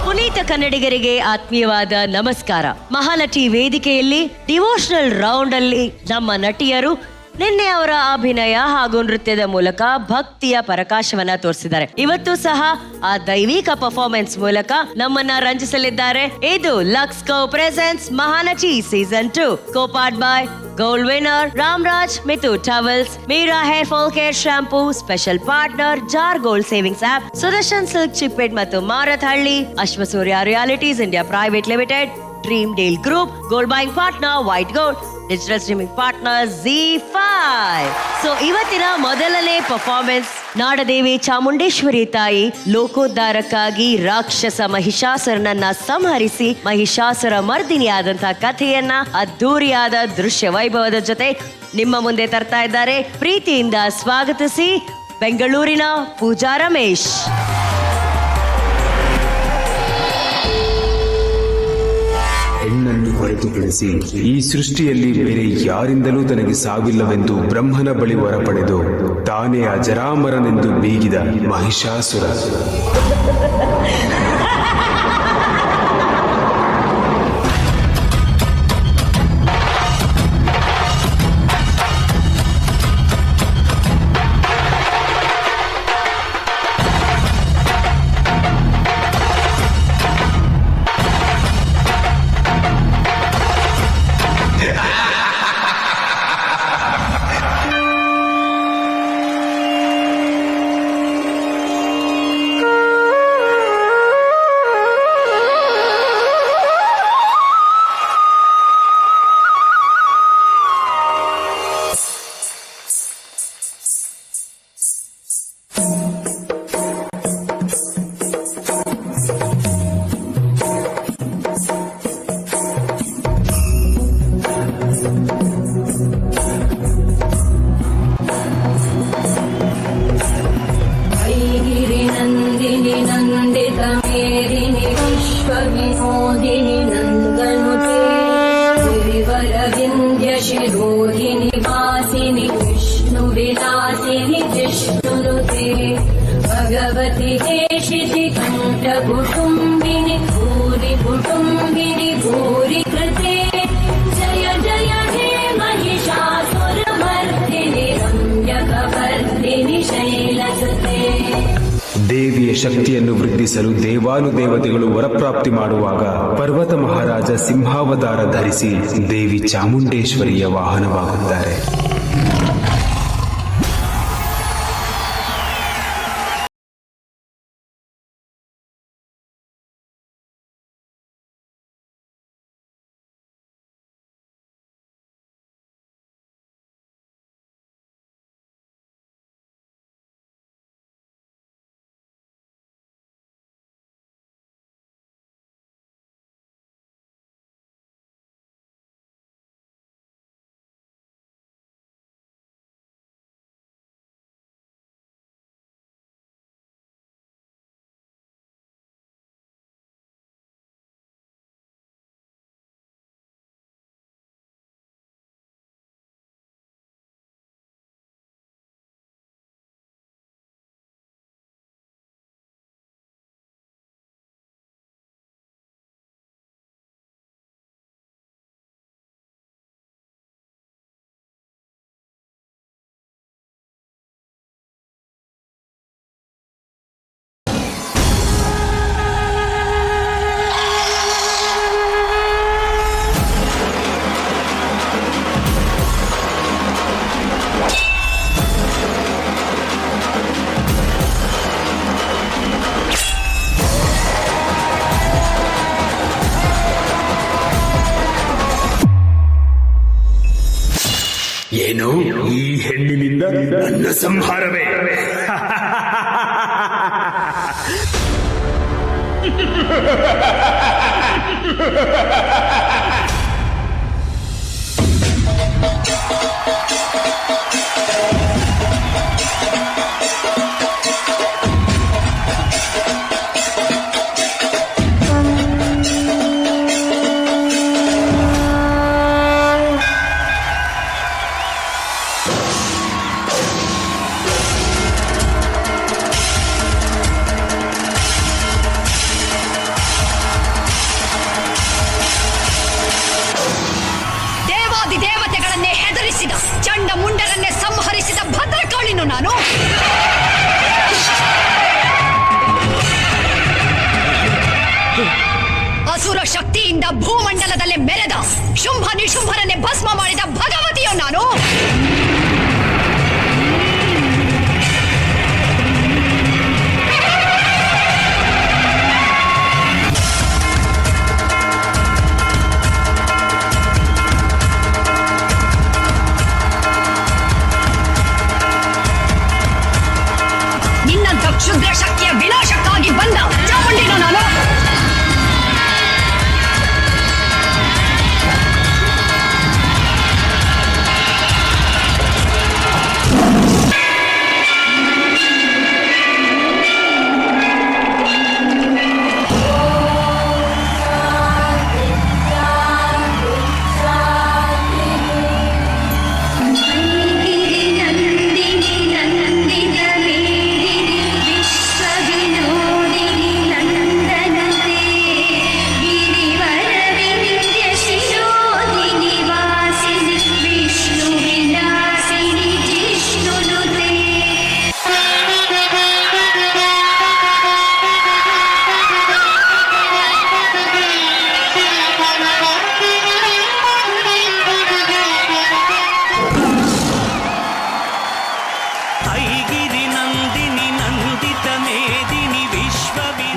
ಪುನೀತ ಕನ್ನಡಿಗರಿಗೆ ಆತ್ಮೀಯವಾದ ನಮಸ್ಕಾರ. ಮಹಾನಟಿ ವೇದಿಕೆಯಲ್ಲಿ ಡಿವೋಷನಲ್ ರೌಂಡ್ ಅಲ್ಲಿ ನಮ್ಮ ನಟಿಯರು ನಿನ್ನೆ ಅವರ ಅಭಿನಯ ಹಾಗೂ ನೃತ್ಯದ ಮೂಲಕ ಭಕ್ತಿಯ ಪರಕಾಶವನ್ನ ತೋರಿಸಿದ್ದಾರೆ. ಇವತ್ತು ಸಹ ಆ ದೈವಿಕ ಪರ್ಫಾರ್ಮೆನ್ಸ್ ಮೂಲಕ ನಮ್ಮನ್ನ ರಂಜಿಸಲಿದ್ದಾರೆ. ಇದು Lux co presents Mahanati season 2 copowered by gold winner Ramraj ಮಿತು towels, Meera hair fall care shampoo, special partner Jar gold savings app, Sudarshan silk Chickpet ಮತ್ತು Marathahalli, Ashwasurya realities India private limited, dream deal group, gold buying partner white gold, digital streaming partner Z5. So ಇವತ್ತಿನ ಮೊದಲನೇ performance ನಾಡದೇವಿ Chamundeshwari ತಾಯಿ ಲೋಕೋದ್ಧಾರಕ್ಕಾಗಿ ರಾಕ್ಷಸ ಮಹಿಷಾಸುರನನ್ನ ಸಂಹರಿಸಿ ಮಹಿಷಾಸುರ ಮರ್ದಿನಿಯಾದಂತಹ ಕಥೆಯನ್ನ ಅದ್ದೂರಿಯಾದ ದೃಶ್ಯ ವೈಭವದ ಜೊತೆ ನಿಮ್ಮ ಮುಂದೆ ತರ್ತಾ ಇದ್ದಾರೆ. ಪ್ರೀತಿಯಿಂದ ಸ್ವಾಗತಿಸಿ ಬೆಂಗಳೂರಿನ ಪೂಜಾ ರಮೇಶ್. ಹೆಣ್ಣನ್ನು ಹೊರತುಪಡಿಸಿ ಈ ಸೃಷ್ಟಿಯಲ್ಲಿ ಬೇರೆ ಯಾರಿಂದಲೂ ತನಗೆ ಸಾವಿಲ್ಲವೆಂದು ಬ್ರಹ್ಮನ ಬಳಿ ವರ ಪಡೆದು ತಾನೇ ಅಜರಾಮರನೆಂದು ಬೀಗಿದ ಮಹಿಷಾಸುರ. शिरोधिनि वासिनि विष्णु विलासिनि जिष्णुनुते भगवति देशिति कंठ कुटुम्बिनि भूरि कुटुम्बिनि भूरि कृते जय जय हे महिषासुरमर्दिनि रम्यकवर्दिनि शैलसुते. ದೇವಿಯ ಶಕ್ತಿಯನ್ನು ವೃದ್ಧಿಸಲು ದೇವಾನುದೇವತೆಗಳು ವರಪ್ರಾಪ್ತಿ ಮಾಡುವಾಗ ಪರ್ವತ ಮಹಾರಾಜ ಸಿಂಹಾವತಾರ ಧರಿಸಿ ದೇವಿ ಚಾಮುಂಡೇಶ್ವರಿಯ ವಾಹನವಾಗುತ್ತಾರೆ. ಏನು ಈ ಹೆಣ್ಣಿನಿಂದ ನನ್ನ ಸಂಹಾರವೇ? ಸಂಹರಿಸಿದ ಚಂಡ ಮುಂಡರನ್ನೇ ಸಂಹರಿಸಿದ ಭದ್ರಕಾಳಿನು ನಾನು. ಅಸುರ ಶಕ್ತಿಯಿಂದ ಭೂಮಂಡಲದಲ್ಲಿ ಮೆರೆದ ಶುಂಭ ನಿಶುಂಭರನ್ನೇ ಭಸ್ಮ ಮಾಡಿದ ಭಗವತಿಯು ನಾನು. ನಿನ್ನಂತ ಕ್ಷುದ್ರ ಶಕ್ತಿಯ ವಿನಾಶಕ್ಕಾಗಿ ಬಂದ ಚಾಮುಂಡಿನು ನಾನು.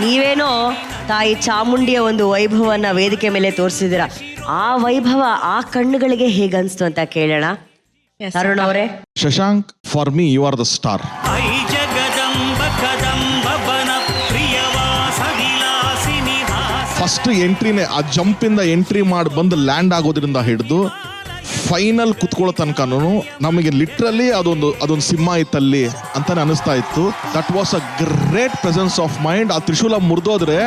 ನೀವೇನೋ ತಾಯಿ ಚಾಮುಂಡಿಯ ಒಂದು ವೈಭವನ ವೇದಿಕೆ ಮೇಲೆ ತೋರಿಸಿದಿರ. ಆ ವೈಭವ ಆ ಕಣ್ಣುಗಳಿಗೆ ಹೇಗನ್ಸ್ತು ಅಂತ ಕೇಳೋಣ. ತರುಣ್ ಅವರೇ. Shashank, for me you are the star. First ಎಂಟ್ರಿನೇ ಆ ಜಂಪಿಂದ ಎಂಟ್ರಿ ಮಾಡಿ ಬಂದು ಲ್ಯಾಂಡ್ ಆಗೋದ್ರಿಂದ ಹಿಡಿದು ಫೈನಲ್ ಕುತ್ಕೊಳ್ಳೋ ತನಕನೂ ನಮಗೆ ಲಿಟ್ರಲಿ ಅದೊಂದು ಸಿಂಹ ಇತ್ತಲ್ಲಿ ಅಂತಾನೆ ಅನಿಸ್ತಾ ಇತ್ತು. That was a great presence of mind. ಆ ತ್ರಿಶೂಲ ಮುರಿದೋದ್ರೆ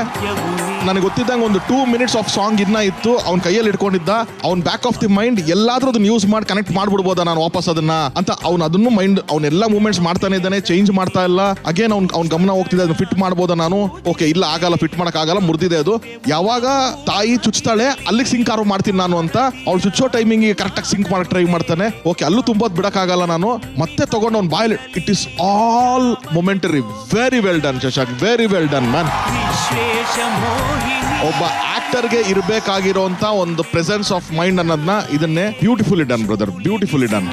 ನನಗೆ ಗೊತ್ತಿದ್ದಂಗೆ ಒಂದು 2 minutes ಆಫ್ ಸಾಂಗ್ ಇನ್ನ ಇತ್ತು. ಅವ್ನ ಕೈಯಲ್ಲಿ ಇಟ್ಕೊಂಡಿದ್ದ, ಅವ್ನ ಬ್ಯಾಕ್ ಆಫ್ ದಿ ಮೈಂಡ್ ಎಲ್ಲಾದ್ರೂ ಅದನ್ನ ಯೂಸ್ ಮಾಡಿ ಕನೆಕ್ಟ್ ಮಾಡ್ಬಿಡ್ಬೋದಾ ನಾನು ವಾಪಸ್ ಅದನ್ನ ಅಂತ ಅದನ್ನು ಮೈಂಡ್ ಅವನ್ನೆಲ್ಲ ಮೂವ್ಮೆಂಟ್ಸ್ ಮಾಡ್ತಾನೆ ಇದ್ದಾನೆ, ಚೇಂಜ್ ಮಾಡ್ತಾ ಇಲ್ಲ. ಅಗೇನ್ ಅವ್ನ ಗಮನ ಹೋಗ್ತಿದೆ, ಅದನ್ನ ಫಿಟ್ ಮಾಡ್ಬೋದಾ ನಾನು. ಓಕೆ, ಇಲ್ಲ ಆಗಲ್ಲ, ಫಿಟ್ ಮಾಡಕ್ ಆಗಲ್ಲ, ಮುರಿದಿದೆ ಅದು. ಯಾವಾಗ ತಾಯಿ ಚುಚ್ತಾಳೆ ಅಲ್ಲಿಗೆ ಸಿಂಕ್ ಆರು ಮಾಡ್ತೀನಿ ನಾನು ಅಂತ ಅವ್ಳು ಚುಚ್ಚೋ ಟೈಮಿಂಗ್ ಕರೆಕ್ಟಾಗಿ ಸಿಂಕ್ ಮಾಡಕ್ ಟ್ರೈ ಮಾಡ್ತಾನೆ. ಓಕೆ, ಅಲ್ಲೂ ತುಂಬೋದು ಬಿಡಕ್ಕಾಗಲ್ಲ ನಾನು. ಮತ್ತೆ ತಗೊಂಡು ಅವ್ನು ಬಾಯಲ್ಲಿ it is all momentary. Very well done Shashank, very well done man. ಒಬ್ಬ ಆಕ್ಟರ್ಗೆ ಇರಬೇಕಾಗಿರುವಂತ ಒಂದು ಪ್ರೆಸೆನ್ಸ್ ಆಫ್ ಮೈಂಡ್ ಅನ್ನೋದನ್ನ ಇದನ್ನೇ beautifully done brother, beautifully done.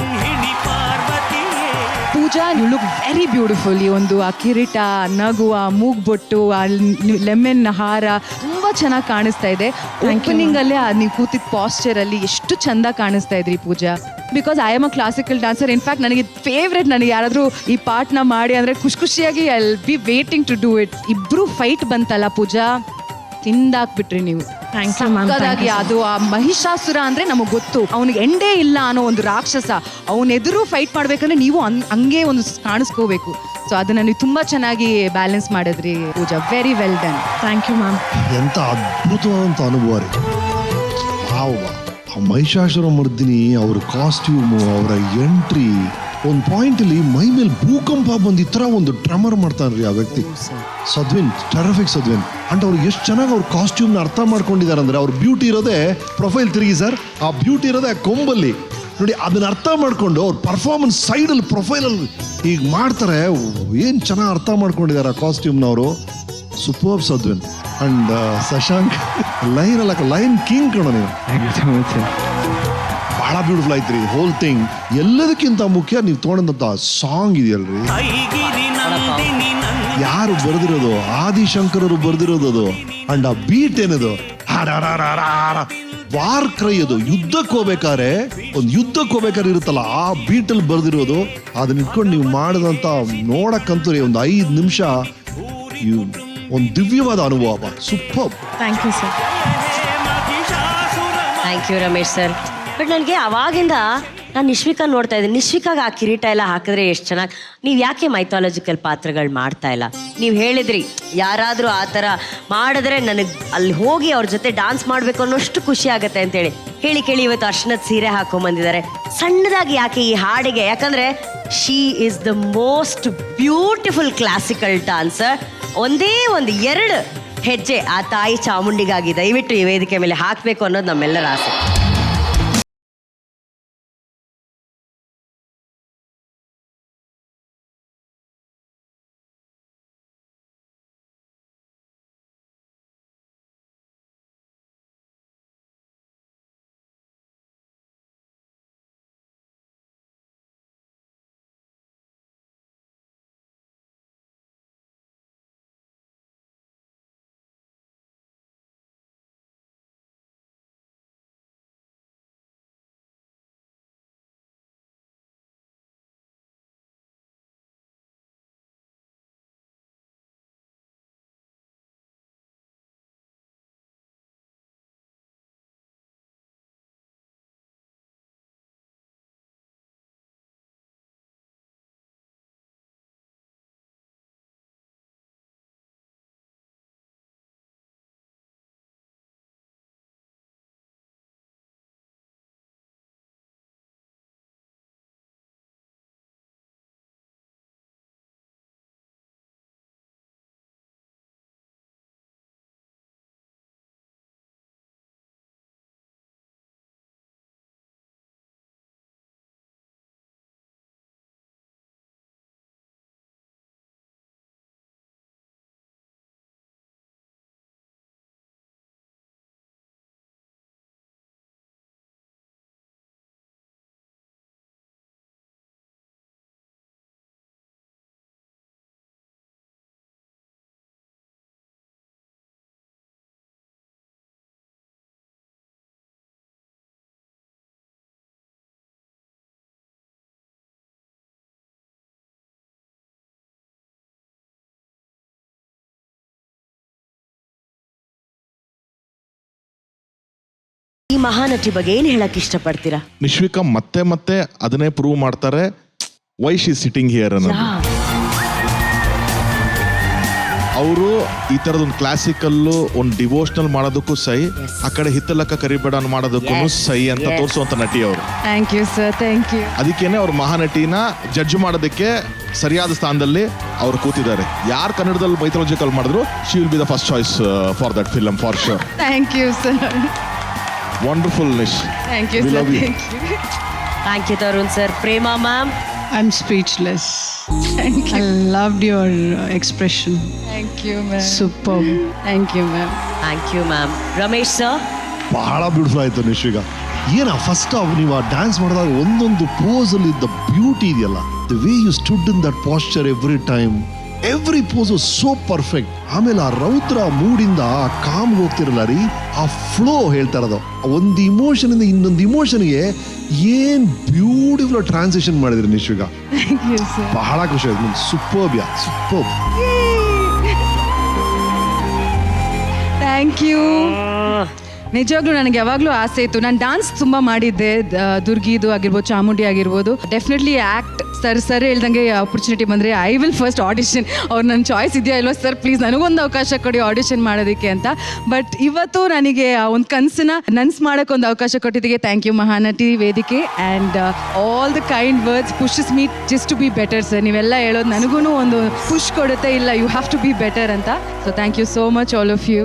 Pooja, you look very beautiful. ಈ ಒಂದು ಆ ಕಿರೀಟ, ನಗು, ಆ ಮೂಗ್ಬೊಟ್ಟು, ಆ ಲೆಮನ್ ಹಾರ ತುಂಬ ಚೆನ್ನಾಗಿ ಕಾಣಿಸ್ತಾ ಇದೆ. ಓಪನಿಂಗ್ ಅಲ್ಲೇ ನೀವು ಕೂತಿದ್ದ ಪಾಸ್ಚರ್ ಅಲ್ಲಿ ಎಷ್ಟು ಚಂದ ಕಾಣಿಸ್ತಾ ಇದ್ರಿ Pooja. Because I am a classical dancer. In fact ನನಗೆ ಫೇವ್ರೆಟ್, ನನಗೆ ಯಾರಾದರೂ ಈ ಪಾರ್ಟ್ನ ಮಾಡಿ ಅಂದರೆ ಖುಷಿಯಾಗಿ I will be waiting to do it. ಇಬ್ರು ಫೈಟ್ ಬಂತಲ್ಲ ಪೂಜಾ, ತಿಂದಾಕ್ಬಿಟ್ರಿ ನೀವು. ಸಕ್ಕದಾಗಿ. ಅದು ಆ ಮಹಿಷಾಸುರ ಅಂದ್ರೆ ನಮಗ್ ಗೊತ್ತು, ಅವನಿಗೆ ಎಂಡೇ ಇಲ್ಲ ಅನ್ನೋ ಒಂದು ರಾಕ್ಷಸ. ಅವನ ಎದುರು ಫೈಟ್ ಮಾಡ್ಬೇಕಂದ್ರೆ ನೀವು ಹಂಗೆ ಒಂದು ಕಾಣಿಸ್ಕೋಬೇಕು. ಸೊ ಅದನ್ನ ನೀವು ತುಂಬಾ ಚೆನ್ನಾಗಿ ಬ್ಯಾಲೆನ್ಸ್ ಮಾಡಿದ್ರಿ Pooja. Very well done. Thank you ma'am. ಎಂತ ಅದ್ಭುತವಾದಂಥ ಅನುಭವ ರೀ. ಆ ಮಹಿಷಾಸುರ ಮರ್ದಿನಿ, ಅವ್ರ ಕಾಸ್ಟ್ಯೂಮು, ಅವರ ಎಂಟ್ರಿ, ಒಂದು ಪಾಯಿಂಟಲ್ಲಿ ಮೈ ಮೇಲೆ ಭೂಕಂಪ ಬಂದು ಈ ಥರ ಒಂದು ಟ್ರೆಮರ್ ಮಾಡ್ತಾನ್ರಿ ಆ ವ್ಯಕ್ತಿ. ಸದ್ವಿನ್, ಟೆರಫಿಕ್ ಸದ್ವಿನ್. ಅಂಡ್ ಅವ್ರು ಎಷ್ಟು ಚೆನ್ನಾಗಿ ಅವ್ರ ಕಾಸ್ಟ್ಯೂಮ್ನ ಅರ್ಥ ಮಾಡ್ಕೊಂಡಿದ್ದಾರೆ ಅಂದರೆ, ಅವ್ರ ಬ್ಯೂಟಿ ಇರೋದೇ ಪ್ರೊಫೈಲ್ ತಿರುಗಿ ಸರ್, ಆ ಬ್ಯೂಟಿ ಇರೋದೇ ಆ ಕೊಂಬಲ್ಲಿ ನೋಡಿ. ಅದನ್ನ ಅರ್ಥ ಮಾಡ್ಕೊಂಡು ಅವ್ರ ಪರ್ಫಾರ್ಮೆನ್ಸ್ ಸೈಡಲ್ಲಿ ಪ್ರೊಫೈಲಲ್ಲಿ ಈಗ ಮಾಡ್ತಾರೆ. ಏನು ಚೆನ್ನಾಗಿ ಅರ್ಥ ಮಾಡ್ಕೊಂಡಿದ್ದಾರೆ ಆ ಕಾಸ್ಟ್ಯೂಮ್ನವರು. Super Sadvin. And Shashank, line king ಕಣೋ ನೀವು. ಬಹಳ ಬ್ಯೂಟಿಫುಲ್ ಆಯ್ತು ರೀ ಹೋಲ್ ಥಿಂಗ್. ಎಲ್ಲದಕ್ಕಿಂತ ಮುಖ್ಯ ನೀವು ತೊಗೊಂಡಂತ ಸಾಂಗ್ ಇದೆಯಲ್ರಿ, ಯಾರು ಬರ್ದಿರೋದು? ಆದಿಶಂಕರರು ಬರ್ದಿರೋದು ಅದು. ಅಂಡ್ ಆ ಬೀಟ್ ಏನದು, ವಾರ್ ಕ್ರೈ ಅದು. ಯುದ್ಧಕ್ಕೆ ಹೋಗ್ಬೇಕಾದ್ರೆ ಇರುತ್ತಲ್ಲ, ಆ ಬೀಟಲ್ಲಿ ಬರ್ದಿರೋದು. ಅದನ್ನ ಇಟ್ಕೊಂಡು ನೀವು ಮಾಡಿದಂತ ನೋಡಕ್ಕಂತೂ ಒಂದು 5 ನಿಮಿಷ ಒಂದು ದಿವ್ಯವಾದ ಅನುಭವ. Super. Thank you sir. Thank you Ramesh sir. But ನನಗೆ ಅವಾಗಿಂದ ನಾನು ನಿಶ್ವಿಕಾ ನೋಡ್ತಾ ಇದ್ದೀನಿ. ನಿಶ್ವಿಕಾಗೆ ಆ ಕಿರೀಟ ಎಲ್ಲ ಹಾಕಿದ್ರೆ ಎಷ್ಟು ಚೆನ್ನಾಗಿ. ನೀವು ಯಾಕೆ ಮೈಥಾಲಜಿಕಲ್ ಪಾತ್ರಗಳು ಮಾಡ್ತಾ ಇಲ್ಲ? ನೀವು ಹೇಳಿದ್ರಿ ಯಾರಾದರೂ ಆ ಥರ ಮಾಡಿದ್ರೆ ನನಗೆ ಅಲ್ಲಿ ಹೋಗಿ ಅವ್ರ ಜೊತೆ ಡಾನ್ಸ್ ಮಾಡಬೇಕು ಅನ್ನೋಷ್ಟು ಖುಷಿ ಆಗುತ್ತೆ ಅಂತೇಳಿ ಕೇಳಿ ಇವತ್ತು ಅರ್ಶನದ ಸೀರೆ ಹಾಕೊಂಬಂದಿದ್ದಾರೆ. ಸಣ್ಣದಾಗಿ ಯಾಕೆ ಈ ಹಾಡಿಗೆ? ಯಾಕಂದರೆ she is the most beautiful classical dancer. ಒಂದೇ ಒಂದು 2 ಹೆಜ್ಜೆ ಆ ತಾಯಿ ಚಾಮುಂಡಿಗಾಗಿ ದಯವಿಟ್ಟು ಈ ವೇದಿಕೆ ಮೇಲೆ ಹಾಕಬೇಕು ಅನ್ನೋದು ನಮ್ಮೆಲ್ಲರ ಆಸೆ. ಮಹಾನಟಿ ಬಗ್ಗೆ ಏನ್ ಹೇಳಕ್ ಇಷ್ಟಪಡ್ತೀರಾ? ನಿಶ್ವಿಕಾ ಮತ್ತೆ ಮತ್ತೆ ಅದನ್ನೇ ಪ್ರೂವ್ ಮಾಡ್ತಾರೆ, ವೈ ಶಿ ಸಿಟ್ಟಿಂಗ್ ಹಿಯರ್ ಅನ್ನೋದು. ಅವರು ಈ ತರದೊಂದು ಕ್ಲಾಸಿಕಲ್ಲು ಒಂದು ಡಿವೋಷನಲ್ ಮಾಡೋದಕ್ಕೂ ಸೈ, ಆ ಕಡೆ ಹಿತ್ತಲಕ್ಕ ಕರಿಬೇಡ ಮಾಡೋದಕ್ಕೂ ಸೈ ಅಂತ ತೋರಿಸುವಂತ ನಟಿ ಅವರು. Thank you sir, thank you. ಅದಕ್ಕೇನೆ ಅವ್ರ ಮಹಾನಟಿನ ಜಡ್ಜ್ ಮಾಡೋದಕ್ಕೆ ಸರಿಯಾದ ಸ್ಥಾನದಲ್ಲಿ ಅವ್ರು ಕೂತಿದ್ದಾರೆ. ಯಾರು ಕನ್ನಡದಲ್ಲಿ ಮೈಥಾಲಜಿಕಲ್ ಮಾಡಿದ್ರು, she will be the first choice for that film for sure. Thank you sir. Wonderful Nish. Thank you sir, thank you. Thank you Tarun sir. Prema ma'am. I'm speechless. Thank you. I loved your expression. Thank you, ma'am. Superb. Thank you, ma'am. Thank you ma'am. Ramesh sir. ಬಹಳ beautiful ಆಯ್ತು Nishvika. First ನೀವು ಆ dance ಮಾಡಿದಾಗ ಒಂದೊಂದು pose ಅಲ್ಲಿ ಇದ್ದ beauty ಇದೆಯಲ್ಲ, the way you stood in that posture every pose was so perfect. ಆಮೇಲೆ ಆ ರೌದ್ರ ಮೂಡಿಂದ ಆ ಕಾಮ್ಗೆ ಹೋಗ್ತಿರಲ್ಲ ರೀ, ಆ ಫ್ಲೋ ಹೇಳ್ತಾ ಇರೋದು, ಒಂದು ಇಮೋಷನ್ ಇಂದ ಇನ್ನೊಂದು ಇಮೋಷನ್ಗೆ ಏನ್ ಬ್ಯೂಟಿಫುಲ್ ಟ್ರಾನ್ಸಿಷನ್ ಮಾಡಿದ್ರಿ ನಿಶ್ವಿಕಾ. Thank you, sir. ಬಹಳ ಖುಷಿ ಆಯ್ತು. ಸೂಪರ್ಬ್. Thank you. ನಿಜವಾಗ್ಲೂ ನನಗೆ ಯಾವಾಗಲೂ ಆಸೆ ಇತ್ತು. ನಾನು ಡಾನ್ಸ್ ತುಂಬ ಮಾಡಿದ್ದೆ, ದುರ್ಗಿದು ಆಗಿರ್ಬೋದು, ಚಾಮುಂಡಿ ಆಗಿರ್ಬೋದು. ಡೆಫಿನೆಟ್ಲಿ ಆ್ಯಕ್ಟ್ ಸರ್ ಹೇಳ್ದಂಗೆ ಆಪರ್ಚುನಿಟಿ ಬಂದರೆ ಐ ವಿಲ್ ಫಸ್ಟ್ ಆಡಿಷನ್. ಅವ್ರು ನನ್ನ ಚಾಯ್ಸ್ ಇದೆಯಾ ಇಲ್ವಾ ಸರ್, ಪ್ಲೀಸ್ ನನಗೊಂದು ಅವಕಾಶ ಕೊಡಿ ಆಡಿಷನ್ ಮಾಡೋದಕ್ಕೆ ಅಂತ. ಬಟ್ ಇವತ್ತು ನನಗೆ ಒಂದು ಕನಸನ್ನ ನನ್ಸ್ ಮಾಡೋಕ್ಕೊಂದು ಅವಕಾಶ ಕೊಟ್ಟಿದ್ದಕ್ಕೆ ಥ್ಯಾಂಕ್ ಯು ಮಹಾನಟಿ ವೇದಿಕೆ. And all the kind words pushes me just to be better sir. ನೀವೆಲ್ಲ ಹೇಳೋದು ನನಗೂ ಒಂದು ಪುಷ್ ಕೊಡುತ್ತೆ, ಇಲ್ಲ you have to be better ಅಂತ. So thank you so much all of you.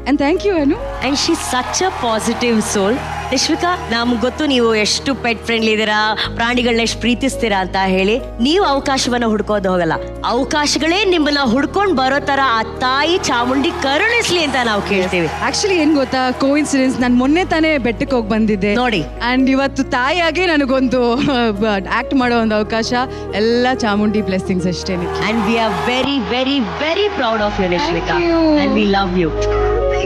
And thank you, Anu. And she's such a positive soul. Nishvika, ನಮ್ಗೆ ಗೊತ್ತು ನೀವು ಎಷ್ಟು ಪೆಟ್ ಫ್ರೆಂಡ್ಲಿ ಇದ್ದೀರಾ, ಪ್ರಾಣಿಗಳನ್ನ ಎಷ್ಟು ಪ್ರೀತಿಸ್ತೀರಾ ಅಂತ ಹೇಳಿ. ನೀವು ಅವಕಾಶವನ್ನ ಹುಡ್ಕೋದು ಹೋಗಲ್ಲ, ಅವಕಾಶಗಳೇ ನಿಮ್ಮನ್ನ ಹುಡ್ಕೊಂಡು ಬರೋ ತರ ಆ ತಾಯಿ ಚಾಮುಂಡಿ ಕರುಣಿಸ್ಲಿ ಅಂತ ನಾವು ಕೇಳ್ತೀವಿ. ಆಕ್ಚುಲಿ ಏನ್ ಗೊತ್ತಾ, ಕೋಇನ್ಸಿಡೆನ್ಸ್, ನಾನು ಮೊನ್ನೆ ತಾನೇ ಬೆಟ್ಟಕ್ಕೆ ಹೋಗಿ ಬಂದಿದ್ದೆ ನೋಡಿ. ಅಂಡ್ ಇವತ್ತು ತಾಯಿಯಾಗಿ ನನಗೊಂದು ಆಕ್ಟ್ ಮಾಡೋ ಒಂದು ಅವಕಾಶ. ಎಲ್ಲ ಚಾಮುಂಡಿ ಬ್ಲೆಸ್ಸಿಂಗ್ಸ್ ಅಷ್ಟೇನೆ. And we are very, very, very proud of you, Nishvika. Thank you. And we love you.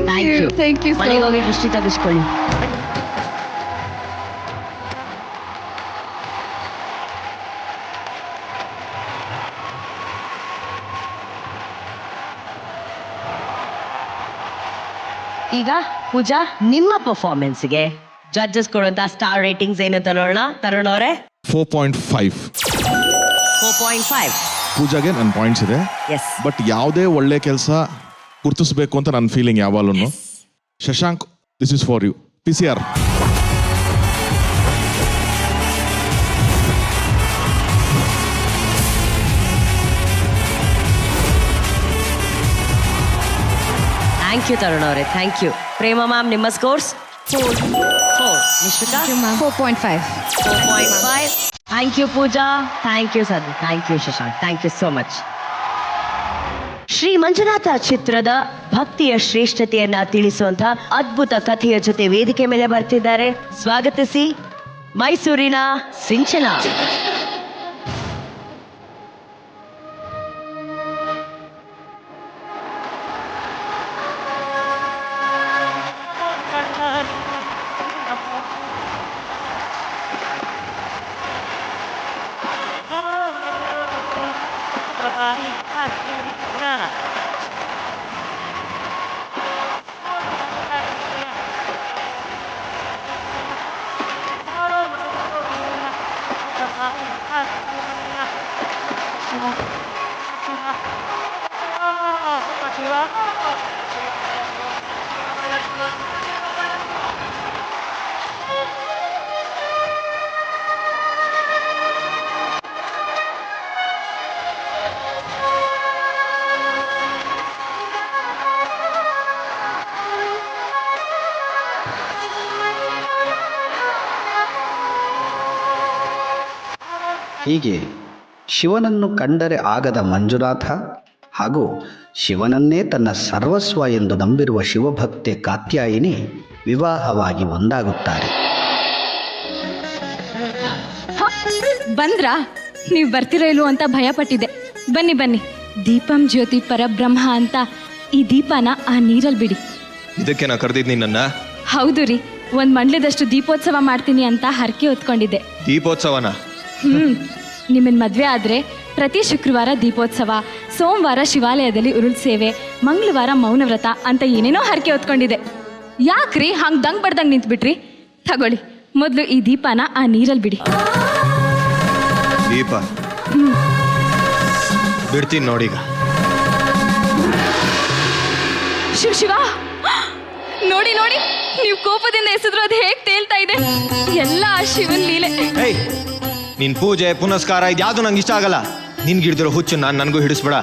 Thank you. Thank you so ಮನೆಗೆ ಹೋಗಿ ದೃಷ್ಟಿ ತೆಗೆಸ್ಕೊಳ್ಳಿ. ಈಗ ಪೂಜಾ, ನಿಮ್ಮ ಪರ್ಫಾರ್ಮೆನ್ಸ್ಗೆ ಜಡ್ಜಸ್ ಕೊಡುವಂತ ಸ್ಟಾರ್ ರೇಟಿಂಗ್ಸ್ ಏನು ತರೋಣ? ತರುಣ್ ಅವರೇ 4.5. 4.5. ಪೂಜಾಗೆ ನನ್ನ ಪಾಯಿಂಟ್ಸ್ ಇದೆ. ಎಸ್. ಬಟ್ ಯಾವುದೇ ಒಳ್ಳೆ ಕೆಲಸ ಗುರ್ತಿಸ್ಬೇಕು ಅಂತ ನನ್ನ ಫೀಲಿಂಗ್ ಯಾವಾಗಲೂ. Shashank, this is for you. PCR. Thank you Tarun ಅವರೇ, ಥ್ಯಾಂಕ್ ಯು. ಪ್ರೇಮ ಮ್ಯಾಮ್, ನಿಮ್ಮ scores? 4. Nishvika? 4.5. 4.5. Thank you Pooja, thank you sir, thank you Shashank, thank you so much. Shri Manjunatha ಚಿತ್ರದ ಭಕ್ತಿಯ ಶ್ರೇಷ್ಠತೆಯನ್ನ ತಿಳಿಸುವಂತಹ ಅದ್ಭುತ ಕಥೆಯ ಜೊತೆ ವೇದಿಕೆ ಮೇಲೆ ಬರ್ತಿದ್ದಾರೆ. ಸ್ವಾಗತಿಸಿ ಮೈಸೂರಿನ ಸಿಂಚನಾ. ಹೀಗೆ ಶಿವನನ್ನು ಕಂಡರೆ ಆಗದ ಮಂಜುನಾಥ ಹಾಗೂ ಶಿವನನ್ನೇ ತನ್ನ ಸರ್ವಸ್ವ ಎಂದು ನಂಬಿರುವ ಶಿವಭಕ್ತೆ ಕಾತ್ಯಾಯಿನಿ ವಿವಾಹವಾಗಿ ಒಂದಾಗುತ್ತಾರೆ. ಬಂದ್ರಾ? ನೀವು ಬರ್ತಿರೋ ಇಲ್ವೋ ಅಂತ ಭಯಪಟ್ಟಿದ್ದೆ. ಬನ್ನಿ ಬನ್ನಿ. ದೀಪಂ ಜ್ಯೋತಿ ಪರಬ್ರಹ್ಮ ಅಂತ ಈ ದೀಪನ ಆ ನೀರಲ್ಲಿ ಬಿಡಿ. ಇದಕ್ಕೆ ನಾ ಕರೆದಿದ್ ನಿನ್ನ? ಹೌದು ರೀ, ಒಂದ್ ಮಂಡ್ಲದಷ್ಟು ದೀಪೋತ್ಸವ ಮಾಡ್ತೀನಿ ಅಂತ ಹರಕೆ ಹೊತ್ಕೊಂಡಿದ್ದೆ. ದೀಪೋತ್ಸವನ? ನಿಮ್ಮನ್ ಮದ್ವೆ ಆದ್ರೆ ಪ್ರತಿ ಶುಕ್ರವಾರ ದೀಪೋತ್ಸವ, ಸೋಮವಾರ ಶಿವಾಲಯದಲ್ಲಿ ಉರುಳ್ ಸೇವೆ, ಮಂಗಳವಾರ ಮೌನವ್ರತ ಅಂತ ಏನೇನೋ ಹರಕೆ ಹೊತ್ಕೊಂಡಿದೆ. ಯಾಕ್ರಿ ಹಂಗ್ ದಂಗ್ ಬಡ್ದಂಗ್ ನಿಂತ್ಬಿಟ್ರಿ? ತಗೊಳ್ಳಿ, ಮೊದಲು ಈ ದೀಪನ ಆ ನೀರಲ್ಲಿ ಬಿಡಿ. ದೀಪ ಬಿಡ್ತೀನಿ ನೋಡೀಗ. ಶಿವ ನೋಡಿ ನೋಡಿ, ನೀವು ಕೋಪದಿಂದ ಎಸೆದ್ರು ಅದು ಹೇಗೆ ತೇಲ್ತಾ ಇದೆ. ಎಲ್ಲ ಆ ಶಿವನ್ ಲೀಲೆ. ಏಯ್, ನಿನ್ ಪೂಜೆ ಪುನಸ್ಕಾರ ಇದ್ಯಾವುದು ನಂಗೆ ಇಷ್ಟ ಆಗಲ್ಲ. ನಿನ್ಗೆ ಹಿಡಿದಿರೋ ಹುಚ್ಚು ನನಗೂ ಹಿಡಿಸ್ಬೇಡ.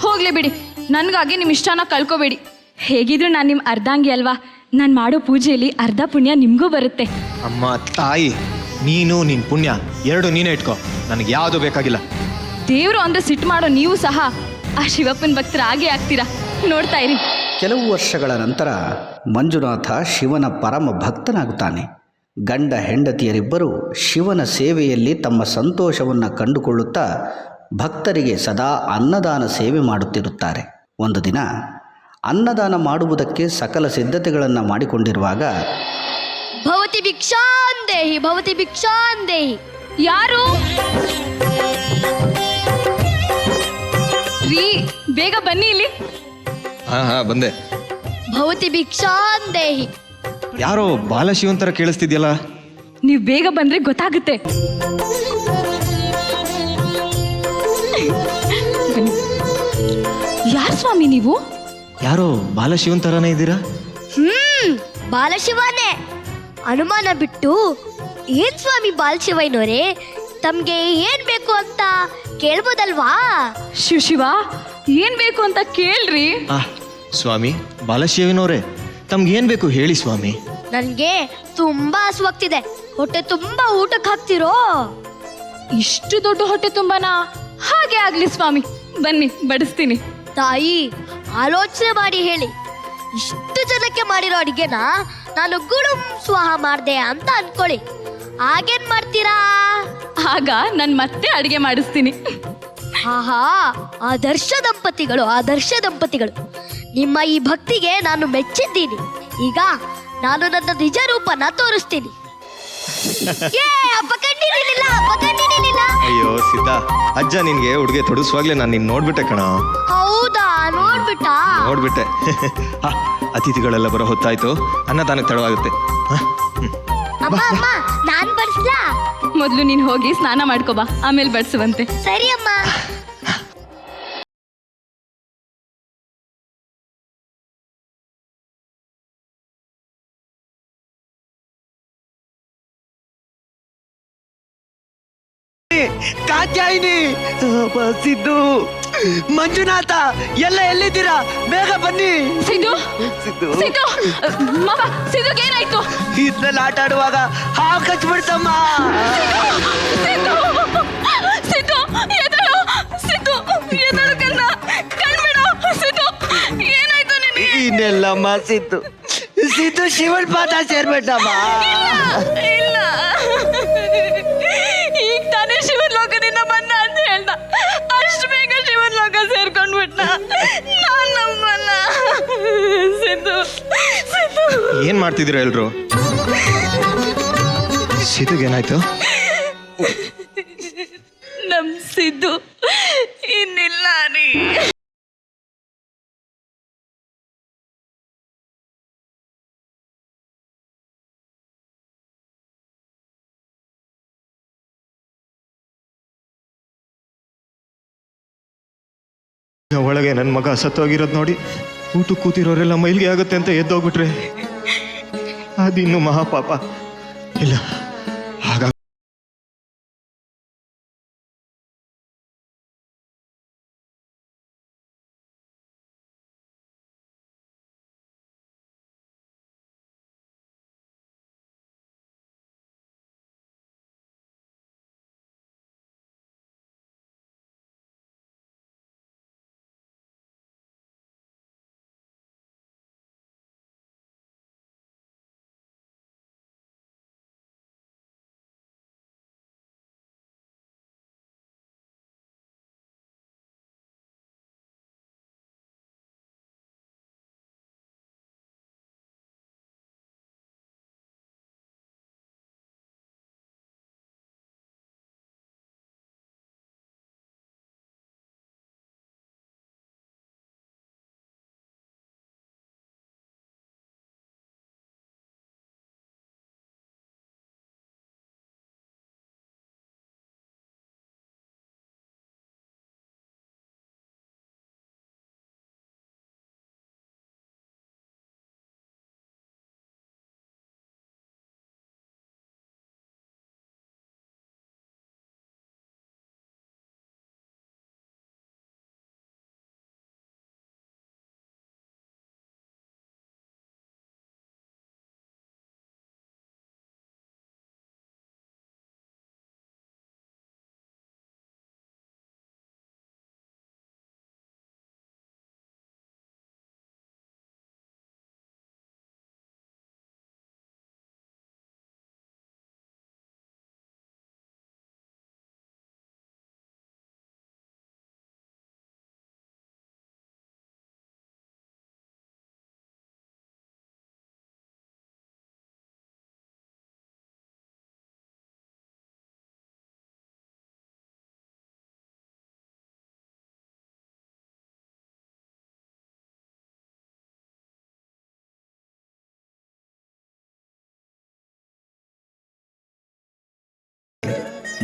ಹೋಗ್ಲಿ ಬಿಡಿ, ನನಗಾಗಿ ನಿಮ್ಮ ಇಷ್ಟನ ಕಳ್ಕೊಬೇಡಿ. ಹೇಗಿದ್ರು ನಾನು ನಿಮ್ಮ ಅರ್ಧಾಂಗಿ ಅಲ್ವಾ, ನಾನು ಮಾಡೋ ಪೂಜೆಯಲ್ಲಿ ಅರ್ಧ ಪುಣ್ಯ ನಿಮಗೂ ಬರುತ್ತೆ. ಅಮ್ಮ ತಾಯಿ, ನೀನು ನಿನ್ ಪುಣ್ಯ ಎರಡು ನೀನೇ ಇಟ್ಕೋ, ನನಗೆ ಯಾವುದು ಬೇಕಾಗಿಲ್ಲ. ದೇವರು ಅಂದ್ರೆ ಸಿಟ್ಟು ಮಾಡೋ ನೀವು ಸಹ ಆ ಶಿವಪ್ಪನ ಭಕ್ತರಾಗೇ ಆಗ್ತೀರಾ, ನೋಡ್ತಾ ಇರಿ. ಕೆಲವು ವರ್ಷಗಳ ನಂತರ ಮಂಜುನಾಥ ಶಿವನ ಪರಮ ಭಕ್ತನಾಗುತ್ತಾನೆ. ಗಂಡ ಹೆಂಡತಿಯರಿಬ್ಬರು ಶಿವನ ಸೇವೆಯಲ್ಲಿ ತಮ್ಮ ಸಂತೋಷವನ್ನು ಕಂಡುಕೊಳ್ಳುತ್ತಾ ಭಕ್ತರಿಗೆ ಸದಾ ಅನ್ನದಾನ ಸೇವೆ ಮಾಡುತ್ತಿರುತ್ತಾರೆ. ಒಂದು ದಿನ ಅನ್ನದಾನ ಮಾಡುವುದಕ್ಕೆ ಸಕಲ ಸಿದ್ಧತೆಗಳನ್ನು ಮಾಡಿಕೊಂಡಿರುವಾಗ ಭವತಿ ಭಿಕ್ಷಾಂದೇಹಿ, ಭವತಿ ಭಿಕ್ಷಾಂದೇಹಿ. ಯಾರು ರೀ, ಬೇಗ ಬನ್ನಿ ಇಲ್ಲಿ. ಹಾ ಬಂದೆ. ಭವತಿ ಭಿಕ್ಷಾಂದೇಹಿ. ಯಾರೋ ಬಾಲಶಿವನ್ ತರ ಕೇಳಿಸ್ತಿದ್ಯಲ್ಲ. ನೀವು ಬೇಗ ಬಂದ್ರೆ ಗೊತ್ತಾಗುತ್ತೆ. ಯಾರು ಸ್ವಾಮಿ ನೀವು? ಯಾರೋ ಬಾಲಶಿವನ್ ತರಾನೇ ಇದ್ದೀರಾ? ಬಾಲಶಿವನೇ. ಅನುಮಾನ ಬಿಟ್ಟು ಏನ್ ಸ್ವಾಮಿ ಬಾಲಶಿವಯ್ಯನವರೇ, ತಮ್ಗೆ ಏನ್ ಬೇಕು ಅಂತ ಕೇಳ್ಬೋದಲ್ವಾ? ಶಿವ, ಏನ್ ಬೇಕು ಅಂತ ಕೇಳ್ರಿ. ಸ್ವಾಮಿ ಬಾಲಶಿವನವರೇ, ತಮ್ಗೆ ಏನ್ ಬೇಕು ಹೇಳಿ ಸ್ವಾಮಿ. ನನ್ಗೆ ತುಂಬಾ ಹಸುವಾಗ್ತಿದೆ, ಹೊಟ್ಟೆ ತುಂಬಾ ಊಟಕ್ಕೆ ಹಾಕ್ತಿರೋ? ಇಷ್ಟು ದೊಡ್ಡ ಹೊಟ್ಟೆ ತುಂಬಾನಾ? ಹಾಗೆ ಆಗ್ಲಿ ಸ್ವಾಮಿ, ಬನ್ನಿ ಬಡಿಸ್ತೀನಿ. ತಾಯಿ, ಆಲೋಚನೆ ಮಾಡಿ ಹೇಳಿ. ಇಷ್ಟು ಜನಕ್ಕೆ ಮಾಡಿರೋ ಅಡಿಗೆನ ನಾನು ಗುಡುಂ ಸ್ವಾಹ ಮಾಡ್ದೆ ಅಂತ ಅನ್ಕೊಳ್ಳಿ, ಹಾಗೇನ್ ಮಾಡ್ತೀರಾ? ಆಗ ನಾನು ಮತ್ತೆ ಅಡಿಗೆ ಮಾಡಿಸ್ತೀನಿ. ಆಹಾ, ಆದರ್ಶ ದಂಪತಿಗಳು, ಆದರ್ಶ ದಂಪತಿಗಳು. ನಿಮ್ಮ ಈ ಭಕ್ತಿಗೆ ನಾನು ಮೆಚ್ಚಿದ್ದೀನಿ. ಈಗ ನಾನು ನನ್ನ ನಿಜ ರೂಪನ ತೋರಿಸ್ತೀನಿ. ಅಯ್ಯೋ ಸಿದ್ಧ, ಅಜ್ಜ ನಿನ್ಗೆ ಉಡುಗೆ ತೊಡಗಿಸುವಾಗ್ಲೇ ನಾನು ನಿನ್ ನೋಡ್ಬಿಟ್ಟೆ ಕಣ. ಹೌದಾ? ನೋಡ್ಬಿಟ್ಟೆ. ಅತಿಥಿಗಳೆಲ್ಲ ಬರೋ ಹೊತ್ತಾಯ್ತು, ಅನ್ನದಾನಕ್ಕೆ ತಡವಾಗುತ್ತೆ. ನಾನ್ ಬಡಿಸ್ಲಾ? ಮೊದ್ಲು ನೀನ್ ಹೋಗಿ ಸ್ನಾನ ಮಾಡ್ಕೋ ಬಾ, ಆಮೇಲೆ ಬಡಿಸುವಂತೆ. ಸರಿ ಅಮ್ಮ. ಕಾತ್ಯಾಯಿನಿ, ಸಿದ್ದು, ಮಂಜುನಾಥ ಎಲ್ಲ ಎಲ್ಲಿದ್ದೀರಾ? ಬೇಗ ಬನ್ನಿ. ಸಿದ್ದು, ಸಿದ್ದು, ಮಾವ, ಸಿದ್ದುಗೆ ಏನಾಯ್ತು? ಇದ್ರಲ್ಲಿ ಆಟ ಆಡುವಾಗ ಹಾವು ಕಚ್ಬಿಡ್ತಮ್ಮ. ಸಿದ್ದು, ಸಿದ್ದು, ಎದಳು, ಸಿದ್ದು, ಎದಳು ಕಣ್ಣ, ಕಣ್ಬಿಡು. ಸಿದ್ದು, ಏನಾಯ್ತು ನಿನಗೆ? ಇನ್ನೆಲ್ಲಮ್ಮ ಸಿದ್ದು, ಸಿದ್ದು ಶಿವನ್ ಪಾದ ಸೇರ್ಬಿಟ್ಟಮ್ಮ. ಇಲ್ಲ, ಈಗ ತಾನೇ ಶಿವನ್ ಲೋಕದಿಂದ ಬಂದ ಅಂತ ಹೇಳ್ದ, ಅಷ್ಟು ಬೇಗ ಶಿವನ್ ಲೋಕ ಸೇರ್ಕೊಂಡ್ಬಿಟ್ಟ. ನಾನ್ ನಂಬಲ್ಲ. ಸಿದ್ದು, ಸಿದ್ದು. ಏನ್ ಮಾಡ್ತಿದ್ದೀರಾ ಎಲ್ರು? ಸಿದ್ದುಗೇನಾಯ್ತು? ನಮ್ ಸಿದ್ದು ಇನ್ನಿಲ್ಲ ರೀ. ಒಳಗೆ ನನ್ನ ಮಗ ಸತ್ತೋಗಿರೋದು ನೋಡಿ ಊಟಕ್ಕೆ ಕೂತಿರೋರೆಲ್ಲ ಮೈಲಿಗೆ ಆಗುತ್ತೆ ಅಂತ ಎದ್ದೋಗ್ಬಿಟ್ರೆ ಅದಿನ್ನು ಮಹಾಪಾಪ. ಇಲ್ಲ, ಹಾಗ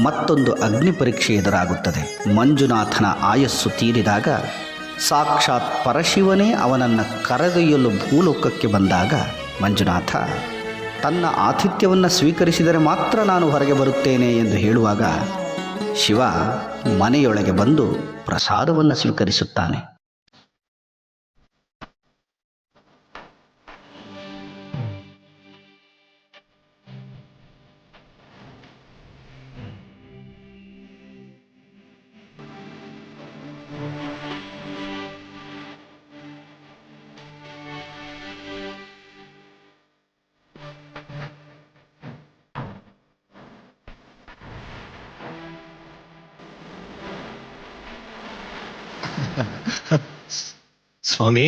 ಮತ್ತೊಂದು ಅಗ್ನಿ ಪರೀಕ್ಷೆ ಎದುರಾಗುತ್ತದೆ. ಮಂಜುನಾಥನ ಆಯಸ್ಸು ತೀರಿದಾಗ ಸಾಕ್ಷಾತ್ ಪರಶಿವನೇ ಅವನನ್ನು ಕರೆದೊಯ್ಯಲು ಭೂಲೋಕಕ್ಕೆ ಬಂದಾಗ ಮಂಜುನಾಥ ತನ್ನ ಆತಿಥ್ಯವನ್ನು ಸ್ವೀಕರಿಸಿದರೆ ಮಾತ್ರ ನಾನು ಹೊರಗೆ ಬರುತ್ತೇನೆ ಎಂದು ಹೇಳುವಾಗ ಶಿವ ಮನೆಯೊಳಗೆ ಬಂದು ಪ್ರಸಾದವನ್ನು ಸ್ವೀಕರಿಸುತ್ತಾನೆ. ಸ್ವಾಮಿ,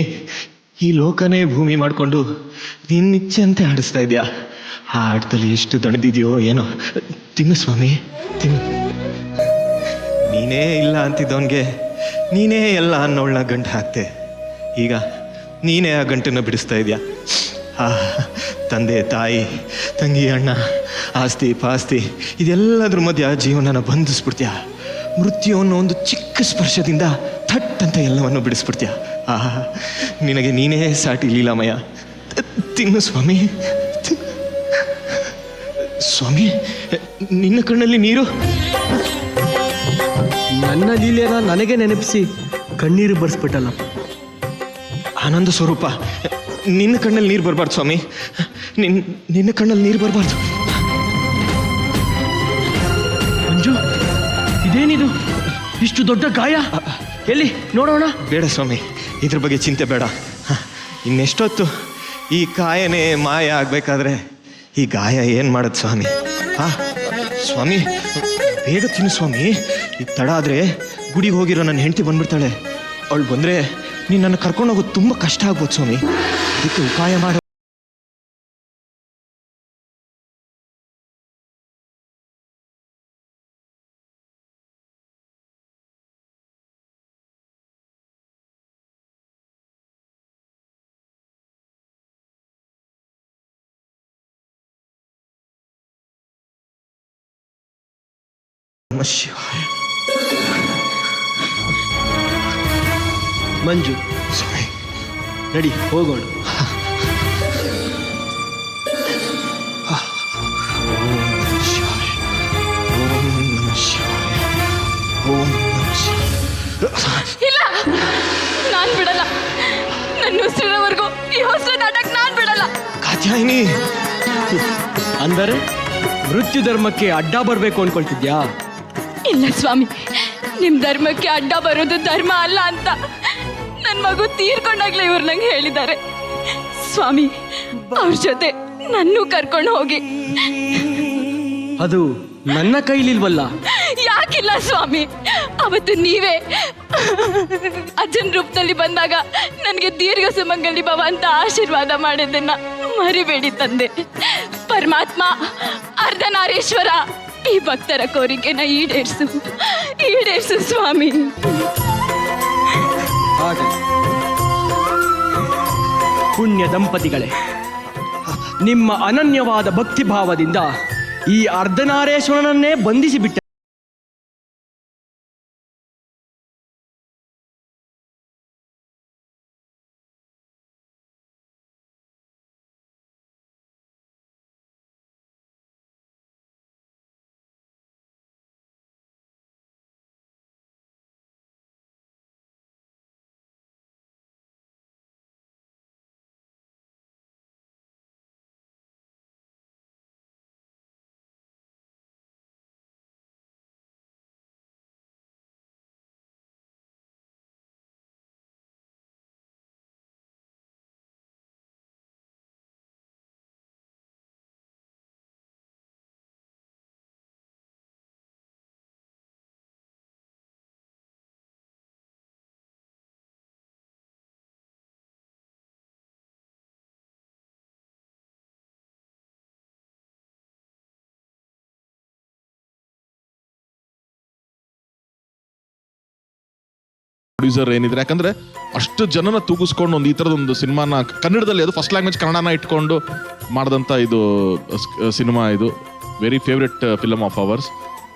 ಈ ಲೋಕನೇ ಭೂಮಿ ಮಾಡಿಕೊಂಡು ನಿನ್ನಿಚ್ಛೆಂತೆ ಆಡಿಸ್ತಾ ಇದೆಯಾ? ಆ ಆಟದಲ್ಲಿ ಎಷ್ಟು ದಣದಿದೆಯೋ ಏನೋ. ತಿನ್ನು ಸ್ವಾಮಿ, ತಿನ್ನು. ನೀನೇ ಇಲ್ಲ ಅಂತಿದ್ದವನ್ಗೆ ನೀನೇ ಎಲ್ಲ ಅನ್ನೋಳನ್ನ ಗಂಟು ಹಾಕ್ತೆ. ಈಗ ನೀನೇ ಆ ಗಂಟನ್ನು ಬಿಡಿಸ್ತಾ ಇದೆಯಾ? ಆ ತಂದೆ ತಾಯಿ ತಂಗಿ ಅಣ್ಣ ಆಸ್ತಿ ಪಾಸ್ತಿ ಇದೆಲ್ಲದ್ರ ಮಧ್ಯ ಜೀವನನ ಬಂಧಿಸ್ಬಿಡ್ತೀಯ. ಮೃತ್ಯು ಅನ್ನೋ ಒಂದು ಚಿಕ್ಕ ಸ್ಪರ್ಶದಿಂದ ಥಟ್ ಅಂತ ಎಲ್ಲವನ್ನು ಬಿಡಿಸ್ಬಿಡ್ತೀಯ. ನಿನಗೆ ನೀನೇ ಸಾಟಿ ಲೀಲಾಮಯ. ತಿನ್ನು ಸ್ವಾಮಿ. ಸ್ವಾಮಿ, ನಿನ್ನ ಕಣ್ಣಲ್ಲಿ ನೀರು. ನನ್ನ ಲೀಲೆನ ನನಗೆ ನೆನಪಿಸಿ ಕಣ್ಣೀರು ಬರ್ಸ್ಬಿಟ್ಟಲ್ಲ. ಆನಂದ ಸ್ವರೂಪ, ನಿನ್ನ ಕಣ್ಣಲ್ಲಿ ನೀರು ಬರಬಾರ್ದು ಸ್ವಾಮಿ. ನಿನ್ನ ಕಣ್ಣಲ್ಲಿ ನೀರು ಬರಬಾರ್ದು. ಮಂಜು, ಇದೇನಿದು? ಇಷ್ಟು ದೊಡ್ಡ ಗಾಯ ಎಲ್ಲಿ ನೋಡೋಣ? ಬೇಡ ಸ್ವಾಮಿ, ಇದ್ರ ಬಗ್ಗೆ ಚಿಂತೆ ಬೇಡ. ಇನ್ನೆಷ್ಟೊತ್ತು ಈ ಕಾಯನೇ ಮಾಯ ಆಗ್ಬೇಕಾದ್ರೆ ಈ ಗಾಯ ಏನ್ ಮಾಡದ್ ಸ್ವಾಮಿ? ಸ್ವಾಮಿ, ಬೇಗ ತಿನ್ನು ಸ್ವಾಮಿ. ಈ ತಡ ಆದ್ರೆ ಗುಡಿಗೆ ಹೋಗಿರೋ ನನ್ನ ಹೆಂಡತಿ ಬಂದ್ಬಿಡ್ತಾಳೆ. ಅವಳು ಬಂದ್ರೆ ನಿನ್ನನ್ನು ಕರ್ಕೊಂಡು ಹೋಗೋದು ತುಂಬಾ ಕಷ್ಟ ಆಗ್ಬೋದು ಸ್ವಾಮಿ. ಅದಕ್ಕೆ ಉಪಾಯ ಮಾಡ. ಮಂಜು, ಸ್ವಾಮಿ ನಡಿ ಹೋಗೋಣ. ಇಲ್ಲ, ನಾನ್ ಬಿಡಲ್ಲ. ನನ್ನ ಉಸಿರಿನವರೆಗೂ ಈ ಹೊಸ ನಾಟಕ ನಾನ್ ಬಿಡಲ್ಲ. ಕಾತ್ಯಾಯಿನಿ, ಅಂದರೆ ಮೃತ್ಯು ಧರ್ಮಕ್ಕೆ ಅಡ್ಡ ಬರಬೇಕು ಅನ್ಕೊಳ್ತಿದ್ಯಾ? ಇಲ್ಲ ಸ್ವಾಮಿ, ನಿಮ್ ಧರ್ಮಕ್ಕೆ ಅಡ್ಡ ಬರೋದು ಧರ್ಮ ಅಲ್ಲ ಅಂತ ನನ್ ಮಗು ತೀರ್ಕೊಂಡಾಗ್ಲೇ ಇವ್ರು ನಂಗೆ ಹೇಳಿದ್ದಾರೆ. ಸ್ವಾಮಿ, ಅವ್ರ ಜೊತೆ ನನ್ನೂ ಕರ್ಕೊಂಡು ಹೋಗಿ. ಅದು ನನ್ನ ಕೈಲಿಲ್ವಲ್ಲ. ಯಾಕಿಲ್ಲ ಸ್ವಾಮಿ, ಅವತ್ತು ನೀವೇ ಅಜ್ಜನ ರೂಪದಲ್ಲಿ ಬಂದಾಗ ನನಗೆ ದೀರ್ಘ ಸುಮಂಗಲಿ ಭವ ಅಂತ ಆಶೀರ್ವಾದ ಮಾಡಿದ್ದನ್ನ ಮರಿಬೇಡಿ ತಂದೆ. ಪರಮಾತ್ಮ ಅರ್ಧನಾರೀಶ್ವರ ಈ ಭಕ್ತರ ಕೋರಿಕೆನ ಈಡೇರ್ಸು ಸ್ವಾಮಿ. ಪುಣ್ಯ ದಂಪತಿಗಳೇ, ನಿಮ್ಮ ಅನನ್ಯವಾದ ಭಕ್ತಿ ಭಾವದಿಂದ ಈ ಅರ್ಧನಾರೇಶ್ವರನನ್ನೇ ಬಂಧಿಸಿಬಿಟ್ಟ. ಪ್ರೊಡ್ಯೂಸರ್ ಏನಿದ್ರೆ, ಯಾಕಂದ್ರೆ ಅಷ್ಟು ಜನನ ತೂಗಿಸ್ಕೊಂಡು ಒಂದು ಈ ಥರದೊಂದು ಸಿನಿಮಾನ ಕನ್ನಡದಲ್ಲಿ, ಅದು ಫಸ್ಟ್ ಲ್ಯಾಂಗ್ವೇಜ್ ಕನ್ನಡನ ಇಟ್ಕೊಂಡು ಮಾಡಿದಂಥ ಇದು ಸಿನಿಮಾ. ಇದು very favourite film of hours.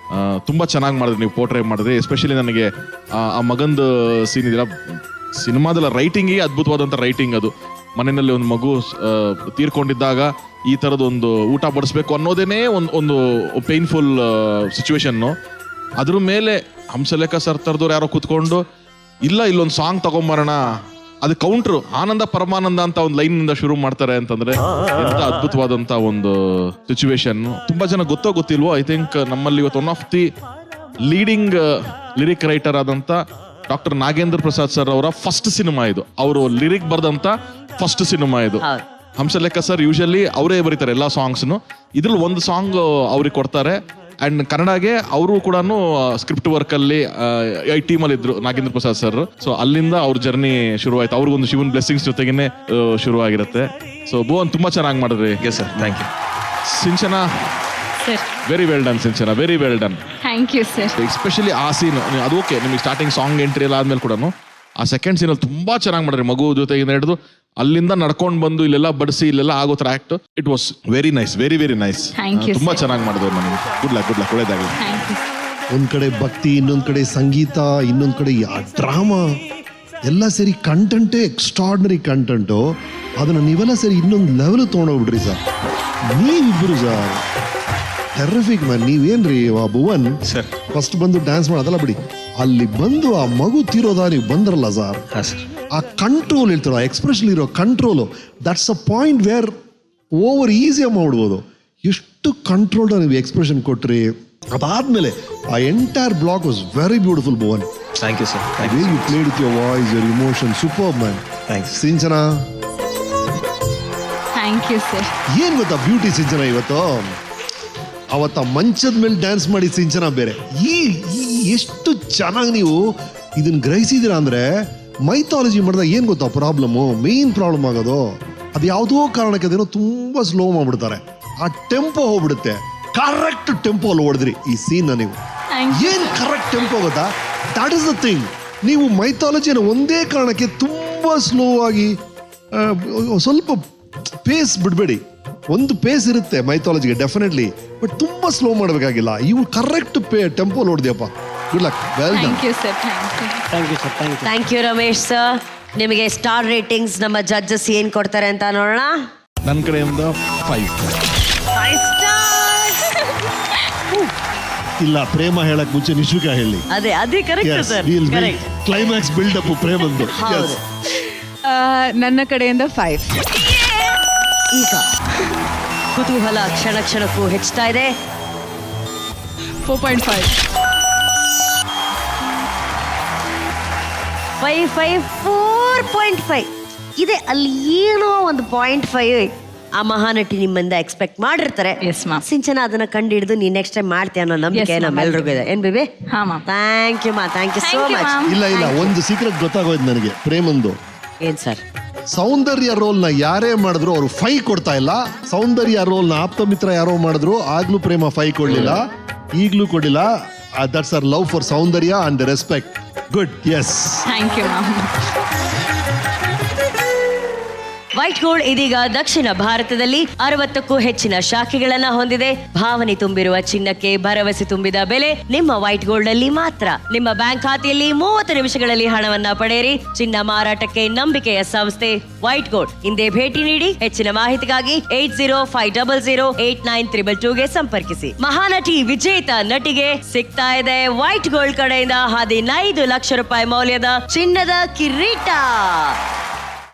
ತುಂಬ ಚೆನ್ನಾಗಿ ಮಾಡಿದ್ರಿ ನೀವು ಪೋರ್ಟ್ರೇ ಮಾಡಿದ್ರಿ. ಎಸ್ಪೆಷಲಿ ನನಗೆ ಆ ಮಗಂದು ಸೀನ್ ಇದೆಯಲ್ಲ, ಸಿನಿಮಾದಲ್ಲ ರೈಟಿಂಗಿಗೆ ಅದ್ಭುತವಾದಂಥ ರೈಟಿಂಗ್ ಅದು. ಮನೆಯಲ್ಲಿ ಒಂದು ಮಗು ತೀರ್ಕೊಂಡಿದ್ದಾಗ ಈ ಥರದೊಂದು ಊಟ ಬಡಿಸ್ಬೇಕು ಅನ್ನೋದೇನೇ ಒಂದು ಪೇನ್ಫುಲ್ ಸಿಚುವೇಶನ್ನು. ಅದ್ರ ಮೇಲೆ ಹಂಸಲೇಖ ಸರ್ ಥರದವ್ರು ಯಾರೋ ಕೂತ್ಕೊಂಡು ಇಲ್ಲೊಂದು ಸಾಂಗ್ ತಗೊಂಬರೋಣ, ಅದು ಕೌಂಟ್ರು ಆನಂದ ಪರಮಾನಂದ ಅಂತ ಒಂದು ಲೈನಿಂದ ಶುರು ಮಾಡ್ತಾರೆ ಅಂತಂದ್ರೆ ಎಂತ ಅದ್ಭುತವಾದಂತ ಒಂದು ಸಿಚುವೇಶನ್. ತುಂಬಾ ಜನ ಗೊತ್ತಿಲ್ವೋ, ಐ ಥಿಂಕ್ ನಮ್ಮಲ್ಲಿ ಇವತ್ತು one of the leading lyric writer ಆದಂತ ಡಾಕ್ಟರ್ ನಾಗೇಂದ್ರ ಪ್ರಸಾದ್ ಸರ್ ಅವರ ಫಸ್ಟ್ ಸಿನಿಮಾ ಇದು. ಅವರು ಲಿರಿಕ್ ಬರ್ದಂತ ಫಸ್ಟ್ ಸಿನಿಮಾ ಇದು. ಹಂಸಲೇಖ ಸರ್ ಯೂಶಲಿ ಅವರೇ ಬರೀತಾರೆ ಎಲ್ಲಾ ಸಾಂಗ್ಸ್ನು. ಇದ್ರಲ್ಲಿ ಒಂದು ಸಾಂಗ್ ಅವ್ರಿಗೆ ಕೊಡ್ತಾರೆ. ಅಂಡ್ ಕನ್ನಡಗೆ ಅವರು ಕೂಡ ಸ್ಕ್ರಿಪ್ಟ್ ವರ್ಕ್ ಅಲ್ಲಿ ಈ ಟೀಮಲ್ಲಿ ಇದ್ರು ನಾಗೇಂದ್ರ ಪ್ರಸಾದ್ ಸರ್. ಸೊ ಅಲ್ಲಿಂದ ಅವ್ರ ಜರ್ನಿ ಶುರುವಾಯ್ತು. ಅವ್ರಿಗೊಂದು ಶಿವನ್ ಬ್ಲೆಸ್ಸಿಂಗ್ಸ್ ಜೊತೆಗೇನೆ ಶುರುವಾಗಿರುತ್ತೆ. ಸೊ ಭುವನ್ ತುಂಬಾ ಚೆನ್ನಾಗಿ ಮಾಡಿದ್ರಿ. Sir thank you. Sinchana very well done. Sinchana very well done. Thank you sir. Especially ಆ ಸೀನ್ ಅದು ಓಕೆ, ನಿಮಗೆ ಸ್ಟಾರ್ಟಿಂಗ್ ಸಾಂಗ್ ಎಂಟ್ರಿ ಎಲ್ಲ ಆದ್ಮೇಲೆ ಕೂಡ ಆ ಸೆಕೆಂಡ್ ಸೀನಲ್ಲಿ ತುಂಬಾ ಚೆನ್ನಾಗಿ ಮಾಡಿದ್ರಿ. ಮಗು ಜೊತೆಗಿಂದ ಹಿಡಿದು ಅಲ್ಲಿಂದ ನಡ್ಕೊಂಡು ಬಂದು ಇಲ್ಲೆಲ್ಲ ಬಡಿಸಿ ಇಲ್ಲೆಲ್ಲ ಆಗೋ ಥರ act. It was very nice, very very nice. ತುಂಬಾ ಚೆನ್ನಾಗಿ ಮಾಡಿದ್ರು. ನನಗೆ ಗುಡ್ ಲಕ್ ಒಳ್ಳೇದಾಗಲಿ. ಒಂದ್ ಕಡೆ ಭಕ್ತಿ, ಇನ್ನೊಂದ್ ಕಡೆ ಸಂಗೀತ, ಇನ್ನೊಂದ್ ಕಡೆ ಡ್ರಾಮಾ ಎಲ್ಲ ಸೇರಿ ಕಂಟೆಂಟೇ ಎಕ್ಸ್ಟ್ರಾರ್ಡಿನರಿ ಕಂಟೆಂಟು. ಅದನ್ನ ನೀವೆಲ್ಲ ಸೇರಿ ಇನ್ನೊಂದು ಲೆವೆಲ್ ತೊಗೊಂಡೋಗ್ಬಿಡ್ರಿ ಸರ್. ನೀವಿಬ್ರು ಸರ್ ಟೆರ್ರಿಫಿಕ್ ಮ್ಯಾನ್. ನೀವೇನ್ರಿ ಭುವನ್ ಸರ್ ಫಸ್ಟ್ ಬಂದು ಡ್ಯಾನ್ಸ್ ಮಾಡೋದಲ್ಲ ಬಿಡಿ, ಅಲ್ಲಿ ಬಂದು ಆ ಮಗು ತೀರೋದ ನೀವು ಬಂದ್ರಲ್ಲ ಸರ್, ಆ ಕಂಟ್ರೋಲ್ ಹೇಳ್ತಾರೋ, ಆ ಎಕ್ಸ್ಪ್ರೆಷನ್ ಇರೋ control, that's a point where over ಈಸಿಯಾಗಿ ಮಾಡ್ಬೋದು. ಎಷ್ಟು ಕಂಟ್ರೋಲ್ಡ್ ನೀವು ಎಕ್ಸ್ಪ್ರೆಷನ್ ಕೊಟ್ರಿ. ಅದಾದ್ಮೇಲೆ ಆ entire block was very beautiful Bhuvan. Thank you sir. You played with your voice, your emotion, super man. Thanks. Sinchana thank you sir. ಏನ್ ಗೊತ್ತಾ ಬ್ಯೂಟಿ ಸಿಂಚನಾ, ಇವತ್ತು ಅವತ್ತ ಮಂಚದ ಮೇಲೆ ಡ್ಯಾನ್ಸ್ ಮಾಡಿ ಸಿಂಚನಾ ಬೇರೆ. ಎಷ್ಟು ಚೆನ್ನಾಗಿ ನೀವು ಇದನ್ನ ಗ್ರಹಿಸಿದಿರಾ ಅಂದ್ರೆ, ಮೈಥಾಲಜಿ ಮಾಡಿದಾಗ ಏನ್ ಗೊತ್ತಾ ಪ್ರಾಬ್ಲಮ್ಮು, ಮೇನ್ ಪ್ರಾಬ್ಲಮ್ ಆಗೋದು ಅದು ಯಾವುದೋ ಕಾರಣಕ್ಕೆ ಅದೇನೋ ತುಂಬಾ ಸ್ಲೋ ಮಾಡ್ಬಿಡ್ತಾರೆ, ಆ ಟೆಂಪೋ ಹೋಗ್ಬಿಡುತ್ತೆ. ಕರೆಕ್ಟ್ ಟೆಂಪೋ ಅಲ್ಲಿ ಹೊಡೆದ್ರಿ ಈ ಸೀನ್ ನೀವು. ಏನ್ ಕರೆಕ್ಟ್ ಟೆಂಪೋ ಗೊತ್ತಾ, ದಟ್ ಇಸ್ ದ ಥಿಂಗ್. ನೀವು ಮೈಥಾಲಜಿನ ಒಂದೇ ಕಾರಣಕ್ಕೆ ತುಂಬಾ ಸ್ಲೋ ಆಗಿ ಸ್ವಲ್ಪ ಪೇಸ್ ಬಿಡಬೇಡಿ. ಒಂದು ಪೇಸ್ ಇರುತ್ತೆ ಮೈಥಾಲಜಿಗೆ ಡೆಫಿನೆಟ್ಲಿ, ಬಟ್ ತುಂಬಾ ಸ್ಲೋ ಮಾಡಬೇಕಾಗಿಲ್ಲ. ಇವು ಕರೆಕ್ಟ್ ಟೆಂಪೋ ನೋಡಿದ್ಯಪ್ಪ. Good luck. Well done. Thank you sir. Thank you. Thank you Ramesh sir. ನಿಮಗೆ ಸ್ಟಾರ್ ರೇಟಿಂಗ್ಸ್ ನಮ್ಮ ಜಡ್ಜಸ್ ಏನ್ ಕೊಡ್ತಾರೆ ಅಂತ ನೋಡೋಣ. ನನ್ನ ಕಡೆಯಿಂದ 5 ಸ್ಟಾರ್ಸ್. ಇಲ್ಲ, ಪ್ರೇಮ ಹೇಳಕ್ ಮುಂಚೆ ನಿಶುಕ ಹೇಳಿ. ಅದೇ correct sir. Climax build up ಪ್ರೇಮಂದು. ನನ್ನ ಕಡೆಯಿಂದ 5. ಈಗ ಕುತೂಹಲ ಕ್ಷಣ ಕ್ಷಣಕ್ಕೂ ಹೆಚ್ಚುತ್ತಾ ಇದೆ. 4.5. 4.5 ಇದೆ. ಅಲ್ಲಿ ಏನೋ ಒಂದು 0.5 ಆ ಮಹಾನಟಿ ನಿಮ್ಮಿಂದ ಎಕ್ಸ್ಪೆಕ್ಟ್ ಮಾಡಿರ್ತಾರೆ. ಸಿಂಚನ ಅದನ್ನ ಕಂಡು ಹಿಡಿದು ನೀನ್ ನೆಕ್ಸ್ಟ್ ಟೈಮ್ ಮಾಡ್ತೀಯ ಅನ್ನೋ ನಂಬಿಕೆ ನಮ್ಮೆಲ್ರಿಗೂ ಇದೆ. ಏನ್ ಬೇಬಿ? ಥ್ಯಾಂಕ್ ಯು ಮಾ. Thank you so much. ಇಲ್ಲ, ಒಂದು ಸೀಕ್ರೆಟ್ ಗೊತ್ತಾಗೋಯ್ತು ನನಗೆ ಪ್ರೇಮಂದು. ಏನ್ ಸರ್? ಸೌಂದರ್ಯ ರೋಲ್ ನ ಯಾರೇ ಮಾಡಿದ್ರು ಅವರು 5 ಕೊಡ್ತಾ ಇಲ್ಲ. ಸೌಂದರ್ಯ ರೋಲ್ ನ ಆಪ್ತ ಮಿತ್ರ ಯಾರೋ ಮಾಡಿದ್ರು, ಆಗ್ಲೂ ಪ್ರೇಮ 5 ಕೊಡ್ಲಿಲ್ಲ, ಈಗ್ಲೂ ಕೊಡ್ಲಿಲ್ಲ. ದಟ್ಸ್ ಅವರ್ ಲವ್ ಫಾರ್ ಸೌಂದರ್ಯ and respect. Good. Yes, thank you ma'am. White gold ಇದೀಗ ದಕ್ಷಿಣ ಭಾರತದಲ್ಲಿ 60ಕ್ಕೂ ಹೆಚ್ಚಿನ ಶಾಖೆಗಳನ್ನ ಹೊಂದಿದೆ. ಭಾವನೆ ತುಂಬಿರುವ ಚಿನ್ನಕ್ಕೆ ಭರವಸೆ ತುಂಬಿದ ಬೆಲೆ ನಿಮ್ಮ ವೈಟ್ ಗೋಲ್ಡ್ ಅಲ್ಲಿ ಮಾತ್ರ. ನಿಮ್ಮ ಬ್ಯಾಂಕ್ ಖಾತೆಯಲ್ಲಿ 30 ನಿಮಿಷಗಳಲ್ಲಿ ಹಣವನ್ನ ಪಡೆಯಿರಿ. ಚಿನ್ನ ಮಾರಾಟಕ್ಕೆ ನಂಬಿಕೆಯ ಸಂಸ್ಥೆ ವೈಟ್ ಗೋಲ್ಡ್. ಹಿಂದೆ ಭೇಟಿ ನೀಡಿ. ಹೆಚ್ಚಿನ ಮಾಹಿತಿಗಾಗಿ 8050089322ಗೆ ಸಂಪರ್ಕಿಸಿ. ಮಹಾನಟಿ ವಿಜೇತ ನಟಿಗೆ ಸಿಗ್ತಾ ಇದೆ ವೈಟ್ ಗೋಲ್ಡ್ ಕಡೆಯಿಂದ 15 ಲಕ್ಷ ರೂಪಾಯಿ ಮೌಲ್ಯದ ಚಿನ್ನದ ಕಿರೀಟ.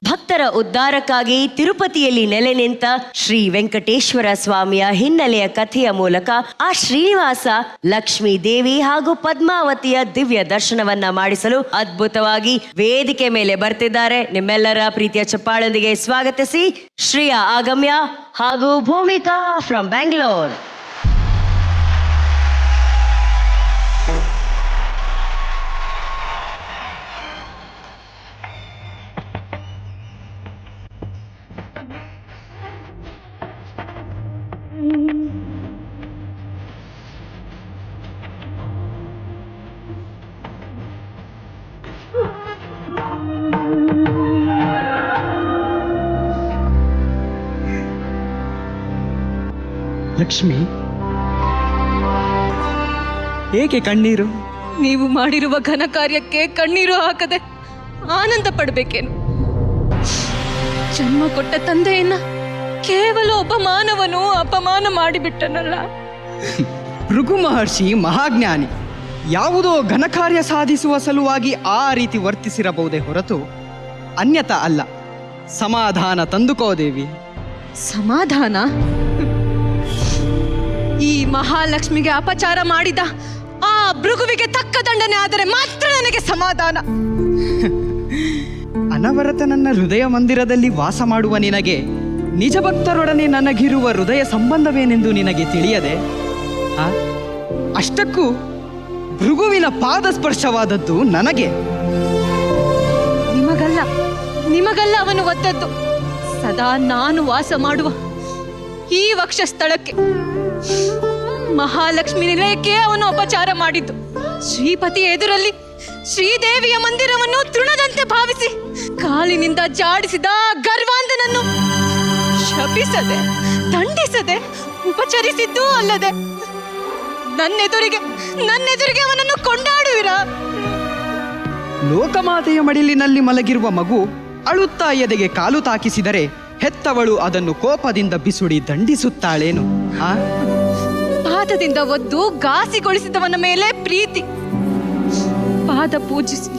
ಭಕ್ತರ ಉದ್ಧಾರಕ್ಕಾಗಿ ತಿರುಪತಿಯಲ್ಲಿ ನೆಲೆ ನಿಂತ ಶ್ರೀ ವೆಂಕಟೇಶ್ವರ ಸ್ವಾಮಿಯ ಹಿನ್ನೆಲೆಯ ಕಥೆಯ ಮೂಲಕ ಆ ಶ್ರೀನಿವಾಸ, ಲಕ್ಷ್ಮೀ ದೇವಿ ಹಾಗೂ ಪದ್ಮಾವತಿಯ ದಿವ್ಯ ದರ್ಶನವನ್ನ ಮಾಡಿಸಲು ಅದ್ಭುತವಾಗಿ ವೇದಿಕೆ ಮೇಲೆ ಬರ್ತಿದ್ದಾರೆ. ನಿಮ್ಮೆಲ್ಲರ ಪ್ರೀತಿಯ ಚಪ್ಪಾಳೊಂದಿಗೆ ಸ್ವಾಗತಿಸಿ ಶ್ರೀಯಾ ಆಗಮ್ಯ ಹಾಗೂ ಭೂಮಿಕಾ ಫ್ರಮ್ ಬ್ಯಾಂಗ್ಳೂರ್. ಲಕ್ಷ್ಮಿ, ಏಕೆ ಕಣ್ಣೀರು? ನೀವು ಮಾಡಿರುವ ಘನ ಕಾರ್ಯಕ್ಕೆ ಕಣ್ಣೀರು ಹಾಕದೆ ಆನಂದ ಪಡ್ಬೇಕೇನು? ಜನ್ಮ ಕೊಟ್ಟ ತಂದೆಯನ್ನ ಕೇವಲ ಒಬ್ಬ ಮಾನವನು ಅಪಮಾನ ಮಾಡಿಬಿಟ್ಟನಲ್ಲ. ಭೃಗು ಮಹರ್ಷಿ ಮಹಾಜ್ಞಾನಿ. ಯಾವುದೋ ಘನಕಾರ್ಯ ಸಾಧಿಸುವ ಸಲುವಾಗಿ ಆ ರೀತಿ ವರ್ತಿಸಿರಬಹುದೇ ಹೊರತು ಅನ್ಯತಾ ಅಲ್ಲ. ಸಮಾಧಾನ ತಂದುಕೋ ದೇವಿ. ಸಮಾಧಾನ? ಈ ಮಹಾಲಕ್ಷ್ಮಿಗೆ ಅಪಚಾರ ಮಾಡಿದ ಆ ಭೃಗುವಿಗೆ ತಕ್ಕ ದಂಡನೆ ಆದರೆ ಮಾತ್ರ ನನಗೆ ಸಮಾಧಾನ. ಅನವರತ ನನ್ನ ಹೃದಯ ಮಂದಿರದಲ್ಲಿ ವಾಸ ಮಾಡುವ ನಿನಗೆ ನಿಜ ಭಕ್ತರೊಡನೆ ನನಗಿರುವ ಹೃದಯ ಸಂಬಂಧವೇನೆಂದು ನಿನಗೆ ತಿಳಿಯದೆ ಅಷ್ಟಕ್ಕೂ ಭೃಗುವಿನ ಪಾದ ಸ್ಪರ್ಶವಾದದ್ದು ನನಗೆ. ನಿಮಗಲ್ಲ ಅವನು ಒದ್ದದ್ದು, ಸದಾ ನಾನು ವಾಸ ಮಾಡುವ ಈ ವಕ್ಷಸ್ಥಳಕ್ಕೆ. ಮಹಾಲಕ್ಷ್ಮಿ ನಿಲಯಕ್ಕೆ ಅವನು ಅಪಚಾರ ಮಾಡಿದ್ದು. ಶ್ರೀಪತಿ ಎದುರಲ್ಲಿ ಶ್ರೀದೇವಿಯ ಮಂದಿರವನ್ನು ತೃಣದಂತೆ ಭಾವಿಸಿ ಕಾಲಿನಿಂದ ಜಾಡಿಸಿದ ಗರ್ವಾಂಧನನ್ನು ಶಪಿಸದೆ ದಂಡಿಸದೆ ಉಪಚರಿಸಿದ್ದೂ ಅಲ್ಲದೆ ನನ್ನೆದುರಿಗೆ ಅವನನ್ನು ಕೊಂಡಾಡುವಿರಾ? ಲೋಕಮಾತೆಯ ಮಡಿಲಿನಲ್ಲಿ ಮಲಗಿರುವ ಮಗು ಅಳುತ್ತಾ ಎದೆಗೆ ಕಾಲು ತಾಕಿಸಿದರೆ ಹೆತ್ತವಳು ಅದನ್ನು ಕೋಪದಿಂದ ಬಿಸುಡಿ ದಂಡಿಸುತ್ತಾಳೇನು? ಪಾದದಿಂದ ಒದ್ದು ಘಾಸಿಗೊಳಿಸಿದವನ ಮೇಲೆ ಪ್ರೀತಿ, ಪಾದ ಪೂಜಿಸಿ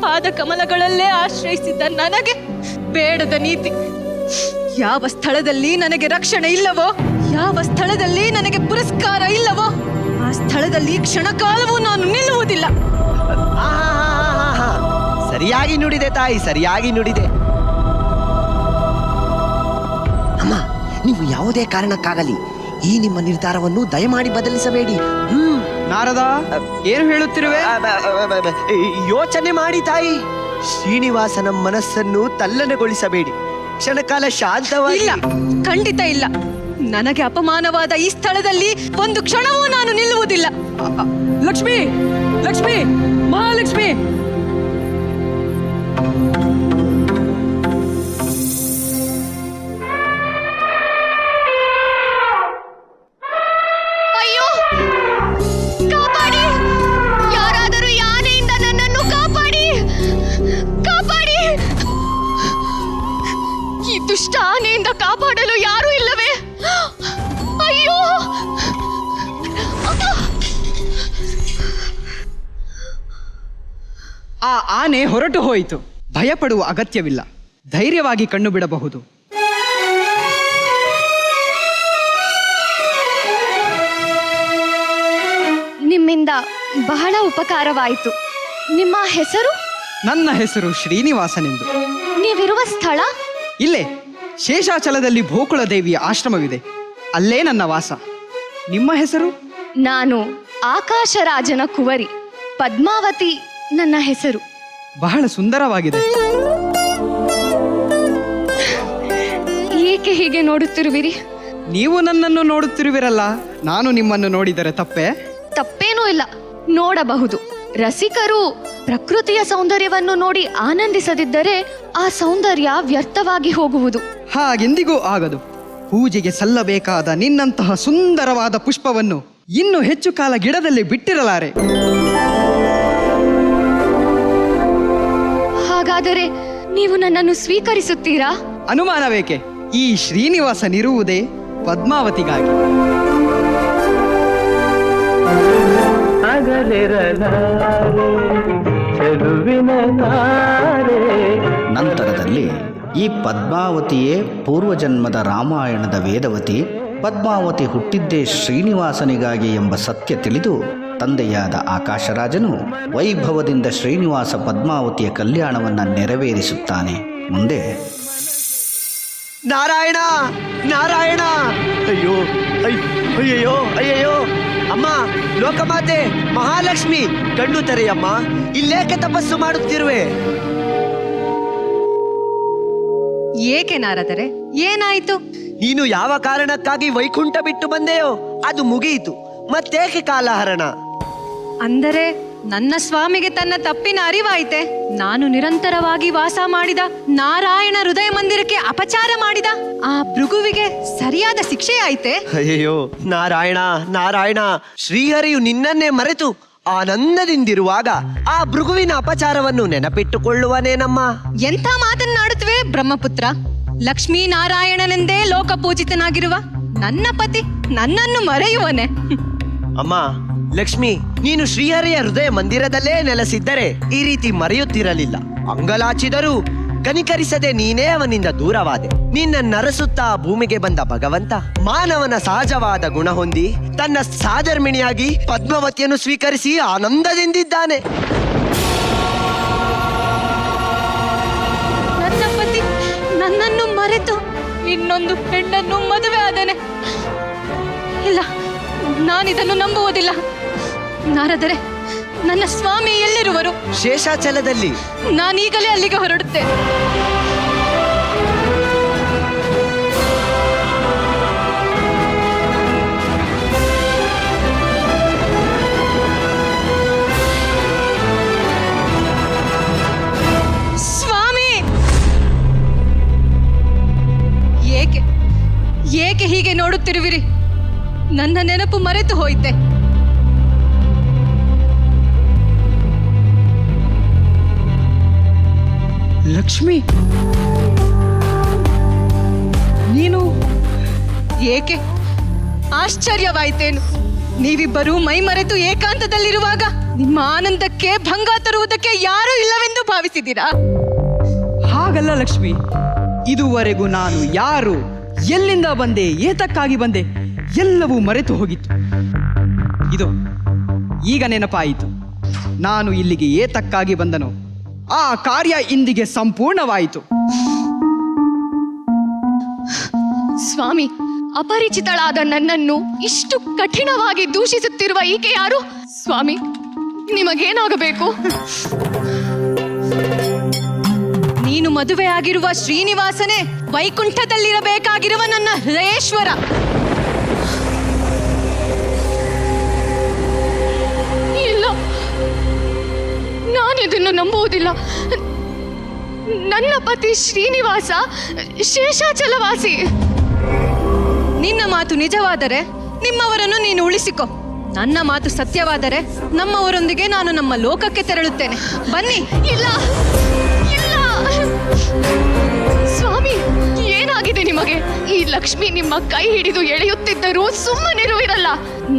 ಪಾದ ಕಮಲಗಳಲ್ಲೇ ಆಶ್ರಯಿಸಿದ್ದ ನನಗೆ ಬೇಡದ ನೀತಿ. ಯಾವ ಸ್ಥಳದಲ್ಲಿ ನನಗೆ ರಕ್ಷಣೆ ಇಲ್ಲವೋ, ಯಾವ ಸ್ಥಳದಲ್ಲಿ ನನಗೆ ಪುರಸ್ಕಾರ ಇಲ್ಲವೋ ಆ ಸ್ಥಳದಲ್ಲಿ ಕ್ಷಣಕಾಲವೂ ನಾನು ನಿಲ್ಲುವುದಿಲ್ಲ. ಸರಿಯಾಗಿ ನುಡಿದೆ ತಾಯಿ, ಸರಿಯಾಗಿ ನುಡಿದೆ. ಅಮ್ಮ, ನೀವು ಯಾವುದೇ ಕಾರಣಕ್ಕಾಗಲಿ ಈ ನಿಮ್ಮ ನಿರ್ಧಾರವನ್ನು ದಯಮಾಡಿ ಬದಲಿಸಬೇಡಿ. ನಾರದ, ಏನು ಹೇಳುತ್ತಿರುವೆ? ಯೋಚನೆ ಮಾಡಿ ತಾಯಿ. ಶ್ರೀನಿವಾಸನ ಮನಸ್ಸನ್ನು ತಲ್ಲಣಗೊಳಿಸಬೇಡಿ. ಕ್ಷಣಕಾಲ ಶಾಂತವಾಗಿ. ಇಲ್ಲ, ಖಂಡಿತ ಇಲ್ಲ. ನನಗೆ ಅಪಮಾನವಾದ ಈ ಸ್ಥಳದಲ್ಲಿ ಒಂದು ಕ್ಷಣವೂ ನಾನು ನಿಲ್ಲುವುದಿಲ್ಲ. ಲಕ್ಷ್ಮಿ, ಲಕ್ಷ್ಮಿ, ಮಹಾಲಕ್ಷ್ಮಿ! ಅಯ್ಯೋ, ಕಾಪಾಡಿ! ಯಾರಾದರೂ ಯಾನೆಯಿಂದ ನನ್ನನ್ನು ಕಾಪಾಡಿ! ಕಾಪಾಡಿ! ಈ ದುಷ್ಟ ಆನೆಯಿಂದ ಕಾಪಾಡಲು ಯಾರೂ ಇಲ್ಲವೇ? ಅಯ್ಯೋ! ಆ ಆನೆ ಹೊರಟು ಹೋಯಿತು. ಭಯಪಡುವ ಅಗತ್ಯವಿಲ್ಲ. ಧೈರ್ಯವಾಗಿ ಕಣ್ಣು ಬಿಡಬಹುದು. ನಿಮ್ಮಿಂದ ಬಹಳ ಉಪಕಾರವಾಯಿತು. ನಿಮ್ಮ ಹೆಸರು? ನನ್ನ ಹೆಸರು ಶ್ರೀನಿವಾಸನೆಂದು. ನೀವಿರುವ ಸ್ಥಳ? ಇಲ್ಲೇ ಶೇಷಾಚಲದಲ್ಲಿ ಗೋಕುಲ ದೇವಿಯ ಆಶ್ರಮವಿದೆ. ಅಲ್ಲೇ ನನ್ನ ವಾಸ. ನಿಮ್ಮ ಹೆಸರು? ನಾನು ಆಕಾಶರಾಜನ ಕುವರಿ ಪದ್ಮಾವತಿ ನನ್ನ ಹೆಸರು. ಬಹಳ ಸುಂದರವಾಗಿದೆ. ಏಕೆ ಹೀಗೆ ನೋಡುತ್ತಿರುವಿರಿ? ನೀವು ನನ್ನನ್ನು ನೋಡುತ್ತಿರುವಿರಲ್ಲ, ನಾನು ನಿಮ್ಮನ್ನು ನೋಡಿದರೆ ತಪ್ಪೇ? ತಪ್ಪೇನೂ ಇಲ್ಲ, ನೋಡಬಹುದು. ರಸಿಕರು ಪ್ರಕೃತಿಯ ಸೌಂದರ್ಯವನ್ನು ನೋಡಿ ಆನಂದಿಸದಿದ್ದರೆ ಆ ಸೌಂದರ್ಯ ವ್ಯರ್ಥವಾಗಿ ಹೋಗುವುದು. ಹಾಗೆಂದಿಗೂ ಆಗದು. ಪೂಜೆಗೆ ಸಲ್ಲಬೇಕಾದ ನಿನ್ನಂತಹ ಸುಂದರವಾದ ಪುಷ್ಪವನ್ನು ಇನ್ನು ಹೆಚ್ಚು ಕಾಲ ಗಿಡದಲ್ಲಿ ಬಿಟ್ಟಿರಲಾರೆ. ಹಾಗಾದರೆ ನೀವು ನನ್ನನ್ನು ಸ್ವೀಕರಿಸುತ್ತೀರಾ? ಅನುಮಾನವೇಕೆ? ಈ ಶ್ರೀನಿವಾಸನಿರುವುದೇ ಪದ್ಮಾವತಿಗಾಗಿ. ನಂತರದಲ್ಲಿ ಈ ಪದ್ಮಾವತಿಯೇ ಪೂರ್ವಜನ್ಮದ ರಾಮಾಯಣದ ವೇದವತಿ. ಪದ್ಮಾವತಿ ಹುಟ್ಟಿದ್ದೇ ಶ್ರೀನಿವಾಸನಿಗಾಗಿ ಎಂಬ ಸತ್ಯ ತಿಳಿದು ತಂದೆಯಾದ ಆಕಾಶರಾಜನು ವೈಭವದಿಂದ ಶ್ರೀನಿವಾಸ ಪದ್ಮಾವತಿಯ ಕಲ್ಯಾಣವನ್ನು ನೆರವೇರಿಸುತ್ತಾನೆ. ಮುಂದೆ ನಾರಾಯಣ, ನಾರಾಯಣ! ಅಯ್ಯೋ, ಅಯ್ಯಯ್ಯೋ, ಅಯ್ಯಯ್ಯೋ! ಅಮ್ಮ, ಲೋಕಮಾತೆ ಮಹಾಲಕ್ಷ್ಮಿ, ಕಣ್ಣು ತೆರೆಯಮ್ಮ. ಇಲ್ಲೇಕೆ ತಪಸ್ಸು ಮಾಡುತ್ತಿರುವೆ? ಏಕೆ ನಾರದರೆ, ಏನಾಯಿತು? ನೀನು ಯಾವ ಕಾರಣಕ್ಕಾಗಿ ವೈಕುಂಠ ಬಿಟ್ಟು ಬಂದೆಯೋ ಅದು ಮುಗಿಯಿತು. ಮತ್ತೇಕೆ ಕಾಲಹರಣ? ಅಂದರೆ ನನ್ನ ಸ್ವಾಮಿಗೆ ತನ್ನ ತಪ್ಪಿನ ಅರಿವಾಯಿತೆ. ನಾನು ನಿರಂತರವಾಗಿ ವಾಸ ಮಾಡಿದ ನಾರಾಯಣ ಹೃದಯ ಮಂದಿರಕ್ಕೆ ಅಪಚಾರ ಮಾಡಿದ ಆ ಭೃಗುವಿಗೆ ಸರಿಯಾದ ಶಿಕ್ಷೆಯಾಯಿತೆ. ಅಯ್ಯೋ ನಾರಾಯಣ ನಾರಾಯಣ, ಶ್ರೀಹರಿಯು ನಿನ್ನನ್ನೇ ಮರೆತು ಆನಂದದಿಂದಿರುವಾಗ ಆ ಭೃಗುವಿನ ಅಪಚಾರವನ್ನು ನೆನಪಿಟ್ಟುಕೊಳ್ಳುವನೇನಮ್ಮ? ಎಂಥ ಮಾತನ್ನಾಡುತ್ತವೆ ಬ್ರಹ್ಮಪುತ್ರ. ಲಕ್ಷ್ಮೀ ನಾರಾಯಣನೆಂದೇ ಲೋಕಪೂಜಿತನಾಗಿರುವ ನನ್ನ ಪತಿ ನನ್ನನ್ನು ಮರೆಯುವನೆ. ಅಮ್ಮ ಲಕ್ಷ್ಮಿ, ನೀನು ಶ್ರೀಹರಿಯ ಹೃದಯ ಮಂದಿರದಲ್ಲೇ ನೆಲೆಸಿದ್ದರೆ ಈ ರೀತಿ ಮರೆಯುತ್ತಿರಲಿಲ್ಲ. ಅಂಗಲಾಚಿದರೂ ಕನಿಕರಿಸದೆ ನೀನೇ ಅವನಿಂದ ದೂರವಾದೆ. ನಿನ್ನ ನರಸುತ್ತಾ ಭೂಮಿಗೆ ಬಂದ ಭಗವಂತ ಮಾನವನ ಸಹಜವಾದ ಗುಣ ಹೊಂದಿ ತನ್ನ ಸಾಧರ್ಮಿಣಿಯಾಗಿ ಪದ್ಮಾವತಿಯನ್ನು ಸ್ವೀಕರಿಸಿ ಆನಂದದಿಂದಿದ್ದಾನೆ. ನನ್ನ ಪತಿ ನನ್ನನ್ನು ಮರೆತು ಇನ್ನೊಂದು ಹೆಣ್ಣನ್ನು ಮದುವೆ ಆದನೆ. ಇಲ್ಲ, ನಾನಿದನ್ನು ನಂಬುವುದಿಲ್ಲ. ನಾರದರೆ ನನ್ನ ಸ್ವಾಮಿ ಎಲ್ಲಿರುವರು? ಶೇಷಾಚಲದಲ್ಲಿ. ನಾನೀಗಲೇ ಅಲ್ಲಿಗೆ ಹೊರಡುತ್ತೇನೆ. ಸ್ವಾಮಿ, ಏಕೆ ಹೀಗೆ ನೋಡುತ್ತಿರುವಿರಿ? ನನ್ನ ನೆನಪು ಮರೆತು ಹೋಯಿತೆ. ಲಕ್ಷ್ಮಿ, ನೀನು ಏಕೆ? ಆಶ್ಚರ್ಯವಾಯಿತೇನು? ನೀವಿಬ್ಬರೂ ಮೈ ಮರೆತು ಏಕಾಂತದಲ್ಲಿರುವಾಗ ನಿಮ್ಮ ಆನಂದಕ್ಕೆ ಭಂಗ ತರುವುದಕ್ಕೆ ಯಾರೂ ಇಲ್ಲವೆಂದು ಭಾವಿಸಿದ್ದೀರಾ? ಹಾಗಲ್ಲ ಲಕ್ಷ್ಮಿ, ಇದುವರೆಗೂ ನಾನು ಯಾರು, ಎಲ್ಲಿಂದ ಬಂದೆ, ಏತಕ್ಕಾಗಿ ಬಂದೆ ಎಲ್ಲವೂ ಮರೆತು ಹೋಗಿತ್ತು. ಇದು ಈಗ ನೆನಪಾಯಿತು. ನಾನು ಇಲ್ಲಿಗೆ ಏತಕ್ಕಾಗಿ ಬಂದನೋ ಆ ಕಾರ್ಯ ಇಂದಿಗೆ ಸಂಪೂರ್ಣವಾಯಿತು. ಸ್ವಾಮಿ, ಅಪರಿಚಿತಳಾದ ನನ್ನನ್ನು ಇಷ್ಟು ಕಠಿಣವಾಗಿ ದೂಷಿಸುತ್ತಿರುವ ಈಕೆ ಯಾರು? ಸ್ವಾಮಿ, ನಿಮಗೇನಾಗಬೇಕು? ನೀನು ಮದುವೆಯಾಗಿರುವ ಶ್ರೀನಿವಾಸನೇ ವೈಕುಂಠದಲ್ಲಿರಬೇಕಾಗಿರುವ ನನ್ನ ಹೃದಯೇಶ್ವರ. ಇಲ್ಲ, ನಾನಿದನ್ನು ನಂಬುವುದಿಲ್ಲ. ನನ್ನ ಪತಿ ಶ್ರೀನಿವಾಸ ಶೇಷಾಚಲವಾಸಿ. ನಿನ್ನ ಮಾತು ನಿಜವಾದರೆ ನಿಮ್ಮವರನ್ನು ನೀನು ಉಳಿಸಿಕೊ. ನನ್ನ ಮಾತು ಸತ್ಯವಾದರೆ ನಮ್ಮವರೊಂದಿಗೆ ನಾನು ನಮ್ಮ ಲೋಕಕ್ಕೆ ತೆರಳುತ್ತೇನೆ. ಬನ್ನಿ. ಇಲ್ಲ ಇಲ್ಲ ಸ್ವಾಮಿ, ಏನಾಗಿದೆ ನಿಮಗೆ? ಈ ಲಕ್ಷ್ಮಿ ನಿಮ್ಮ ಕೈ ಹಿಡಿದು ಎಳೆಯುತ್ತಿದ್ದರೂ ಸುಮ್ಮನಿರುವಿರಲ್ಲ.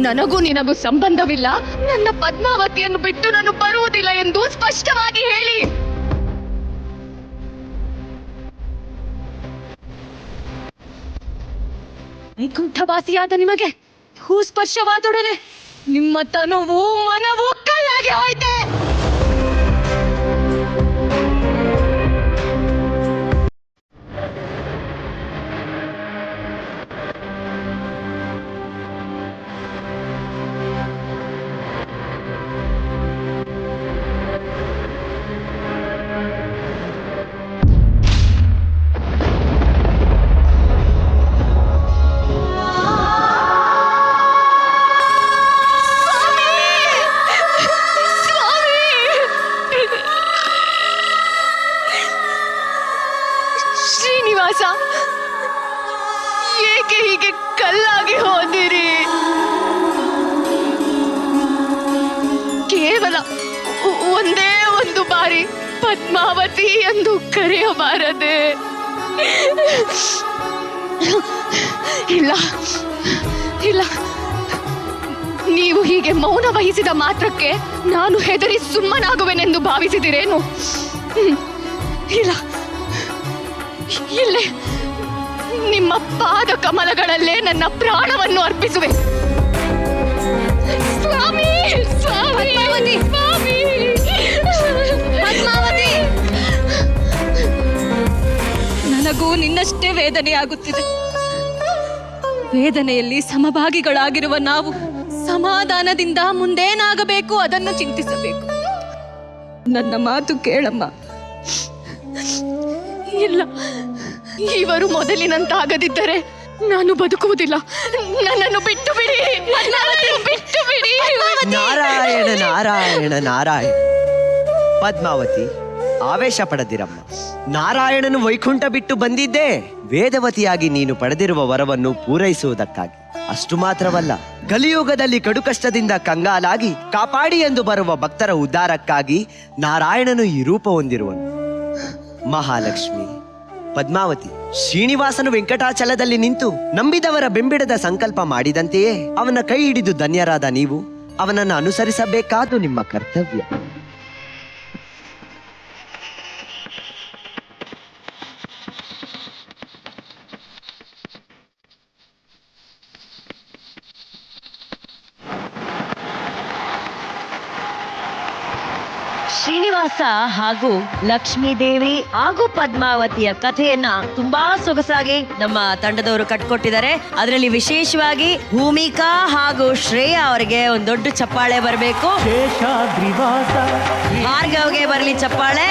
ನನಗೂ ನಿನಗೂ ಸಂಬಂಧವಿಲ್ಲ. ನನ್ನ ಪದ್ಮಾವತಿಯನ್ನು ಬಿಟ್ಟು ನಾನು ಬರುವುದಿಲ್ಲ ಎಂದು ಸ್ಪಷ್ಟವಾಗಿ ಹೇಳಿ. ವೈಕುಂಠವಾಸಿಯಾದ ನಿಮಗೆ ಭೂಸ್ಪರ್ಶವಾದೊಡನೆ ನಿಮ್ಮ ತನುವು ಮನವು ಕಲ್ಲಾಗಿ ಹೋಯ್ತೆ. ಶ್ರೀನಿವಾಸ, ಏಕೆ ಹೀಗೆ ಕಲ್ಲಾಗಿ ಹೋದಿರಿ? ಕೇವಲ ಒಂದೇ ಒಂದು ಬಾರಿ ಪದ್ಮಾವತಿ ಎಂದು ಕರೆಯಬಾರದೆ? ಇಲ್ಲ ಇಲ್ಲ, ನೀವು ಹೀಗೆ ಮೌನ ವಹಿಸಿದ ಮಾತ್ರಕ್ಕೆ ನಾನು ಹೆದರಿ ಸುಮ್ಮನಾಗುವೆನೆಂದು ಭಾವಿಸಿದಿರೇನು? ಇಲ್ಲ, ಇಲ್ಲೇ ನಿಮ್ಮ ಪಾದ ಕಮಲಗಳಲ್ಲೇ ನನ್ನ ಪ್ರಾಣವನ್ನು ಅರ್ಪಿಸುವೆ. ಸ್ವಾಮಿ, ಸ್ವಾಮಿ, ಸ್ವಾಮಿ, ಪದ್ಮಾವತಿ, ನನಗೂ ನಿನ್ನಷ್ಟೇ ವೇದನೆಯಾಗುತ್ತಿದೆ. ವೇದನೆಯಲ್ಲಿ ಸಮಭಾಗಿಗಳಾಗಿರುವ ನಾವು ಸಮಾಧಾನದಿಂದ ಮುಂದೇನಾಗಬೇಕು ಅದನ್ನು ಚಿಂತಿಸಬೇಕು. ನನ್ನ ಮಾತು ಕೇಳಮ್ಮ. ಇಲ್ಲ, ಇವರು ಮೊದಲಿನಂತಾಗದಿದ್ದರೆ ನಾನು ಬದುಕುವುದಿಲ್ಲ. ನನ್ನನ್ನು ಬಿಟ್ಟು ಬಿಡಿ, ನನ್ನನ್ನು ಬಿಟ್ಟು ಬಿಡಿ. ನಾರಾಯಣ ನಾರಾಯಣ ನಾರಾಯಣ. ಪದ್ಮಾವತಿ, ಆವೇಶ ಪಡೆದಿರಮ್ಮ. ನಾರಾಯಣನು ವೈಕುಂಠ ಬಿಟ್ಟು ಬಂದಿದ್ದೇ ವೇದವತಿಯಾಗಿ ನೀನು ಪಡೆದಿರುವ ವರವನ್ನು ಪೂರೈಸುವುದಕ್ಕಾಗಿ. ಅಷ್ಟು ಮಾತ್ರವಲ್ಲ, ಕಲಿಯುಗದಲ್ಲಿ ಕಡು ಕಷ್ಟದಿಂದ ಕಂಗಾಲಾಗಿ ಕಾಪಾಡಿ ಎಂದು ಬರುವ ಭಕ್ತರ ಉದ್ಧಾರಕ್ಕಾಗಿ ನಾರಾಯಣನು ಈ ರೂಪ ಹೊಂದಿರುವನು. ಮಹಾಲಕ್ಷ್ಮಿ, ಪದ್ಮಾವತಿ, ಶ್ರೀನಿವಾಸನು ವೆಂಕಟಾಚಲದಲ್ಲಿ ನಿಂತು ನಂಬಿದವರ ಬೆಂಬಿಡದ ಸಂಕಲ್ಪ ಮಾಡಿದಂತೆಯೇ ಅವನ ಕೈ ಹಿಡಿದು ಧನ್ಯರಾದ ನೀವು ಅವನನ್ನು ಅನುಸರಿಸಬೇಕಾದ್ದು ನಿಮ್ಮ ಕರ್ತವ್ಯ. ಶ್ರೀನಿವಾಸ ಹಾಗೂ ಲಕ್ಷ್ಮೀದೇವಿ ಹಾಗೂ ಪದ್ಮಾವತಿಯ ಕಥೆಯನ್ನ ತುಂಬಾ ಸೊಗಸಾಗಿ ನಮ್ಮ ತಂಡದವರು ಕಟ್ಕೊಟ್ಟಿದ್ದಾರೆ. ಅದರಲ್ಲಿ ವಿಶೇಷವಾಗಿ ಭೂಮಿಕಾ ಹಾಗೂ ಶ್ರೇಯಾ ಅವರಿಗೆ ಒಂದು ದೊಡ್ಡ ಚಪ್ಪಾಳೆ ಬರಬೇಕು. ಭಾರ್ಗವ್ಗೆ ಬರಲಿ ಚಪ್ಪಾಳೆ.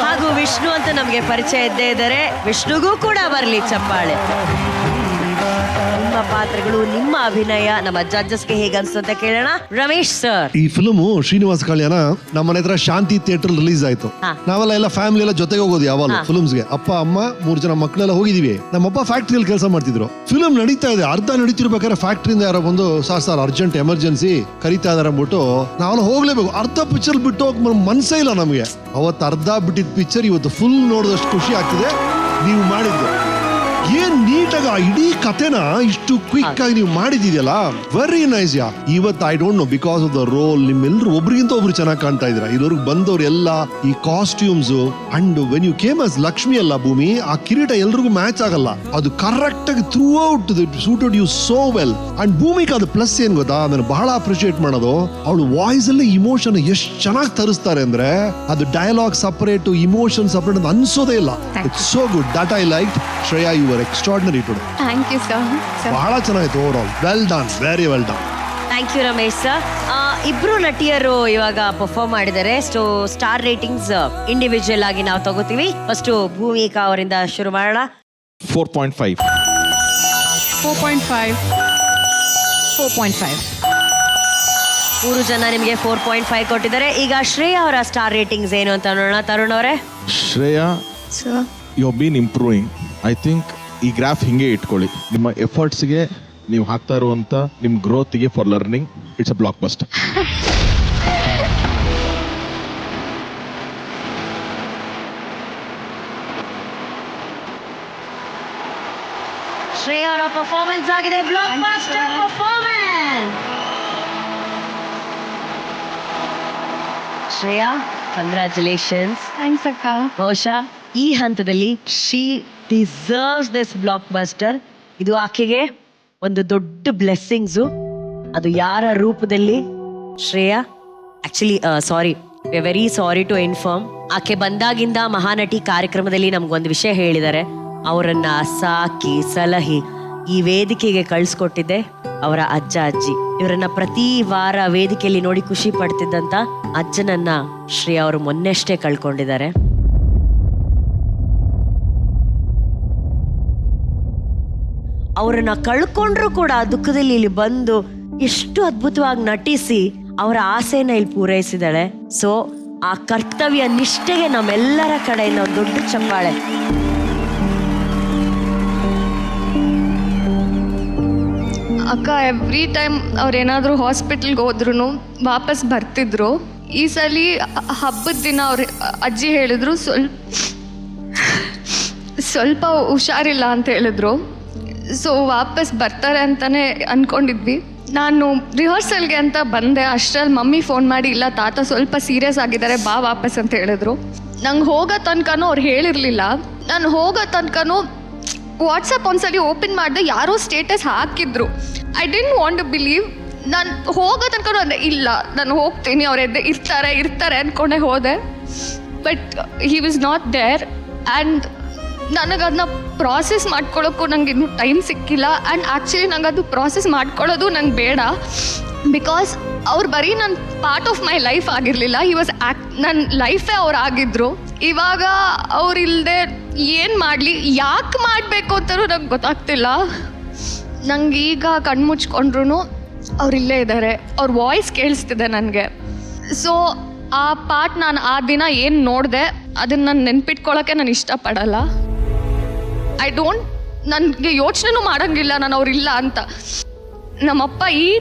ಹಾಗೂ ವಿಷ್ಣು ಅಂತ ನಮ್ಗೆ ಪರಿಚಯ ಇದ್ದೇ ಇದ್ದಾರೆ, ವಿಷ್ಣುಗೂ ಕೂಡ ಬರಲಿ ಚಪ್ಪಾಳೆ. ನಿಮ್ಮ ಪಾತ್ರಗಳು, ನಿಮ್ಮ ಅಭಿನಯ ನಮ್ಮ ಜಡ್ಜಸ್ಗೆ ಹೇಗೆ ಅನ್ಸುತ್ತೆ ಅಂತ ಕೇಳೋಣ. ರಮೇಶ್ ಸರ್, ಈ ಫಿಲ್ಮು ಶ್ರೀನಿವಾಸ ಕಲ್ಯಾಣ ನಮ್ಮ ಮನೆ ಹತ್ರ ಶಾಂತಿ ಥಿಯೇಟರ್ ರಿಲೀಸ್ ಆಯ್ತು. ನಾವೆಲ್ಲ ಫ್ಯಾಮಿಲಿ ಎಲ್ಲ ಜೊತೆಗೆ ಹೋಗೋದು ಯಾವಾಗ ಫಿಲ್ಮ್ಸ್ಗೆ. ಅಪ್ಪ ಅಮ್ಮ 3 ಜನ ಮಕ್ಕಳೆಲ್ಲ ಹೋಗಿದೀವಿ. ನಮ್ಮಪ್ಪ ಫ್ಯಾಕ್ಟ್ರಿಯಲ್ಲಿ ಕೆಲಸ ಮಾಡ್ತಿದ್ರು. ಫಿಲ್ಮ್ ನಡೀತಾ ಇದೆ, ಅರ್ಧ ನಡೀತಿರ್ಬೇಕಾದ್ರೆ ಫ್ಯಾಕ್ಟ್ರಿಯಿಂದ ಯಾರೋ ಬಂದು ಸರ್ ಅರ್ಜೆಂಟ್ ಎಮರ್ಜೆನ್ಸಿ ಕರೀತಾ ಇದಾರೆ ಅಂದ್ಬಿಟ್ಟು ನಾವೆಲ್ಲ ಹೋಗ್ಲೇಬೇಕು. ಅರ್ಧ ಪಿಕ್ಚರ್ ಬಿಟ್ಟು ಹೋಗ್ ಮನ್ಸೇ ಇಲ್ಲ ನಮ್ಗೆ. ಅವತ್ತು ಅರ್ಧ ಬಿಟ್ಟಿದ್ ಪಿಕ್ಚರ್ ಇವತ್ತು ಫುಲ್ ನೋಡಿದಷ್ಟು ಖುಷಿ ಆಗ್ತಿದೆ. ನೀವು ಮಾಡಿದ್ದು ಏನ್ ನೀಟಾಗಿ ಆ ಇಡೀ ಕಥೆನ ಇಷ್ಟು ಕ್ವಿಕ್ ಆಗಿ ನೀವು ಮಾಡಿದಿದೆಯಲ್ಲ, ವೆರಿ ನೈಸ್. ಇವತ್ತು I don't know, because of the role ನಿಮ್ಮೆಲ್ಲರೂ ಒಬ್ರಿಗಿಂತ ಒಬ್ರು ಚೆನ್ನಾಗಿ ಕಾಣ್ತಾ ಇದ್ರ. ಇದ್ರಿಗೆ ಬಂದವ್ರು ಎಲ್ಲ ಈ costumes and when you came as Lakshmi ಅಲ್ಲ ಭೂಮಿ, ಆ ಕಿರೀಟ ಎಲ್ರಿಗೂ ಮ್ಯಾಚ್ ಆಗಲ್ಲ. ಅದು ಕರೆಕ್ಟ್ ಆಗಿ throughout suited you so well. And Bhumika ಅದು ಪ್ಲಸ್ ಏನ್ ಗೊತ್ತಾ, ನಾನು ಬಹಳ ಅಪ್ರಿಶಿಯೇಟ್ ಮಾಡೋದು, ಅವಳು ವಾಯ್ಸ್ ಅಲ್ಲಿ ಇಮೋಷನ್ ಎಷ್ಟು ಚೆನ್ನಾಗಿ ತರಿಸ್ತಾರೆ ಅಂದ್ರೆ, ಅದು ಡೈಲಾಗ್ ಸಪರೇಟ್, ಇಮೋಷನ್ ಸಪರೇಟ್ ಅಂತ ಅನ್ಸೋದೇ ಇಲ್ಲ. It's so good, that I like. Shreya, you are extraordinary today. Thank you sir. ಬಹಳ ಚೆನ್ನಾಗಿತ್ತು overall. Well done, very well done. Thank you Ramesh sir. ಇಬ್ರು ನಟಿಯರು ಇವಾಗ ಪರ್ಫಾರ್ಮ್ ಮಾಡಿದ್ದಾರೆ. ಸೊ ಸ್ಟಾರ್ ರೇಟಿಂಗ್ಸ್ ಇಂಡಿವಿಜುವಲ್ ಆಗಿ ನಾವು ತಗೋತೀವಿ. ಫಸ್ಟ್ ಭೂಮಿಕಾ ಅವರಿಂದ ಶುರು ಮಾಡೋಣ. 4.5. 4.5. 4.5. 3 ಜನ ನಿಮಗೆ 4.5 ಕೊಟ್ಟಿದ್ದಾರೆ. ಈಗ ಶ್ರೇಯಾ ಅವರ ಸ್ಟಾರ್ ರೇಟಿಂಗ್ಸ್ ಏನು ಅಂತ ನೋಡೋಣ. ತರುಣ್ ಅವರೇ. Shreya, you have been improving. I think ಈ ಗ್ರಾಫ್ ಹಿಂಗೆ ಇಟ್ಕೊಳ್ಳಿ. ನಿಮ್ಮ ಎಫರ್ಟ್ಸ್ಗೆ ನೀವು ಹಾಕ್ತಾ ಇರುವಂತ ನಿಮ್ಮ ಗ್ರೋತ್ಗೆ for learning, it's a blockbuster. Shreya ಅವರ ಪರ್ಫಾರ್ಮೆನ್ಸ್ ಆಗಿದೆ blockbuster performance. Shreya, congratulations. Thanks ಅಕ್ಕ. ಬಹುಶಃ ಈ ಹಂತದಲ್ಲಿ she deserves this blockbuster. ಇದು ಆಕೆಗೆ ಒಂದು ದೊಡ್ಡ ಬ್ಲೆಸ್ಸಿಂಗ್ಸು. ಅದು ಯಾರ ರೂಪದಲ್ಲಿ? Shreya, actually sorry, we are very sorry to inform, ಆಕೆ ಬಂದಾಗಿಂದ ಮಹಾನಟಿ ಕಾರ್ಯಕ್ರಮದಲ್ಲಿ ನಮ್ಗೊಂದು ವಿಷಯ ಹೇಳಿದ್ದಾರೆ. ಅವರನ್ನ ಸಾಕಿ ಸಲಹಿ ಈ ವೇದಿಕೆಗೆ ಕಳಿಸ್ಕೊಟ್ಟಿದ್ದೆ ಅವರ ಅಜ್ಜ ಅಜ್ಜಿ. ಇವರನ್ನ ಪ್ರತಿ ವಾರ ವೇದಿಕೆಯಲ್ಲಿ ನೋಡಿ ಖುಷಿ ಪಡ್ತಿದ್ದಂತ ಅಜ್ಜನನ್ನ ಶ್ರೇಯಾ ಅವರು ಮೊನ್ನೆಷ್ಟೇ ಕಳ್ಕೊಂಡಿದ್ದಾರೆ. ಅವರನ್ನ ಕಳ್ಕೊಂಡ್ರು ಕೂಡ ದುಃಖದಲ್ಲಿ ಇಲ್ಲಿ ಬಂದು ಎಷ್ಟು ಅದ್ಭುತವಾಗಿ ನಟಿಸಿ ಅವರ ಆಸೆನ ಇಲ್ಲಿ ಪೂರೈಸಿದಾಳೆ. ಸೊ ಆ ಕರ್ತವ್ಯ ನಿಷ್ಠೆಗೆ ನಮ್ಮೆಲ್ಲರ ಕಡೆಯಿಂದ ಒಂದು ದೊಡ್ಡ ಚಪ್ಪಾಳೆ. ಅಕ್ಕ, ಎವ್ರಿ ಟೈಮ್ ಅವ್ರೇನಾದರೂ ಹಾಸ್ಪಿಟಲ್ಗೆ ಹೋದ್ರು ವಾಪಸ್ ಬರ್ತಿದ್ರು. ಈ ಸಲ ಹಬ್ಬದ ದಿನ ಅವ್ರ ಅಜ್ಜಿ ಹೇಳಿದ್ರು ಸ್ವಲ್ಪ ಹುಷಾರಿಲ್ಲ ಅಂತ ಹೇಳಿದ್ರು. ಸೊ ವಾಪಸ್ ಬರ್ತಾರೆ ಅಂತಾನೆ ಅನ್ಕೊಂಡಿದ್ವಿ. ನಾನು ರಿಹರ್ಸಲ್ಗೆ ಅಂತ ಬಂದೆ. ಅಷ್ಟರಲ್ಲಿ ಮಮ್ಮಿ ಫೋನ್ ಮಾಡಿ, ಇಲ್ಲ ತಾತ ಸ್ವಲ್ಪ ಸೀರಿಯಸ್ ಆಗಿದ್ದಾರೆ, ಬಾ ವಾಪಸ್ ಅಂತ ಹೇಳಿದ್ರು. ನಂಗೆ ಹೋಗೋ ತನಕನೂ ಅವ್ರು ಹೇಳಿರಲಿಲ್ಲ. ನಾನು ಹೋಗೋ ತನಕನೂ ವಾಟ್ಸಪ್ ಒಂದ್ಸಲಿ ಓಪನ್ ಮಾಡಿದೆ, ಯಾರೋ ಸ್ಟೇಟಸ್ ಹಾಕಿದ್ರು. I didn't want to believe. ನಾನು ಹೋಗೋ ತನಕನೂ ಅಂದೆ, ಇಲ್ಲ ನಾನು ಹೋಗ್ತೀನಿ, ಅವ್ರು ಇರ್ತಾರೆ ಅಂದ್ಕೊಂಡೆ ಹೋದೆ. But he was not there. And ನನಗದನ್ನ ಪ್ರಾಸೆಸ್ ಮಾಡ್ಕೊಳ್ಳೋಕ್ಕೂ ನಂಗೆ ಇನ್ನೂ ಟೈಮ್ ಸಿಕ್ಕಿಲ್ಲ. ಆ್ಯಂಡ್ ಆ್ಯಕ್ಚುಲಿ ನಂಗೆ ಅದು ಪ್ರಾಸೆಸ್ ಮಾಡ್ಕೊಳ್ಳೋದು ನಂಗೆ ಬೇಡ. ಬಿಕಾಸ್ ಅವ್ರು ಬರೀ ನನ್ನ ಪಾರ್ಟ್ ಆಫ್ ಮೈ ಲೈಫ್ ಆಗಿರಲಿಲ್ಲ, ಹಿ ವಾಸ್ ನನ್ನ ಲೈಫೇ ಅವ್ರು ಆಗಿದ್ರು. ಇವಾಗ ಅವ್ರಿಲ್ಲದೆ ಏನು ಮಾಡಲಿ, ಯಾಕೆ ಮಾಡಬೇಕು ಮಾಡಬೇಕು ಅಂತಲೂ ನಂಗೆ ಗೊತ್ತಾಗ್ತಿಲ್ಲ. ನಂಗೆ ಈಗ ಕಣ್ಮುಚ್ಕೊಂಡ್ರು ಅವ್ರು ಇಲ್ಲೇ ಇದ್ದಾರೆ, ಅವ್ರ ವಾಯ್ಸ್ ಕೇಳಿಸ್ತಿದೆ ನನಗೆ. ಸೊ ಆ ಪಾರ್ಟ್ ನಾನು ಆ ದಿನ ಏನು ನೋಡಿದೆ ಅದನ್ನು ನಾನು ನೆನ್ಪಿಟ್ಕೊಳ್ಳೋಕ್ಕೆ ನಾನು ಇಷ್ಟಪಡಲ್ಲ. ನನಗೆ ಯೋಚನೆನೂ ಮಾಡೋಂಗಿಲ್ಲ ನಾನು ಅವ್ರಿಲ್ಲ ಅಂತ. ನಮ್ಮಪ್ಪ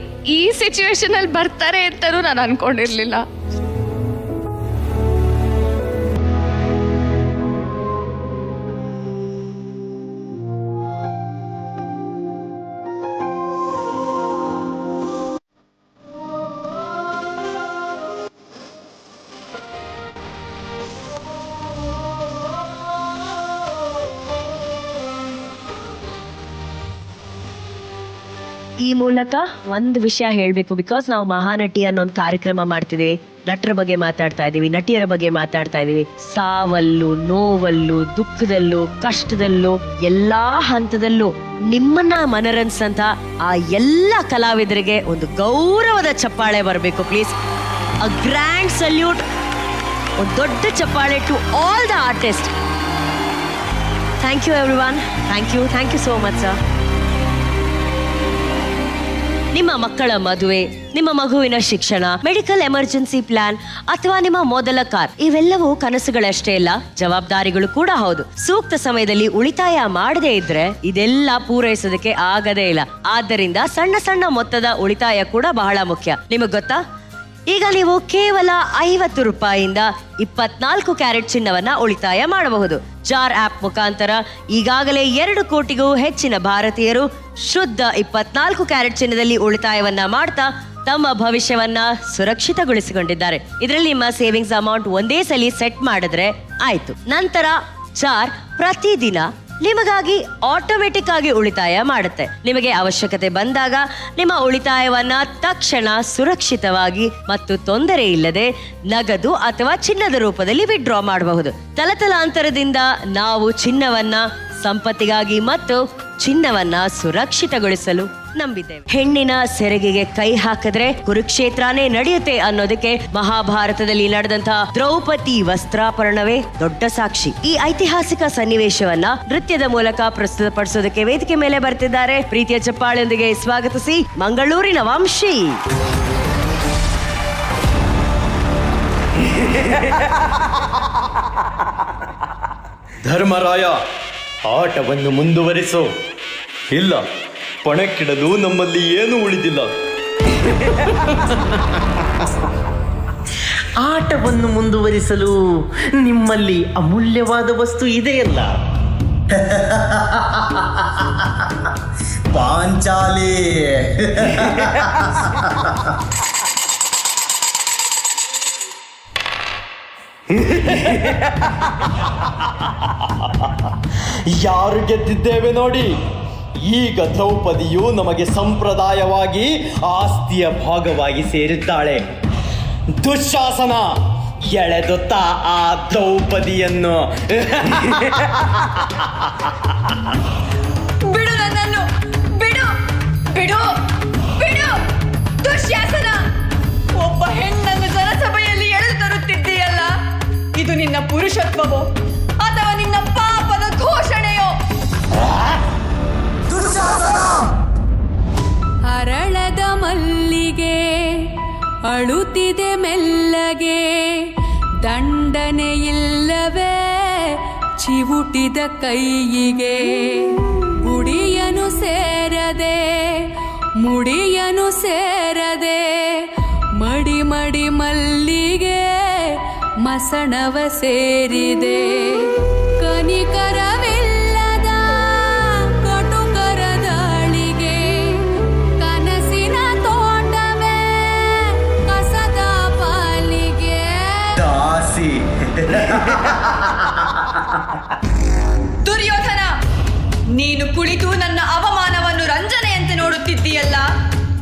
ಈ ಸಿಚುವೇಶನಲ್ಲಿ ಬರ್ತಾರೆ ಅಂತಲೂ ನಾನು ಅಂದ್ಕೊಂಡಿರಲಿಲ್ಲ. ಈ ಮೂಲಕ ಒಂದು ವಿಷಯ ಹೇಳಬೇಕು, ಬಿಕಾಸ್ ನಾವು ಮಹಾನಟಿ ಅನ್ನೋ ಒಂದು ಕಾರ್ಯಕ್ರಮ ಮಾಡ್ತಿದ್ದೀವಿ, ನಟರ ಬಗ್ಗೆ ಮಾತಾಡ್ತಾ ಇದೀವಿ, ನಟಿಯರ ಬಗ್ಗೆ ಮಾತಾಡ್ತಾ ಇದೀವಿ. ಸಾವಲ್ಲೂ, ನೋವಲ್ಲೂ, ದುಃಖದಲ್ಲೂ, ಕಷ್ಟದಲ್ಲೂ, ಎಲ್ಲಾ ಹಂತದಲ್ಲೂ ನಿಮ್ಮನ್ನ ಮನರಂಜಿಸಂತ ಆ ಎಲ್ಲ ಕಲಾವಿದರಿಗೆ ಒಂದು ಗೌರವದ ಚಪ್ಪಾಳೆ ಬರಬೇಕು ಪ್ಲೀಸ್. ಅ ಗ್ರ್ಯಾಂಡ್ ಸಲ್ಯೂಟ್, ಒಂದು ದೊಡ್ಡ ಚಪ್ಪಾಳೆ to all the artist. Thank you everyone, thank you so much sir. ನಿಮ್ಮ ಮಕ್ಕಳ ಮದುವೆ, ನಿಮ್ಮ ಮಗುವಿನ ಶಿಕ್ಷಣ, ಮೆಡಿಕಲ್ ಎಮರ್ಜೆನ್ಸಿ ಪ್ಲಾನ್ ಅಥವಾ ನಿಮ್ಮ ಮೊದಲ ಕಾರ್, ಇವೆಲ್ಲವೂ ಕನಸುಗಳಷ್ಟೇ ಅಲ್ಲ, ಜವಾಬ್ದಾರಿಗಳು ಕೂಡ ಹೌದು. ಸೂಕ್ತ ಸಮಯದಲ್ಲಿ ಉಳಿತಾಯ ಮಾಡದೇ ಇದ್ರೆ ಇದೆಲ್ಲ ಪೂರೈಸೋದಕ್ಕೆ ಆಗದೇ ಇಲ್ಲ. ಆದ್ದರಿಂದ ಸಣ್ಣ ಸಣ್ಣ ಮೊತ್ತದ ಉಳಿತಾಯ ಕೂಡ ಬಹಳ ಮುಖ್ಯ. ನಿಮಗೆ ಗೊತ್ತಾ, ಈಗ ನೀವು ಕೇವಲ 50 ರೂಪಾಯಿಯಿಂದ 24 ಕ್ಯಾರೆಟ್ ಚಿನ್ನವನ್ನ ಉಳಿತಾಯ ಮಾಡಬಹುದು. ಜಾರ್ ಆಪ್ ಮುಖಾಂತರ ಈಗಾಗಲೇ 2 ಕೋಟಿಗೂ ಹೆಚ್ಚಿನ ಭಾರತೀಯರು ಶುದ್ಧ 24 ಕ್ಯಾರೆಟ್ ಚಿನ್ನದಲ್ಲಿ ಉಳಿತಾಯವನ್ನ ಮಾಡ್ತಾ ತಮ್ಮ ಭವಿಷ್ಯವನ್ನ ಸುರಕ್ಷಿತಗೊಳಿಸಿಕೊಂಡಿದ್ದಾರೆ. ಇದರಲ್ಲಿ ನಿಮ್ಮ ಸೇವಿಂಗ್ಸ್ ಅಮೌಂಟ್ ಒಂದೇ ಸಲ ಸೆಟ್ ಮಾಡಿದ್ರೆ ಆಯ್ತು. ನಂತರ ಜಾರ್ ಪ್ರತಿದಿನ ನಿಮಗಾಗಿ ಆಟೋಮೆಟಿಕ್ ಆಗಿ ಉಳಿತಾಯ ಮಾಡುತ್ತೆ. ನಿಮಗೆ ಅವಶ್ಯಕತೆ ಬಂದಾಗ ನಿಮ್ಮ ಉಳಿತಾಯವನ್ನ ತಕ್ಷಣ ಸುರಕ್ಷಿತವಾಗಿ ಮತ್ತು ತೊಂದರೆ ಇಲ್ಲದೆ ನಗದು ಅಥವಾ ಚಿನ್ನದ ರೂಪದಲ್ಲಿ ವಿಡ್ರಾ ಮಾಡಬಹುದು. ತಲತಲಾಂತರದಿಂದ ನಾವು ಚಿನ್ನವನ್ನ ಸಂಪತ್ತಿಗಾಗಿ ಮತ್ತು ಚಿನ್ನವನ್ನ ಸುರಕ್ಷಿತಗೊಳಿಸಲು ನಂಬಿದ್ದೇವೆ. ಹೆಣ್ಣಿನ ಸೆರಗಿಗೆ ಕೈ ಹಾಕಿದ್ರೆ ಕುರುಕ್ಷೇತ್ರನೇ ನಡೆಯುತ್ತೆ ಅನ್ನೋದಕ್ಕೆ ಮಹಾಭಾರತದಲ್ಲಿ ನಡೆದಂತಹ ದ್ರೌಪದಿ ವಸ್ತ್ರಾಪರಣವೇ ದೊಡ್ಡ ಸಾಕ್ಷಿ. ಈ ಐತಿಹಾಸಿಕ ಸನ್ನಿವೇಶವನ್ನ ನೃತ್ಯದ ಮೂಲಕ ಪ್ರಸ್ತುತಪಡಿಸೋದಕ್ಕೆ ವೇದಿಕೆ ಮೇಲೆ ಬರ್ತಿದ್ದಾರೆ. ಪ್ರೀತಿಯ ಚಪ್ಪಾಳೆಯೊಂದಿಗೆ ಸ್ವಾಗತಿಸಿ ಮಂಗಳೂರಿನ ವಂಶಿ. ಧರ್ಮರಾಯ, ಆಟವನ್ನು ಮುಂದುವರಿಸು. ಇಲ್ಲ, ಪಣಕ್ಕಿಡಲು ನಮ್ಮಲ್ಲಿ ಏನೂ ಉಳಿದಿಲ್ಲ. ಆಟವನ್ನು ಮುಂದುವರಿಸಲು ನಿಮ್ಮಲ್ಲಿ ಅಮೂಲ್ಯವಾದ ವಸ್ತು ಇದೆಯಲ್ಲ, ಪಾಂಚಾಲಿ. ಯಾರು ಗೆದ್ದಿದ್ದೇವೆ ನೋಡಿ. ಈಗ ದ್ರೌಪದಿಯು ನಮಗೆ ಸಂಪ್ರದಾಯವಾಗಿ ಆಸ್ತಿಯ ಭಾಗವಾಗಿ ಸೇರಿದ್ದಾಳೆ. ದುಶ್ಯಾಸನ, ಎಳೆದೊತ್ತ ಆ ದ್ರೌಪದಿಯನ್ನು. ಬಿಡು ನನ್ನನ್ನು, ಬಿಡು ಬಿಡು ಬಿಡು. ದುಶ್ಯಾಸನ, ಒಬ್ಬ ಹೆಣ್ಣನ್ನು ಜನಸಭೆಯಲ್ಲಿ ಎಳೆದು ತರುತ್ತಿದ್ದೀಯಲ್ಲ, ಇದು ನಿನ್ನ ಪುರುಷತ್ವವೋ ಅಥವಾ ನಿನ್ನ ಪಾಪದ ಘೋಷಣೆಯೋ? ಅರಳದ ಮಲ್ಲಿಗೆ ಅಳುತ್ತಿದೆ ಮೆಲ್ಲಗೆ, ದಂಡನೆಯಿಲ್ಲವೇ ಚಿವುಟಿದ ಕೈಯಿಗೆ. ಗುಡಿಯನು ಸೇರದೆ ಮುಡಿಯನು ಸೇರದೆ, ಮಡಿ ಮಡಿ ಮಲ್ಲಿಗೆ ಮಸಣವ ಸೇರಿದೆ. ಕನಿಕರವಿಲ್ಲದ ಕಟುಕರ ದಾಳಿಗೆ, ಕನಸಿನ ತೋಟವೇ ಕಸದ ಪಾಲಿಗೆ. ದಾಸಿ. ದುರ್ಯೋಧನ, ನೀನು ಕುಳಿತು ನನ್ನ ಅವಮಾನವನ್ನು ರಂಜನೆಯಂತೆ ನೋಡುತ್ತಿದ್ದೀಯಲ್ಲ.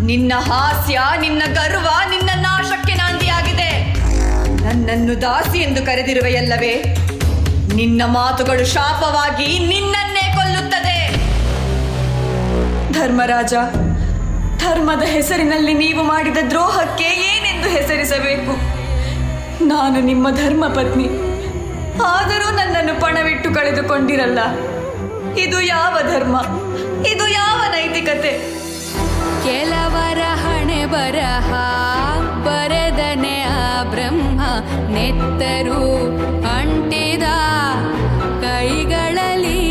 ನಿನ್ನ ಹಾಸ್ಯ, ನಿನ್ನ ಗರ್ವ ನಿನ್ನ ನಾಶಕ್ಕೆ ನಾಂದಿಯಾಗಿದೆ. ನನ್ನನ್ನು ದಾಸಿ ಎಂದು ಕರೆದಿರುವೆಯಲ್ಲವೇ, ನಿನ್ನ ಮಾತುಗಳು ಶಾಪವಾಗಿ ನಿನ್ನನ್ನೇ ಕೊಲ್ಲುತ್ತದೆ. ಧರ್ಮರಾಜ, ಧರ್ಮದ ಹೆಸರಿನಲ್ಲಿ ನೀವು ಮಾಡಿದ ದ್ರೋಹಕ್ಕೆ ಏನೆಂದು ಹೆಸರಿಸಬೇಕು? ನಾನು ನಿಮ್ಮ ಧರ್ಮ ಪತ್ನಿ, ಆದರೂ ನನ್ನನ್ನು ಪಣವಿಟ್ಟು ಕಳೆದುಕೊಂಡಿರಲ್ಲ. ಇದು ಯಾವ ಧರ್ಮ? ಇದು ಯಾವ ನೈತಿಕತೆ? ಕೆಲವರ ಹಣೆ ಬರಹ ಬರೆದನೆ ಆ ಬ್ರಹ್ಮ ನೆತ್ತರು ಅಂಟಿದ ಕೈಗಳಲ್ಲಿ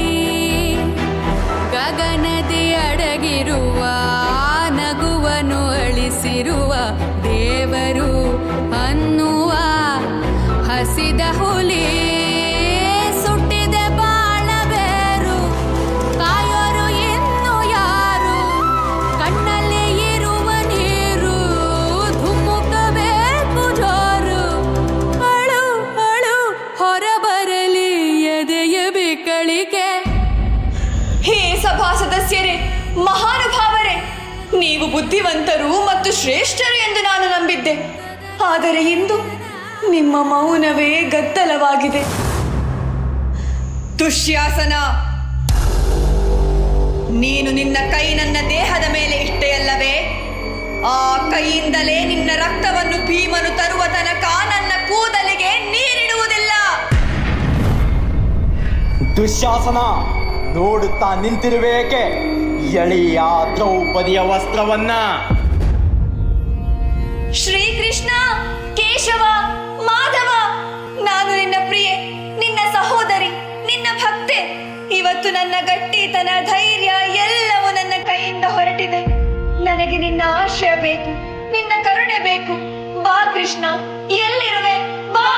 ಗಗನದಿ ಅಡಗಿರುವ ನಗುವನ್ನು ಅಳಿಸಿರುವ ದೇವರು ಅನ್ನುವ ಹಸಿದ ಹುಲಿ ಸುಟ್ಟಿದ ಬಾಳಬೇರು ಕಾಯೋರು ಇನ್ನು ಯಾರು ಕಣ್ಣಲ್ಲಿ ಇರುವ ನೀರು ಧುಮ್ಮುಕಬೇಕು ಜೋರು ಅಳು ಅಳು ಹೊರಬರಲಿ ಎದೆಯ ಬಿಕ್ಕಳಿಕೆ. ಹೇ ಸಭಾ ಸದಸ್ಯರೇ, ಮಹಾನುಭಾವರೇ, ನೀವು ಬುದ್ಧಿವಂತರು ಮತ್ತು ಶ್ರೇಷ್ಠರು ಎಂದು ನಾನು ನಂಬಿದ್ದೆ. ಆದರೆ ಇಂದು ನಿಮ್ಮ ಮೌನವೇ ಗದ್ದಲವಾಗಿದೆ. ದುಶ್ಯಾಸನ, ನೀನು ನಿನ್ನ ಕೈ ನನ್ನ ದೇಹದ ಮೇಲೆ ಇಟ್ಟೆಯಲ್ಲವೇ? ಆ ಕೈಯಿಂದಲೇ ನಿನ್ನ ರಕ್ತವನ್ನು ಭೀಮನು ತರುವ ತನಕ ನನ್ನ ಕೂದಲಿಗೆ ನೀರಿಡುವುದಿಲ್ಲ. ದುಶ್ಯಾಸನ, ನೋಡುತ್ತಾ ನಿಂತಿರುವೇಕೆ? ಎಳೆಯ ದ್ರೌಪದಿಯ ವಸ್ತ್ರವನ್ನ. ಶ್ರೀಕೃಷ್ಣ, ಕೇಶವ, ಮಾಧವ, ನಾನು ನಿನ್ನ ಪ್ರಿಯೆ, ನಿನ್ನ ಸಹೋದರಿ, ನಿನ್ನ ಭಕ್ತೆ. ಇವತ್ತು ನನ್ನ ಗಟ್ಟಿತನ, ಧೈರ್ಯ ಎಲ್ಲವೂ ನನ್ನ ಕೈಯಿಂದ ಹೊರಟಿದೆ. ನನಗೆ ನಿನ್ನ ಆಶ್ರಯ ಬೇಕು, ನಿನ್ನ ಕರುಣೆ ಬೇಕು. ಬಾ ಕೃಷ್ಣ, ಎಲ್ಲಿರುವೆ? ಬಾ.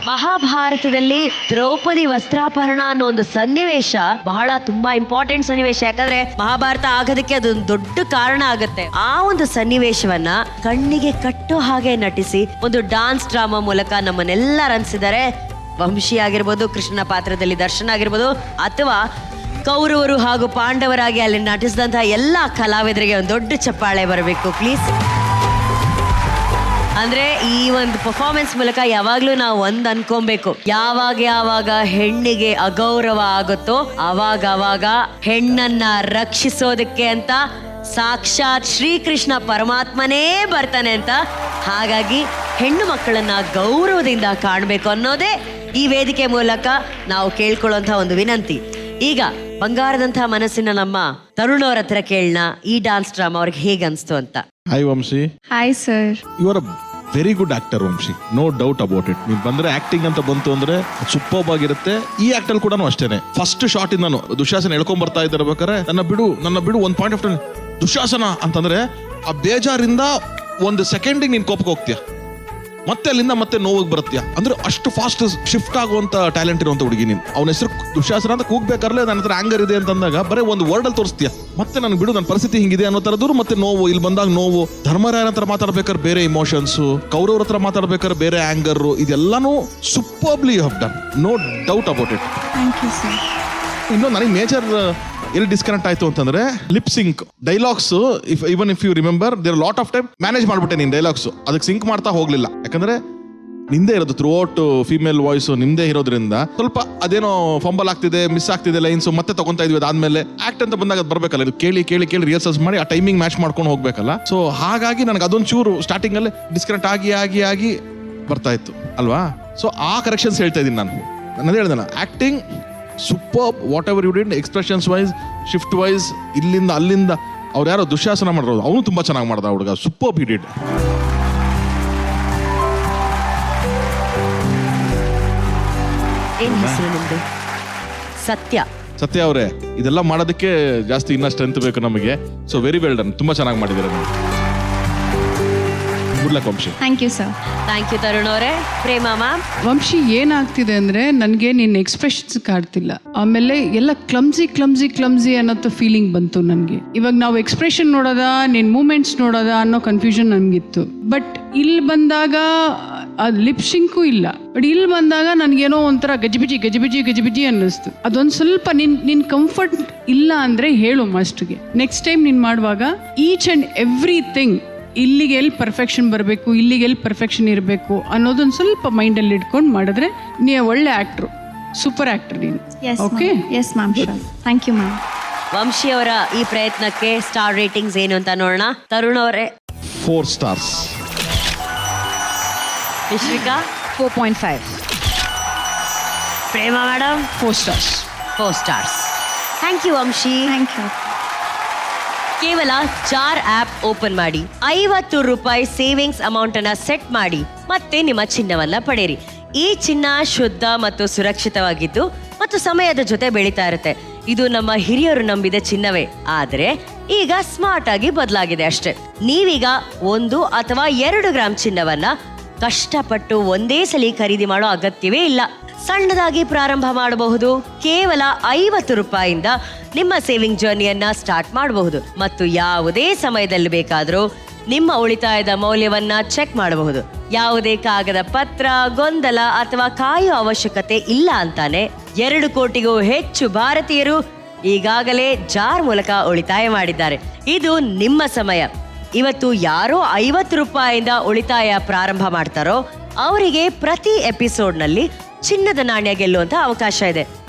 ಮಹಾಭಾರತದಲ್ಲಿ ದ್ರೌಪದಿ ವಸ್ತ್ರಾಪಹರಣ ಅನ್ನೋ ಒಂದು ಸನ್ನಿವೇಶ ಬಹಳ ತುಂಬಾ ಇಂಪಾರ್ಟೆಂಟ್ ಸನ್ನಿವೇಶ. ಯಾಕಂದ್ರೆ ಮಹಾಭಾರತ ಆಗೋದಕ್ಕೆ ಅದೊಂದು ದೊಡ್ಡ ಕಾರಣ ಆಗುತ್ತೆ. ಆ ಒಂದು ಸನ್ನಿವೇಶವನ್ನ ಕಣ್ಣಿಗೆ ಕಟ್ಟೋ ಹಾಗೆ ನಟಿಸಿ ಒಂದು ಡಾನ್ಸ್ ಡ್ರಾಮಾ ಮೂಲಕ ನಮ್ಮನ್ನೆಲ್ಲ ರಂಜಿಸಿದ್ದಾರೆ. ವಂಶಿ ಆಗಿರ್ಬೋದು, ಕೃಷ್ಣನ ಪಾತ್ರದಲ್ಲಿ ದರ್ಶನ್ ಆಗಿರ್ಬೋದು, ಅಥವಾ ಕೌರವರು ಹಾಗೂ ಪಾಂಡವರಾಗಿ ಅಲ್ಲಿ ನಟಿಸಿದಂತಹ ಎಲ್ಲಾ ಕಲಾವಿದರಿಗೆ ಒಂದು ದೊಡ್ಡ ಚಪ್ಪಾಳೆ ಬರಬೇಕು ಪ್ಲೀಸ್. ಅಂದ್ರೆ ಈ ಒಂದು ಪರ್ಫಾರ್ಮೆನ್ಸ್ ಮೂಲಕ ಯಾವಾಗ್ಲೂ ನಾವು ಒಂದ್ ಅನ್ಕೊಬೇಕು, ಯಾವಾಗ ಹೆಣ್ಣಿಗೆ ಅಗೌರವ ಆಗುತ್ತೋ ಅವಾಗ ಹೆಣ್ಣನ್ನ ರಕ್ಷಿಸೋದಕ್ಕೆ ಅಂತ ಸಾಕ್ಷಾತ್ ಶ್ರೀಕೃಷ್ಣ ಪರಮಾತ್ಮನೇ ಬರ್ತಾನೆ ಅಂತ. ಹಾಗಾಗಿ ಹೆಣ್ಣು ಮಕ್ಕಳನ್ನ ಗೌರವದಿಂದ ಕಾಣಬೇಕು ಅನ್ನೋದೇ ಈ ವೇದಿಕೆ ಮೂಲಕ ನಾವು ಕೇಳ್ಕೊಳ್ಳುವಂತಹ ಒಂದು ವಿನಂತಿ. ಈಗ ಬಂಗಾರದಂತಹ ಮನಸ್ಸಿನ ನಮ್ಮ ತರುಣ್ ಅವ್ರ ಹತ್ರ ಕೇಳೋಣ, ಈ ಡಾನ್ಸ್ ಡ್ರಾಮಾ ಅವ್ರಿಗೆ ಹೇಗೆ ಅನ್ಸ್ತು ಅಂತ. Hi Vamshi. Hi, sir. You are a very good actor Vamshi, no doubt about it. ನೀವು ಬಂದ್ರೆ ಆಕ್ಟಿಂಗ್ ಅಂತ ಬಂತು ಅಂದ್ರೆ ಸೂಪರ್ಬ್ ಆಗಿರುತ್ತೆ. ಈ ಆಕ್ಟಲ್ ಕೂಡ ಅಷ್ಟೇನೆ. ಫಸ್ಟ್ ಶಾಟ್ ಇಂದ ದುಶ್ಯಾಸನ ಎಳ್ಕೊಂಡ್ ಬರ್ತಾ ಇದ್ದಿರ್ಬೇಕಾರೆ ನನ್ನ ಬಿಡು ಒಂದ್ ಪಾಯಿಂಟ್ ಆಫ್ ಟೈಮ್ ದುಶ್ಯಾಸನ ಅಂತಂದ್ರೆ ಆ ಬೇಜಾರಿಂದ ಒಂದು ಸೆಕೆಂಡಿಗೆ ನೀನ್ ಕೋಪಕ್ಕೆ ಹೋಗ್ತೀಯ. ಮತ್ತೆ ಅಲ್ಲಿಂದ ಮತ್ತೆ ನೋವಿಗೆ ಬರುತ್ತೀಯ. ಅಂದ್ರೆ ಅಷ್ಟು ಫಾಸ್ಟ್ ಶಿಫ್ಟ್ ಆಗುವಂತ ಟ್ಯಾಲೆಂಟ್ ಇರುವಂತ ಹುಡುಗಿ ನೀನು. ಅವನ ಹೆಸರು ದುಶ್ಯಾಸನ ಅಂತ ಕೂಗ್ಬೇಕಾರ್ಲೆ ನನ್ನ ಹತ್ರ ಆಂಗರ್ ಇದೆ ಅಂತಂದಾಗ ಬರೀ ಒಂದು ವರ್ಡ್ ಅಲ್ಲಿ ತೋರಿಸ್ತೀಯ. ಮತ್ತೆ ನನ್ಗೆ ಬಿಡು, ನನ್ನ ಪರಿಸ್ಥಿತಿ ಹಿಂಗಿದೆ ಅನ್ನೋ ತರದೂರು ಮತ್ತೆ ನೋವು. ಇಲ್ಲಿ ಬಂದಾಗ ನೋವು, ಧರ್ಮರಾಯನ ಹತ್ರ ಮಾತಾಡ್ಬೇಕಾದ್ರೆ ಬೇರೆ ಇಮೋಷನ್ಸ್, ಕೌರವ್ರ ಹತ್ರ ಮಾತಾಡ್ಬೇಕಾದ್ರೆ ಬೇರೆ ಆಂಗರ್, ಇದೆಲ್ಲಾನು superbly you have done, no doubt about it. Thank you sir. ಇನ್ನು ನನಗೆ ಮೇಜರ್ ಎಲ್ಲಿ ಡಿಸ್ಕನೆಕ್ಟ್ ಆಯ್ತು ಅಂತಂದ್ರೆ lip sync dialogues. If you remember, there lot of time manage ಮಾಡ್ಬಿಟ್ಟೆ ನೀನ್ ಡೈಲಾಗ್ಸ್, ಅದಕ್ಕೆ ಸಿಂಕ್ ಮಾಡ್ತಾ ಹೋಗ್ಲಿಲ್ಲ. ಯಾಕಂದ್ರೆ ನಿಂದೇ ಇರೋದು ಥ್ರೂ ಔಟ್, ಫಿಮೇಲ್ ವಾಯ್ಸ್ ನಿಮ್ದೇ ಇರೋದ್ರಿಂದ ಸ್ವಲ್ಪ ಅದೇನೋ ಫಂಬಲ್ ಆಗ್ತಿದೆ, ಮಿಸ್ ಆಗ್ತಿದೆ ಲೈನ್ಸ್, ಮತ್ತೆ ತಗೊಂತಾ ಇದ್ವಿ. ಅದಾದ್ಮೇಲೆ ಆಕ್ಟ್ ಅಂತ ಬಂದಾಗ ಅದು ಬರ್ಬೇಕಲ್ಲ, ಇದು ಕೇಳಿ ಕೇಳಿ ಕೇಳಿ ರಿಹರ್ಸಲ್ಸ್ ಮಾಡಿ ಆ ಟೈಮಿಂಗ್ ಮ್ಯಾಚ್ ಮಾಡ್ಕೊಂಡು ಹೋಗ್ಬೇಕಲ್ಲ. ಸೊ ಹಾಗಾಗಿ ನನಗೆ ಅದೊಂದು ಚೂರು ಸ್ಟಾರ್ಟಿಂಗ್ ಅಲ್ಲೇ ಡಿಸ್ಕನೆಕ್ಟ್ ಆಗಿ ಆಗಿ ಆಗಿ ಬರ್ತಾ ಇತ್ತು ಅಲ್ವಾ. ಸೊ ಆ ಕರೆಕ್ಷನ್ಸ್ ಹೇಳ್ತಾ ಇದ್ದೀನಿ ನಾನು ಹೇಳ್ದೆ. Acting super, whatever you did, expressions wise, shift wise, ಇಲ್ಲಿಂದ ಅಲ್ಲಿಂದ. ಅವ್ರು ಯಾರೋ ದುಶ್ಯಾಸನ ಮಾಡಿರೋದು, ಅವನು ತುಂಬಾ ಚೆನ್ನಾಗಿ ಮಾಡ್ದ ಹುಡುಗ, ಸೂಪರ್ ಹಿ ಡಿಡ್. ಏನ್ ಹೆಸರು ನಿಮ್ದು? ಸತ್ಯ. ಸತ್ಯ ಅವರೇ, ಇದೆಲ್ಲ ಮಾಡೋದಕ್ಕೆ ಜಾಸ್ತಿ ಇನ್ನೂ ಸ್ಟ್ರೆಂತ್ ಬೇಕು ನಮಗೆ. ಸೊ ವೆರಿ ವೆಲ್ ಡನ್, ತುಂಬಾ ಚೆನ್ನಾಗಿ ಮಾಡಿದ್ದೀರಾ ನೀವು. Good luck Vamshi. Thank you sir. Thank you Tarun ಅವರೇ. ಪ್ರೇಮ ಮ್ಯಾಮ್. ವಂಶಿ, ಏನಾಗ್ತಿದೆ ಅಂದರೆ ನನಗೆ ನಿನ್ನ ಎಕ್ಸ್ಪ್ರೆಷನ್ಸ್ ಕಾಡ್ತಿಲ್ಲ. ಆಮೇಲೆ ಎಲ್ಲ ಕ್ಲಮ್ಸಿ ಅನ್ನೋ ಫೀಲಿಂಗ್ ಬಂತು ನನಗೆ. ಇವಾಗ ನಾವು ಎಕ್ಸ್ಪ್ರೆಷನ್ ನೋಡೋದ, ನಿನ್ನ ಮೂಮೆಂಟ್ಸ್ ನೋಡೋದ ಅನ್ನೋ ಕನ್ಫ್ಯೂಷನ್ ನನಗಿತ್ತು. ಬಟ್ ಇಲ್ಲಿ ಬಂದಾಗ ಅದು ಲಿಪ್ಸಿಂಕು ಇಲ್ಲ. ಬಟ್ ಇಲ್ಲಿ ಬಂದಾಗ ನನಗೇನೋ ಒಂಥರ ಗಜಿಬಿಜಿ ಅನ್ನಿಸ್ತು. ಅದೊಂದು ಸ್ವಲ್ಪ ನಿನ್ನ ಕಂಫರ್ಟ್ ಇಲ್ಲ ಅಂದರೆ ಹೇಳು ಮಾಸ್ಟ್ರಿಗೆ. ನೆಕ್ಸ್ಟ್ ಟೈಮ್ ನೀನು ಮಾಡುವಾಗ ಈಚ್ ಆ್ಯಂಡ್ ಎವ್ರಿಥಿಂಗ್ ಇಲ್ಲಿಗೆ ಎಲ್ಲಿ ಪರ್ಫೆಕ್ಷನ್ ಬರಬೇಕು, ಇಲ್ಲಿಗೆ ಎಲ್ಲಿ ಪರ್ಫೆಕ್ಷನ್ ಇರಬೇಕು ಅನ್ನೋದೊಂದು ಸ್ವಲ್ಪ ಮೈಂಡಲ್ಲಿ ಇಟ್ಕೊಂಡು ಮಾಡಿದ್ರೆ ನೀವು ಒಳ್ಳೆ ಆ್ಯಕ್ಟ್ರು, ಸೂಪರ್ ಆ್ಯಕ್ಟರ್ ನೀನು. Okay. Yes ma'am, sure. Thank you ma'am. Vamshi ಅವರ ಈ ಪ್ರಯತ್ನಕ್ಕೆ ಸ್ಟಾರ್ ರೇಟಿಂಗ್ಸ್ ಏನು ಅಂತ ನೋಡೋಣ. ತರುಣ್ ಅವರೇ 4 stars. Vishvika 4.5. Prema madam 4 stars. 4 stars. Thank you Vamshi. Thank you. ಕೇವಲ ಜಾರ್ ಆಪ್ ಓಪನ್ ಮಾಡಿ, 50 ರೂಪಾಯಿ ಸೇವಿಂಗ್ಸ್ ಅಮೌಂಟ್ ಅನ್ನ ಸೆಟ್ ಮಾಡಿ, ಮತ್ತೆ ನಿಮ್ಮ ಚಿನ್ನವನ್ನ ಪಡೆಯಿರಿ. ಈ ಚಿನ್ನ ಶುದ್ಧ ಮತ್ತು ಸುರಕ್ಷಿತವಾಗಿದ್ದು ಮತ್ತು ಸಮಯದ ಜೊತೆ ಬೆಳೀತಾ ಇರುತ್ತೆ. ಇದು ನಮ್ಮ ಹಿರಿಯರು ನಂಬಿದ ಚಿನ್ನವೇ, ಆದ್ರೆ ಈಗ ಸ್ಮಾರ್ಟ್ ಆಗಿ ಬದಲಾಗಿದೆ ಅಷ್ಟೇ. ನೀವೀಗ 1 ಅಥವಾ 2 ಗ್ರಾಮ್ ಚಿನ್ನವನ್ನ ಕಷ್ಟಪಟ್ಟು ಒಂದೇ ಸಲ ಖರೀದಿ ಮಾಡೋ ಅಗತ್ಯವೇ ಇಲ್ಲ. ಸಣ್ಣದಾಗಿ ಪ್ರಾರಂಭ ಮಾಡಬಹುದು. ಕೇವಲ 50 ರೂಪಾಯಿಯಿಂದ ನಿಮ್ಮ ಸೇವಿಂಗ್ ಜರ್ನಿಯನ್ನ ಸ್ಟಾರ್ಟ್ ಮಾಡಬಹುದು ಮತ್ತು ಯಾವುದೇ ಸಮಯದಲ್ಲಿ ಬೇಕಾದರೂ ನಿಮ್ಮ ಉಳಿತಾಯದ ಮೌಲ್ಯವನ್ನ ಚೆಕ್ ಮಾಡಬಹುದು. ಯಾವುದೇ ಕಾಗದ ಪತ್ರ, ಗೊಂದಲ ಅಥವಾ ಕಾಯುವ ಅವಶ್ಯಕತೆ ಇಲ್ಲ ಅಂತಾನೆ 2 ಕೋಟಿಗೂ ಹೆಚ್ಚು ಭಾರತೀಯರು ಈಗಾಗಲೇ ಜಾರ್ ಮೂಲಕ ಉಳಿತಾಯ ಮಾಡಿದ್ದಾರೆ. ಇದು ನಿಮ್ಮ ಸಮಯ. ಇವತ್ತು ಯಾರೋ 50 ರೂಪಾಯಿಯಿಂದ ಉಳಿತಾಯ ಪ್ರಾರಂಭ ಮಾಡ್ತಾರೋ ಅವರಿಗೆ ಪ್ರತಿ ಎಪಿಸೋಡ್ನಲ್ಲಿ ಚಿನ್ನದ ನಾಣ್ಯ ಗೆಲ್ಲುವಂತ ಅವಕಾಶ ಇದೆ.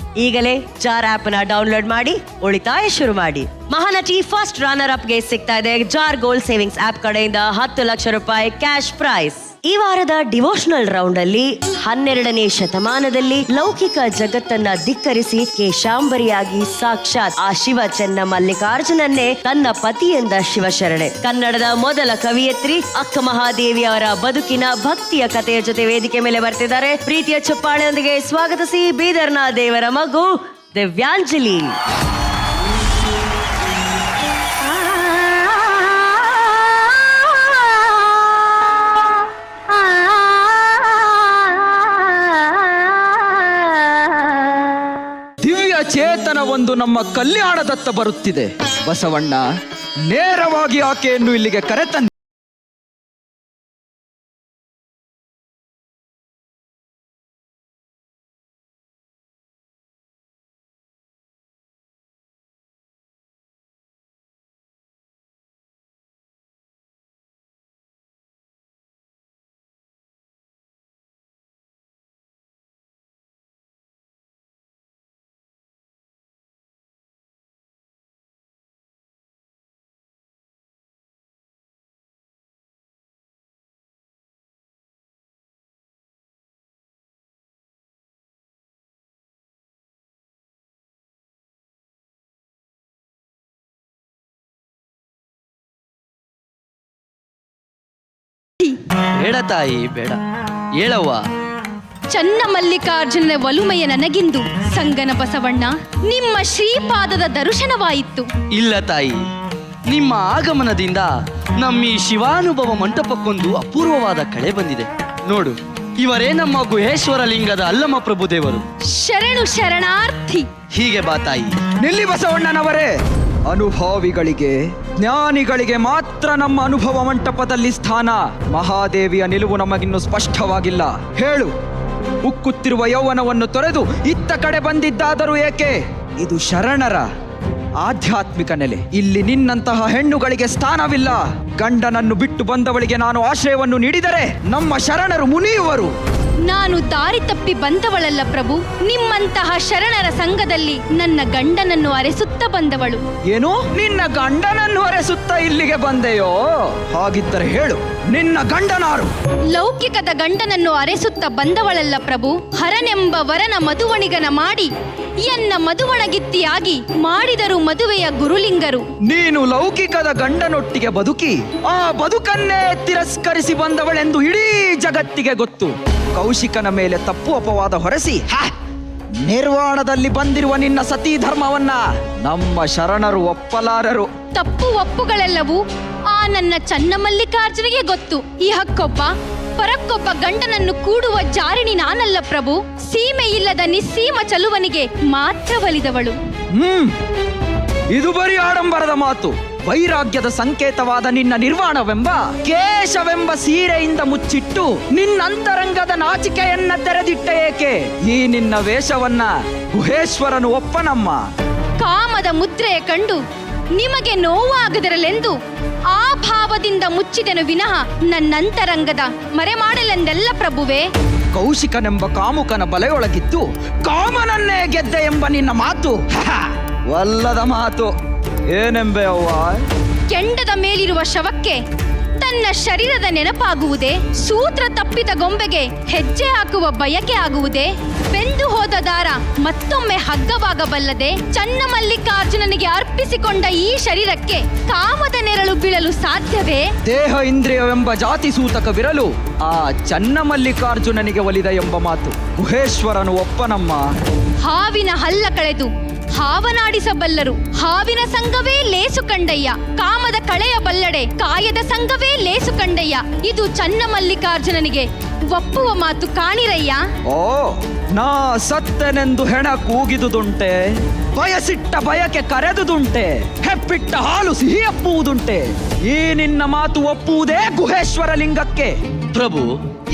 ಈಗಲೇ ಜಾರ್ ಆಪ್ ನ ಡೌನ್ಲೋಡ್ ಮಾಡಿ ಉಳಿತಾಯ ಶುರು ಮಾಡಿ. ಮಹಾನಟಿ ಫಸ್ಟ್ ರನ್ನರ್ ಅಪ್ ಗೆ ಸಿಗ್ತಾ ಇದೆ ಜಾರ್ ಗೋಲ್ಡ್ ಸೇವಿಂಗ್ಸ್ ಆಪ್ ಕಡೆಯಿಂದ 10 ಲಕ್ಷ ರೂಪಾಯಿ ಕ್ಯಾಶ್ ಪ್ರೈಸ್. ಈ ವಾರದ ಡಿವೋಷನಲ್ ರೌಂಡ್ ಅಲ್ಲಿ 12ನೇ ಶತಮಾನದಲ್ಲಿ ಲೌಕಿಕ ಜಗತ್ತನ್ನ ಧಿಕ್ಕರಿಸಿ ಕೇಶಾಂಬರಿಯಾಗಿ ಸಾಕ್ಷಾತ್ ಆ ಶಿವ ಚೆನ್ನ ಮಲ್ಲಿಕಾರ್ಜುನನ್ನೇ ತನ್ನ ಪತಿಯೆಂದ ಶಿವಶರಣೆ. ಕನ್ನಡದ ಮೊದಲ ಕವಿಯತ್ರಿ ಅಕ್ಕ ಮಹಾದೇವಿ ಅವರ ಬದುಕಿನ ಭಕ್ತಿಯ ಕಥೆಯ ಜೊತೆ ವೇದಿಕೆ ಮೇಲೆ ಬರ್ತಿದ್ದಾರೆ. ಪ್ರೀತಿಯ ಚಪ್ಪಾಳೆಯೊಂದಿಗೆ ಸ್ವಾಗತಿಸಿ ಬೀದರ್ನ ದೇವರ ಮಗು ದಿವ್ಯಾಂಜಲಿ. ಚೇತನವೊಂದು ನಮ್ಮ ಕಲ್ಯಾಣದತ್ತ ಬರುತ್ತಿದೆ. ಬಸವಣ್ಣ ನೇರವಾಗಿ ಆಕೆಯನ್ನು ಇಲ್ಲಿಗೆ ಕರೆತಂದ. ಬೇಡ ತಾಯಿ, ಬೇಡ, ಹೇಳವ್ವ. ಚನ್ನ ಮಲ್ಲಿಕಾರ್ಜುನ ಒಲುಮೆಯ ನನಗಿಂದು ಸಂಗನ ಬಸವಣ್ಣ ನಿಮ್ಮ ಶ್ರೀಪಾದದ ದರ್ಶನವಾಯಿತು. ಇಲ್ಲ ತಾಯಿ, ನಿಮ್ಮ ಆಗಮನದಿಂದ ನಮ್ಮ ಈ ಶಿವಾನುಭವ ಮಂಟಪಕ್ಕೊಂದು ಅಪೂರ್ವವಾದ ಕಳೆ ಬಂದಿದೆ. ನೋಡು, ಇವರೇ ನಮ್ಮ ಗುಹೇಶ್ವರ ಲಿಂಗದ ಅಲ್ಲಮ ಪ್ರಭುದೇವರು. ಶರಣು ಶರಣಾರ್ಥಿ. ಹೀಗೆ ಬಾ ತಾಯಿ. ನಿಲ್ಲಿ ಬಸವಣ್ಣನವರೇ. ಅನುಭವಿಗಳಿಗೆ, ಜ್ಞಾನಿಗಳಿಗೆ ಮಾತ್ರ ನಮ್ಮ ಅನುಭವ ಮಂಟಪದಲ್ಲಿ ಸ್ಥಾನ. ಮಹಾದೇವಿಯ ನಿಲುವು ನಮಗಿನ್ನು ಸ್ಪಷ್ಟವಾಗಿಲ್ಲ. ಹೇಳು, ಉಕ್ಕುತ್ತಿರುವ ಯೌವನವನ್ನು ತೊರೆದು ಇತ್ತ ಕಡೆ ಬಂದಿದ್ದಾದರೂ ಏಕೆ? ಇದು ಶರಣರ ಆಧ್ಯಾತ್ಮಿಕ ನೆಲೆ. ಇಲ್ಲಿ ನಿನ್ನಂತಹ ಹೆಣ್ಣುಗಳಿಗೆ ಸ್ಥಾನವಿಲ್ಲ. ಗಂಡನನ್ನು ಬಿಟ್ಟು ಬಂದವಳಿಗೆ ನಾನು ಆಶ್ರಯವನ್ನು ನೀಡಿದರೆ ನಮ್ಮ ಶರಣರು ಮುನಿಯುವರು. ನಾನು ದಾರಿ ತಪ್ಪಿ ಬಂದವಳಲ್ಲ ಪ್ರಭು. ನಿಮ್ಮಂತಹ ಶರಣರ ಸಂಘದಲ್ಲಿ ನನ್ನ ಗಂಡನನ್ನು ಅರೆಸುತ್ತ ಬಂದವಳು. ಏನು, ನಿನ್ನ ಗಂಡನನ್ನು ಅರೆಸುತ್ತಾ ಇಲ್ಲಿಗೆ ಬಂದೆಯೋ? ಹಾಗಿದ್ದರೆ ಹೇಳು, ನಿನ್ನ ಗಂಡನಾರು? ಲೌಕಿಕದ ಗಂಡನನ್ನು ಅರೆಸುತ್ತ ಬಂದವಳಲ್ಲ ಪ್ರಭು. ಹರನೆಂಬ ವರನ ಮದುವಣಿಗನ ಮಾಡಿ ಎನ್ನ ಮದುವಣಗಿತ್ತಿಯಾಗಿ ಮಾಡಿದರು ಮದುವೆಯ ಗುರುಲಿಂಗರು. ನೀನು ಲೌಕಿಕದ ಗಂಡನೊಟ್ಟಿಗೆ ಬದುಕಿ ಆ ಬದುಕನ್ನೇ ತಿರಸ್ಕರಿಸಿ ಬಂದವಳೆಂದು ಇಡೀ ಜಗತ್ತಿಗೆ ಗೊತ್ತು. ಕೌಶಿಕನ ಮೇಲೆ ತಪ್ಪು ಅಪವಾದ ಹೊರಸಿ ನಿರ್ವಾಣದಲ್ಲಿ ಬಂದಿರುವ ನಿನ್ನ ಸತೀ ಧರ್ಮವನ್ನ ನಮ್ಮ ಶರಣರು ಒಪ್ಪಲಾರರು. ತಪ್ಪು ಒಪ್ಪುಗಳೆಲ್ಲವೂ ಆ ನನ್ನ ಚನ್ನಮಲ್ಲಿಕಾರ್ಜುನಿಗೆ ಗೊತ್ತು. ಈ ಹಕ್ಕೊಬ್ಬ ಪರಕ್ಕೊಬ್ಬ ಗಂಡನನ್ನು ಕೂಡುವ ಜಾರಿಣಿ ನಾನಲ್ಲ ಪ್ರಭು. ಸೀಮೆ ಇಲ್ಲದ ನಿಸ್ಸೀಮ ಚಲುವನಿಗೆ ಮಾತ್ರ ಒಲಿದವಳು. ಇದು ಬರೀ ಆಡಂಬರದ ಮಾತು. ವೈರಾಗ್ಯದ ಸಂಕೇತವಾದ ನಿನ್ನ ನಿರ್ವಾಣವೆಂಬ ಕೇಶವೆಂಬ ಸೀರೆಯಿಂದ ಮುಚ್ಚಿಟ್ಟು ನಿನ್ನಂತರಂಗದ ನಾಚಿಕೆಯನ್ನ ತೆರೆದಿಟ್ಟ ಏಕೆ? ಈ ನಿನ್ನ ವೇಷವನ್ನ ಗುಹೇಶ್ವರನು ಒಪ್ಪನಮ್ಮ. ಕಾಮದ ಮುದ್ರೆಯ ಕಂಡು ನಿಮಗೆ ನೋವಾಗದಿರಲೆಂದು ಆ ಭಾವದಿಂದ ಮುಚ್ಚಿದೆನು ವಿನಃ ನನ್ನಂತರಂಗದ ಮರೆ ಮಾಡಲೆಂದೆಲ್ಲ ಪ್ರಭುವೇ. ಕೌಶಿಕನೆಂಬ ಕಾಮುಕನ ಬಲೆಯೊಳಗಿದ್ದು ಕಾಮನನ್ನೇ ಗೆದ್ದೆ ಎಂಬ ನಿನ್ನ ಮಾತು ವಲ್ಲದ ಮಾತು. ಏನೆಂಬೆ ಅವ್ವ? ಕೆಂಡದ ಮೇಲಿರುವ ಶವಕ್ಕೆ ತನ್ನ ಶರೀರದ ನೆನಪಾಗುವುದೇ? ಸೂತ್ರ ತಪ್ಪಿದ ಗೊಂಬೆಗೆ ಹೆಜ್ಜೆ ಹಾಕುವ ಬಯಕೆ ಆಗುವುದೇ? ಬೆಂದು ಹೋದ ದಾರ ಮತ್ತೊಮ್ಮೆ ಹಗ್ಗವಾಗಬಲ್ಲದೆ? ಚನ್ನಮಲ್ಲಿಕಾರ್ಜುನನಿಗೆ ಅರ್ಪಿಸಿಕೊಂಡ ಈ ಶರೀರಕ್ಕೆ ಕಾಮದ ನೆರಳು ಬೀಳಲು ಸಾಧ್ಯವೇ? ದೇಹ ಇಂದ್ರಿಯವೆಂಬ ಜಾತಿ ಸೂತಕವಿರಲು ಆ ಚನ್ನಮಲ್ಲಿಕಾರ್ಜುನನಿಗೆ ಒಲಿದ ಎಂಬ ಮಾತು ಗುಹೇಶ್ವರನು ಒಪ್ಪನಮ್ಮ. ಹಾವಿನ ಹಲ್ಲ ಕಳೆದು ಹಾವನಾಡಿಸಬಲ್ಲರು. ಹಾವಿನ ಸಂಘವೇ ಲೇಸು ಕಂಡಯ್ಯ. ಕಾಮದ ಕಳೆಯ ಬಲ್ಲಡೆ ಕಾಯದ ಸಂಘವೇ ಲೇಸು ಕಂಡಯ್ಯ. ಇದು ಚನ್ನಮಲ್ಲಿಕಾರ್ಜುನನಿಗೆ ಒಪ್ಪುವ ಮಾತು ಕಾಣಿರಯ್ಯ. ಓ, ನಾ ಸತ್ತೆನೆಂದು ಹೆಣ ಕೂಗಿದುದುಂಟೆ, ಬಯಸಿಟ್ಟ ಬಯಕೆ ಕರೆದುದುಂಟೆ, ಹೆಪ್ಪಿಟ್ಟ ಹಾಲು ಸಿಹಿ ಅಪ್ಪುವುದುಂಟೆ. ಈ ನಿನ್ನ ಮಾತು ಒಪ್ಪುವುದೇ ಗುಹೇಶ್ವರ ಲಿಂಗಕ್ಕೆ. ಪ್ರಭು,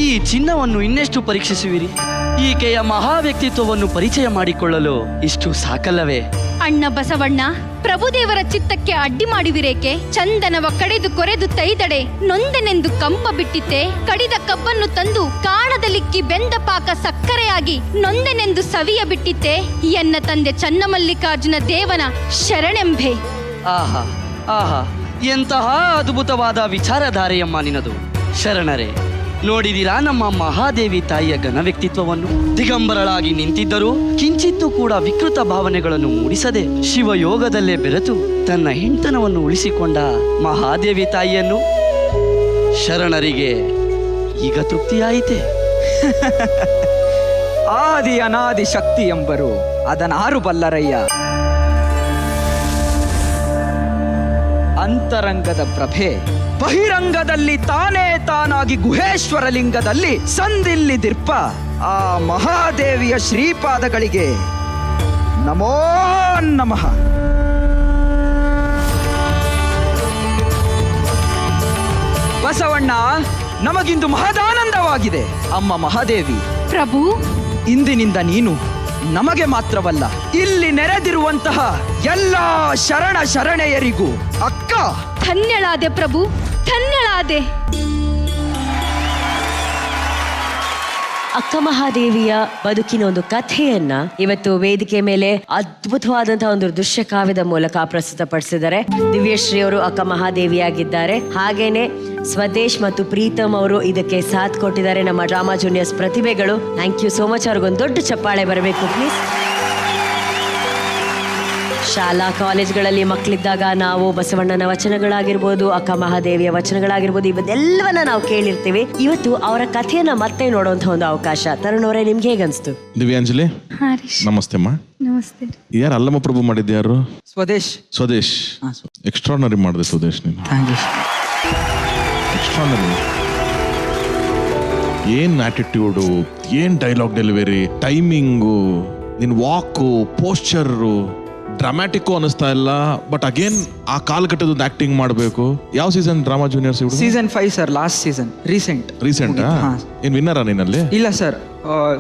ಈ ಚಿನ್ನವನ್ನು ಇನ್ನೆಷ್ಟು ಪರೀಕ್ಷಿಸುವಿರಿ? ಈಕೆಯ ಮಹಾವ್ಯಕ್ತಿತ್ವವನ್ನು ಪರಿಚಯ ಮಾಡಿಕೊಳ್ಳಲು ಇಷ್ಟು ಸಾಕಲ್ಲವೇ? ಅಣ್ಣ ಬಸವಣ್ಣ, ಪ್ರಭುದೇವರ ಚಿತ್ತಕ್ಕೆ ಅಡ್ಡಿ ಮಾಡುವಿರೇಕೆ? ಚಂದನವ ಕಡೆದು ಕೊರೆದು ತೈದಡೆ ನೊಂದೆನೆಂದು ಕಂಪ ಬಿಟ್ಟಿತ್ತೆ. ಕಡಿದ ಕಬ್ಬನ್ನು ತಂದು ಕಾಣದಲಿಕ್ಕಿ ಬೆಂದ ಪಾಕ ಸಕ್ಕರೆಯಾಗಿ ನೊಂದೆನೆಂದು ಸವಿಯ ಬಿಟ್ಟಿತ್ತೆ. ಎನ್ನ ತಂದೆ ಚನ್ನಮಲ್ಲಿಕಾರ್ಜುನ ದೇವನ ಶರಣೆಂಬೆ. ಆಹಾ ಆಹಾ, ಎಂತಹ ಅದ್ಭುತವಾದ ವಿಚಾರಧಾರೆಯಮ್ಮ ನಿನದು. ಶರಣರೇ, ನೋಡಿದಿರಾ ನಮ್ಮ ಮಹಾದೇವಿ ತಾಯಿಯ ಘನ ವ್ಯಕ್ತಿತ್ವವನ್ನು? ದಿಗಂಬರಳಾಗಿ ನಿಂತಿದ್ದರೂ ಕಿಂಚಿತ್ತೂ ಕೂಡ ವಿಕೃತ ಭಾವನೆಗಳನ್ನು ಮೂಡಿಸದೆ ಶಿವಯೋಗದಲ್ಲೇ ಬೆರೆತು ತನ್ನ ಹೆಂಡತನವನ್ನು ಉಳಿಸಿಕೊಂಡ ಮಹಾದೇವಿ ತಾಯಿಯನ್ನು ಶರಣರಿಗೆ ಈಗ ತೃಪ್ತಿಯಾಯಿತೆ. ಆದಿ ಅನಾದಿ ಶಕ್ತಿ ಎಂಬರು ಅದನ್ನಾರು ಬಲ್ಲರಯ್ಯ. ಅಂತರಂಗದ ಪ್ರಭೆ ಬಹಿರಂಗದಲ್ಲಿ ತಾನೇ ತಾನಾಗಿ ಗುಹೇಶ್ವರ ಲಿಂಗದಲ್ಲಿ ಸಂದಿಲ್ಲಿ ದಿರ್ಪ ಆ ಮಹಾದೇವಿಯ ಶ್ರೀಪಾದಗಳಿಗೆ ನಮೋ ನಮಃ. ಬಸವಣ್ಣ, ನಮಗಿಂದು ಮಹದಾನಂದವಾಗಿದೆ. ಅಮ್ಮ ಮಹಾದೇವಿ, ಪ್ರಭು, ಇಂದಿನಿಂದ ನೀನು ನಮಗೆ ಮಾತ್ರವಲ್ಲ, ಇಲ್ಲಿ ನೆರೆದಿರುವಂತಹ ಎಲ್ಲಾ ಶರಣ ಶರಣೆಯರಿಗೂ ಅಕ್ಕ. ಧನ್ಯಳಾದೆ ಪ್ರಭು, ಧನ್ಯಳಾದೆ. ಅಕ್ಕ ಮಹಾದೇವಿಯ ಬದುಕಿನ ಒಂದು ಕಥೆಯನ್ನ ಇವತ್ತು ವೇದಿಕೆ ಮೇಲೆ ಅದ್ಭುತವಾದಂತಹ ಒಂದು ದೃಶ್ಯ ಕಾವ್ಯದ ಮೂಲಕ ಪ್ರಸ್ತುತಪಡಿಸಿದ್ದಾರೆ. ದಿವ್ಯಶ್ರೀ ಅವರು ಅಕ್ಕ ಮಹಾದೇವಿಯಾಗಿದ್ದಾರೆ. ಹಾಗೇನೆ ಸ್ವದೇಶ್ ಮತ್ತು ಪ್ರೀತಮ್ ಅವರು ಇದಕ್ಕೆ ಸಾಥ್ ಕೊಟ್ಟಿದ್ದಾರೆ. ನಮ್ಮ ಡ್ರಾಮಾ ಜೂನಿಯರ್ಸ್ ಪ್ರತಿಭೆಗಳು. Thank you so much. ಅವ್ರಿಗೊಂದು ದೊಡ್ಡ ಚಪ್ಪಾಳೆ ಬರಬೇಕು ಪ್ಲೀಸ್. ಶಾಲಾ ಕಾಲೇಜ್ಗಳಲ್ಲಿ ಮಕ್ಕಳಿದ್ದಾಗ ನಾವು ಬಸವಣ್ಣನ ವಚನಗಳಾಗಿರ್ಬೋದು, ಅಕ್ಕ ಮಹಾದೇವಿಯ ವಚನಗಳಾಗಿರ್ಬೋದು, ಇವನ್ನೆಲ್ಲವನ್ನ ನಾವು ಕೇಳಿರ್ತೀವಿ. ಇವತ್ತು ಅವರ ಕಥೆಯನ್ನ ಮತ್ತೆ ನೋಡುವಂತ ಒಂದು ಅವಕಾಶ. ತರುಣ್ ಅವರೇ, ನಿಮ್ಗೆ ಹೇಗನ್ಸ್ತು? ದಿವ್ಯಾಂಜಲಿ, ನಮಸ್ತೆ ಅಮ್ಮ. ನಮಸ್ತೆ. ಯಾರು ಅಲ್ಲಮ್ಮ ಪ್ರಭು ಮಾಡಿದ್ಯಾರು? ಸ್ವದೇಶ್. ಸ್ವದೇಶ್ ಎಕ್ಸ್ಟ್ರಾರ್ನರಿ ಮಾಡಿದೆ ಸ್ವದೇಶ್. ನೀನು ಎಕ್ಸ್ಟ್ರಾರ್ನರಿ. ಏನ್ ಆಟಿಟ್ಯೂಡು, ಏನ್ ಡೈಲಾಗ್ ಡೆಲಿವರಿ, ಟೈಮಿಂಗು, ನಿನ್ ವಾಕು, ಪೋಸ್ಚರು ಡ್ರಾಮ್ಯಾಟಿಕ್ಕು ಅನಿಸ್ತಾ ಇಲ್ಲ. ಬಟ್ ಅಗೇನ್ ಆ ಕಾಲಘಟ್ಟದ ಆಕ್ಟಿಂಗ್ ಮಾಡಬೇಕು. ಯಾವ season drama juniors? Season 5 sir, last season, recent. ಏನ್ ವಿನ್ನರಾ ನೀನಲ್ಲಿ? ಇಲ್ಲ ಸರ್,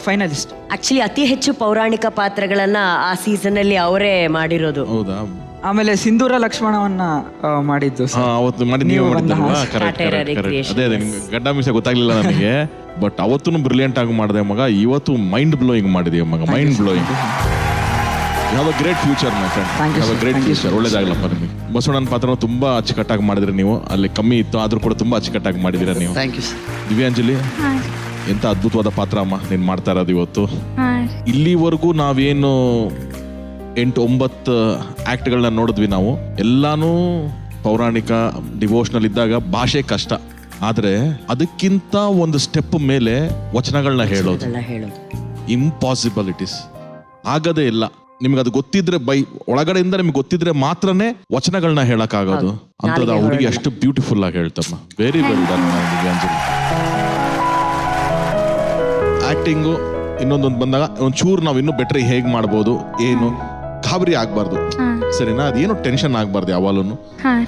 ಫೈನಲಿಸ್ಟ್. ಆಕ್ಚುಲಿ ಅತಿ ಹೆಚ್ಚು ಪೌರಾಣಿಕ ಪಾತ್ರಗಳನ್ನ ಆ ಸೀಸನ್ ಅಲ್ಲಿ ಅವರೇ ಮಾಡಿರೋದು. ಹೌದಾ? ಆಮೇಲೆ ಸಿಂಧೂರ ಲಕ್ಷ್ಮಣವನ್ನ ಮಾಡಿದ್ದು sir. ಅವತ್ತು ಮಾಡಿ ನೀವು ಮಾಡಿದ್ರಲ್ವಾ? ಕರೆಕ್ಟ್. ಅದೇ ನಿಮ್ಗೆ ಗಡ್ಡ ಮೀಸೆ ಗೊತ್ತಾಗ್ಲಿಲ್ಲ ನನಗೆ. ಬಟ್ ಅವತ್ತು ಬ್ರಿಲಿಯಂಟ್ ಆಗಿ ಮಾಡಿದೆ ಮಗ. ಇವತ್ತು ಮೈಂಡ್ ಬ್ಲೋಯಿಂಗ್ ಮಾಡಿದೀಯ ಮಗ, mind blowing. You have a great future my friend, you have a great future. ಒಳ್ಳೇದಾಗ್ಲಪ್ಪ ನಿಮಗೆ. ಬಸವಣ್ಣನ ಪಾತ್ರ ತುಂಬಾ ಅಚ್ಚುಕಟ್ಟಾಗಿ ಮಾಡಿದ್ರಿ ನೀವು. ಅಲ್ಲಿ ಕಮ್ಮಿ ಇತ್ತು ಆದ್ರೂ ಕೂಡ ತುಂಬಾ ಅಚ್ಚುಕಟ್ಟಾಗಿ ಮಾಡಿದಿರ ನೀವು. Thank you sir. ದಿವ್ಯಾಂಜಲಿ, ಎಂತ ಅದ್ಭುತವಾದ ಪಾತ್ರ ಅಮ್ಮ ನೀನ್ ಮಾಡ್ತಾ ಇರೋದು ಇವತ್ತು. ಇಲ್ಲಿವರೆಗೂ ನಾವೇನು 8-9 ಆಕ್ಟ್ಗಳನ್ನ ನೋಡಿದ್ವಿ ನಾವು. ಎಲ್ಲಾನು ಪೌರಾಣಿಕ ಡಿವೋಷನಲ್ ಇದ್ದಾಗ ಭಾಷೆ ಕಷ್ಟ, ಆದ್ರೆ ಅದಕ್ಕಿಂತ ಒಂದು ಸ್ಟೆಪ್ ಮೇಲೆ ವಚನಗಳನ್ನ ಹೇಳೋದು ಇಂಪಾಸಿಬಲ್. ಇಟ್ ಇಸ್ ಆಗದೇ ಇಲ್ಲ. ನಿಮ್ಗೆ ಅದು ಗೊತ್ತಿದ್ರೆ ಒಳಗಡೆಯಿಂದ ನಿಮ್ಗೆ ಗೊತ್ತಿದ್ರೆ ಮಾತ್ರನೇ ವಚನಗಳನ್ನ ಹೇಳಕ್ ಆಗೋದು. ಅಂತದ ಆ ಹುಡುಗಿ ಅಷ್ಟು ಬ್ಯೂಟಿಫುಲ್ ಆಗಿ ಹೇಳ್ತಮ್ಮ. Very well done Divyanjali. Acting ಇನ್ನೊಂದೊಂದು ಬಂದಾಗ ಒಂಚೂರು ನಾವು ಇನ್ನೂ ಬೆಟ್ರ್ ಹೇಗ್ ಮಾಡ್ಬೋದು, ಏನು ಗಾಬರಿ ಆಗ್ಬಾರ್ದು, ಸರಿನಾ? ಅದೇನು ಟೆನ್ಷನ್ ಆಗ್ಬಾರ್ದು ಯಾವಾಗಲೂ.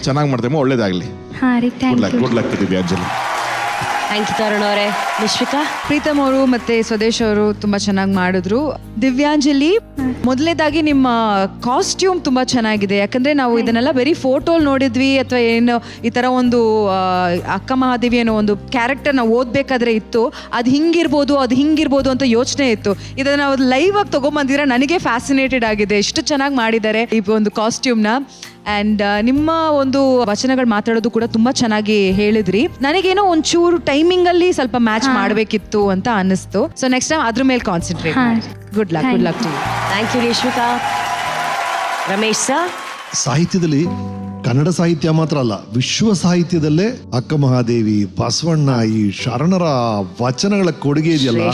ಚೆನ್ನಾಗಿ ಮಾಡ್ತೇವೆ, ಒಳ್ಳೇದಾಗ್ಲಿ. Good luck Divyanjali. Thank you Tarun ಅವರೇ. ನಿಶ್ವಿಕಾ? ಪ್ರೀತಮ್ ಅವರು ಮತ್ತೆ ಸ್ವದೇಶ್ ಅವರು ತುಂಬಾ ಚೆನ್ನಾಗಿ ಮಾಡಿದ್ರು. ದಿವ್ಯಾಂಜಲಿ, ಮೊದಲನೇದಾಗಿ ನಿಮ್ಮ ಕಾಸ್ಟ್ಯೂಮ್ ತುಂಬಾ ಚೆನ್ನಾಗಿದೆ. ಯಾಕಂದ್ರೆ ನಾವು ಇದನ್ನೆಲ್ಲ ಬರೀ ಫೋಟೋಲ್ ನೋಡಿದ್ವಿ, ಅಥವಾ ಏನು ಈ ತರ ಒಂದು ಅಕ್ಕ ಮಹಾದೇವಿ ಅನ್ನೋ ಒಂದು ಕ್ಯಾರೆಕ್ಟರ್ ನಾವು ಓದ್ಬೇಕಾದ್ರೆ ಇತ್ತು, ಅದು ಹಿಂಗಿರ್ಬೋದು ಅಂತ ಯೋಚನೆ ಇತ್ತು. ಇದನ್ನ ನಾವು ಲೈವ್ ಆಗಿ ತಗೊಂಬಂದಿದ್ರೆ ನನಗೆ ಫ್ಯಾಸಿನೇಟೆಡ್ ಆಗಿದೆ. ಎಷ್ಟು ಚೆನ್ನಾಗಿ ಮಾಡಿದ್ದಾರೆ ಈ ಒಂದು ಕಾಸ್ಟ್ಯೂಮ್ನ. ಆ್ಯಂಡ್ ನಿಮ್ಮ ಒಂದು ವಚನಗಳು ಮಾತಾಡೋದು ಕೂಡ ತುಂಬಾ ಚೆನ್ನಾಗಿ ಹೇಳಿದ್ರಿ. ನನಗೇನೋ ಒಂಚೂರು ಟೈಮಿಂಗ್ ಅಲ್ಲಿ ಸ್ವಲ್ಪ ಮ್ಯಾಚ್ ಮಾಡಬೇಕಿತ್ತು ಅಂತ ಅನ್ನಿಸ್ತು. ಸೊ ನೆಕ್ಸ್ಟ್ ಟೈಮ್ ಅದ್ರ ಮೇಲೆ ಕಾನ್ಸಂಟ್ರೇಟ್ ಮಾಡಿ. Good luck to you. Thank you Nishvika. Ramesh sir? ಸಾಹಿತ್ಯದಲ್ಲಿ ಕನ್ನಡ ಸಾಹಿತ್ಯ ಮಾತ್ರ ಅಲ್ಲ, ವಿಶ್ವ ಸಾಹಿತ್ಯದಲ್ಲೇ ಅಕ್ಕ ಮಹಾದೇವಿ, ಬಸವಣ್ಣ, ಈ ಶರಣರ ವಚನಗಳ ಕೊಡುಗೆ ಇದೆಯಲ್ಲ,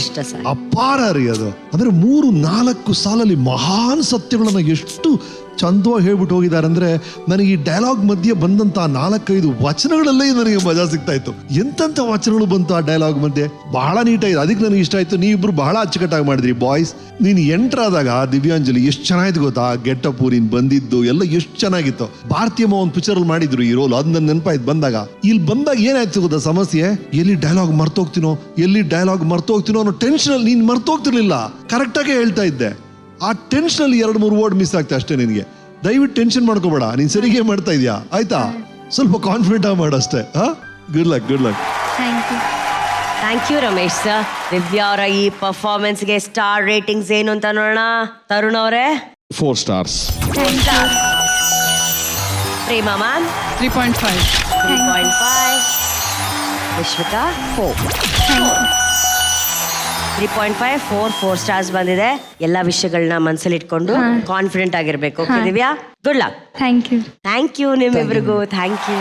ಅಪಾರ ರೀ ಅದು. ಅಂದ್ರೆ 3-4 ಸಾಲಲ್ಲಿ ಮಹಾನ್ ಸತ್ಯಗಳನ್ನ ಎಷ್ಟು ಚಂದವಾಗಿ ಹೇಳ್ಬಿಟ್ಟು ಹೋಗಿದ್ದಾರೆ ಅಂದ್ರೆ, ನನಗೆ ಈ ಡೈಲಾಗ್ ಮಧ್ಯೆ ಬಂದಂತ 4-5 ವಚನಗಳಲ್ಲೇ ನನಗೆ ಮಜಾ ಸಿಗ್ತಾ ಇತ್ತು. ಎಂತೆಂಥ ವಚನಗಳು ಬಂತು ಆ ಡೈಲಾಗ್ ಮಧ್ಯೆ, ಬಹಳ ನೀಟಾಗಿದೆ. ಅದಕ್ಕೆ ನನಗೆ ಇಷ್ಟ ಆಯ್ತು. ನೀವಿಬ್ರು ಬಹಳ ಅಚ್ಚುಕಟ್ಟಾಗಿ ಮಾಡಿದ್ರಿ ಬಾಯ್ಸ್. ನೀನು ಎಂಟ್ರಾದಾಗ ದಿವ್ಯಾಂಜಲಿ ಎಷ್ಟು ಚೆನ್ನಾಗಿತ್ತು ಗೊತ್ತಾ? ಗೆಟಪ್ ನೀನ್ ಬಂದಿದ್ದು ಎಲ್ಲ ಎಷ್ಟು ಚೆನ್ನಾಗಿತ್ತು. ಭಾರತೀಯಮ್ಮ ಒಂದು ಪಿಕ್ಚರ್ ಅಲ್ಲಿ ಮಾಡಿದ್ರು ಈ ರೋಲ್, ಅದು ನನ್ನ ನೆನಪಾಯ್ತು ಬಂದಾಗ. ಇಲ್ಲಿ ಬಂದಾಗ ಏನಾಯ್ತು ಗೊತ್ತಾ ಸಮಸ್ಯೆ? ಎಲ್ಲಿ ಡೈಲಾಗ್ ಮರ್ತೋಗ್ತೀನೋ ಅನ್ನೋ ಟೆನ್ಷನ್ ಅಲ್ಲಿ ನೀನ್ ಮರ್ತೋಗ್ತಿರ್ಲಿಲ್ಲ, ಕರೆಕ್ಟಾಗಿ ಹೇಳ್ತಾ ಇದ್ದೆ. ಆ ಟೆನ್ಷನ್ ಅಲ್ಲಿ 2-3 ವರ್ಡ್ ಮಿಸ್ ಆಗ್ತಾ ಅಷ್ಟೇ. ನಿನಗೆ ದಯವಿಟ್ಟು ಟೆನ್ಷನ್ ಮಾಡ್ಕೋಬೇಡ, ನೀನ್ ಸರಿಗೆ ಮಾಡ್ತಾ ಇದೀಯಾ, ಆಯ್ತಾ? ಸ್ವಲ್ಪ ಕಾನ್ಫಿಡೆಂಟ್ ಆಗಿ ಮಾಡಷ್ಟೇ. Good luck. Thank you Ramesh sir. Divya ಅವರ ಈ ಪರ್ಫಾರ್ಮೆನ್ಸ್ಗೆ ಸ್ಟಾರ್ ರೇಟಿಂಗ್ಸ್ ಏನು ಅಂತ ನೋಡೋಣ. ತರುಣ್ ಅವರೇ? 4 stars. Prema ma'am? 3.5. 3.5. Vishwika? 4. 3.5, 4 stars ಬಂದಿದೆ. ಎಲ್ಲ ವಿಷಯಗಳನ್ನ ಮನಸ್ಸಲ್ಲಿ ಇಟ್ಕೊಂಡು ಕಾನ್ಫಿಡೆಂಟ್ ಆಗಿರ್ಬೇಕು. Okay Divya, good luck. Thank you ನಿಮ್ಮಿಬ್ಬರಿಗೂ. Thank you.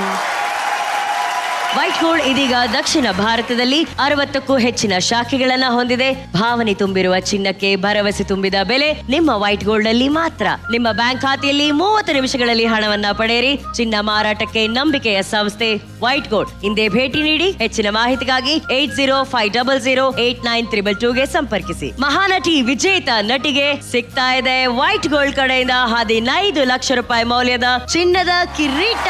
ವೈಟ್ ಗೋಲ್ಡ್ ಇದೀಗ ದಕ್ಷಿಣ ಭಾರತದಲ್ಲಿ 60ಕ್ಕೂ ಹೆಚ್ಚಿನ ಶಾಖೆಗಳನ್ನ ಹೊಂದಿದೆ. ಭಾವನೆ ತುಂಬಿರುವ ಚಿನ್ನಕ್ಕೆ ಭರವಸೆ ತುಂಬಿದ ಬೆಲೆ ನಿಮ್ಮ ವೈಟ್ ಗೋಲ್ಡ್ ಅಲ್ಲಿ ಮಾತ್ರ. ನಿಮ್ಮ ಬ್ಯಾಂಕ್ ಖಾತೆಯಲ್ಲಿ 30 ನಿಮಿಷಗಳಲ್ಲಿ ಹಣವನ್ನ ಪಡೆಯಿರಿ. ಚಿನ್ನ ಮಾರಾಟಕ್ಕೆ ನಂಬಿಕೆಯ ಸಂಸ್ಥೆ ವೈಟ್ ಗೋಲ್ಡ್. ಹಿಂದೆ ಭೇಟಿ ನೀಡಿ. ಹೆಚ್ಚಿನ ಮಾಹಿತಿಗಾಗಿ 8050089322ಗೆ ಸಂಪರ್ಕಿಸಿ. ಮಹಾನಟಿ ವಿಜೇತ ನಟಿಗೆ ಸಿಗ್ತಾ ಇದೆ ವೈಟ್ ಗೋಲ್ಡ್ ಕಡೆಯಿಂದ 15 ಲಕ್ಷ ರೂಪಾಯಿ ಮೌಲ್ಯದ ಚಿನ್ನದ ಕಿರೀಟ.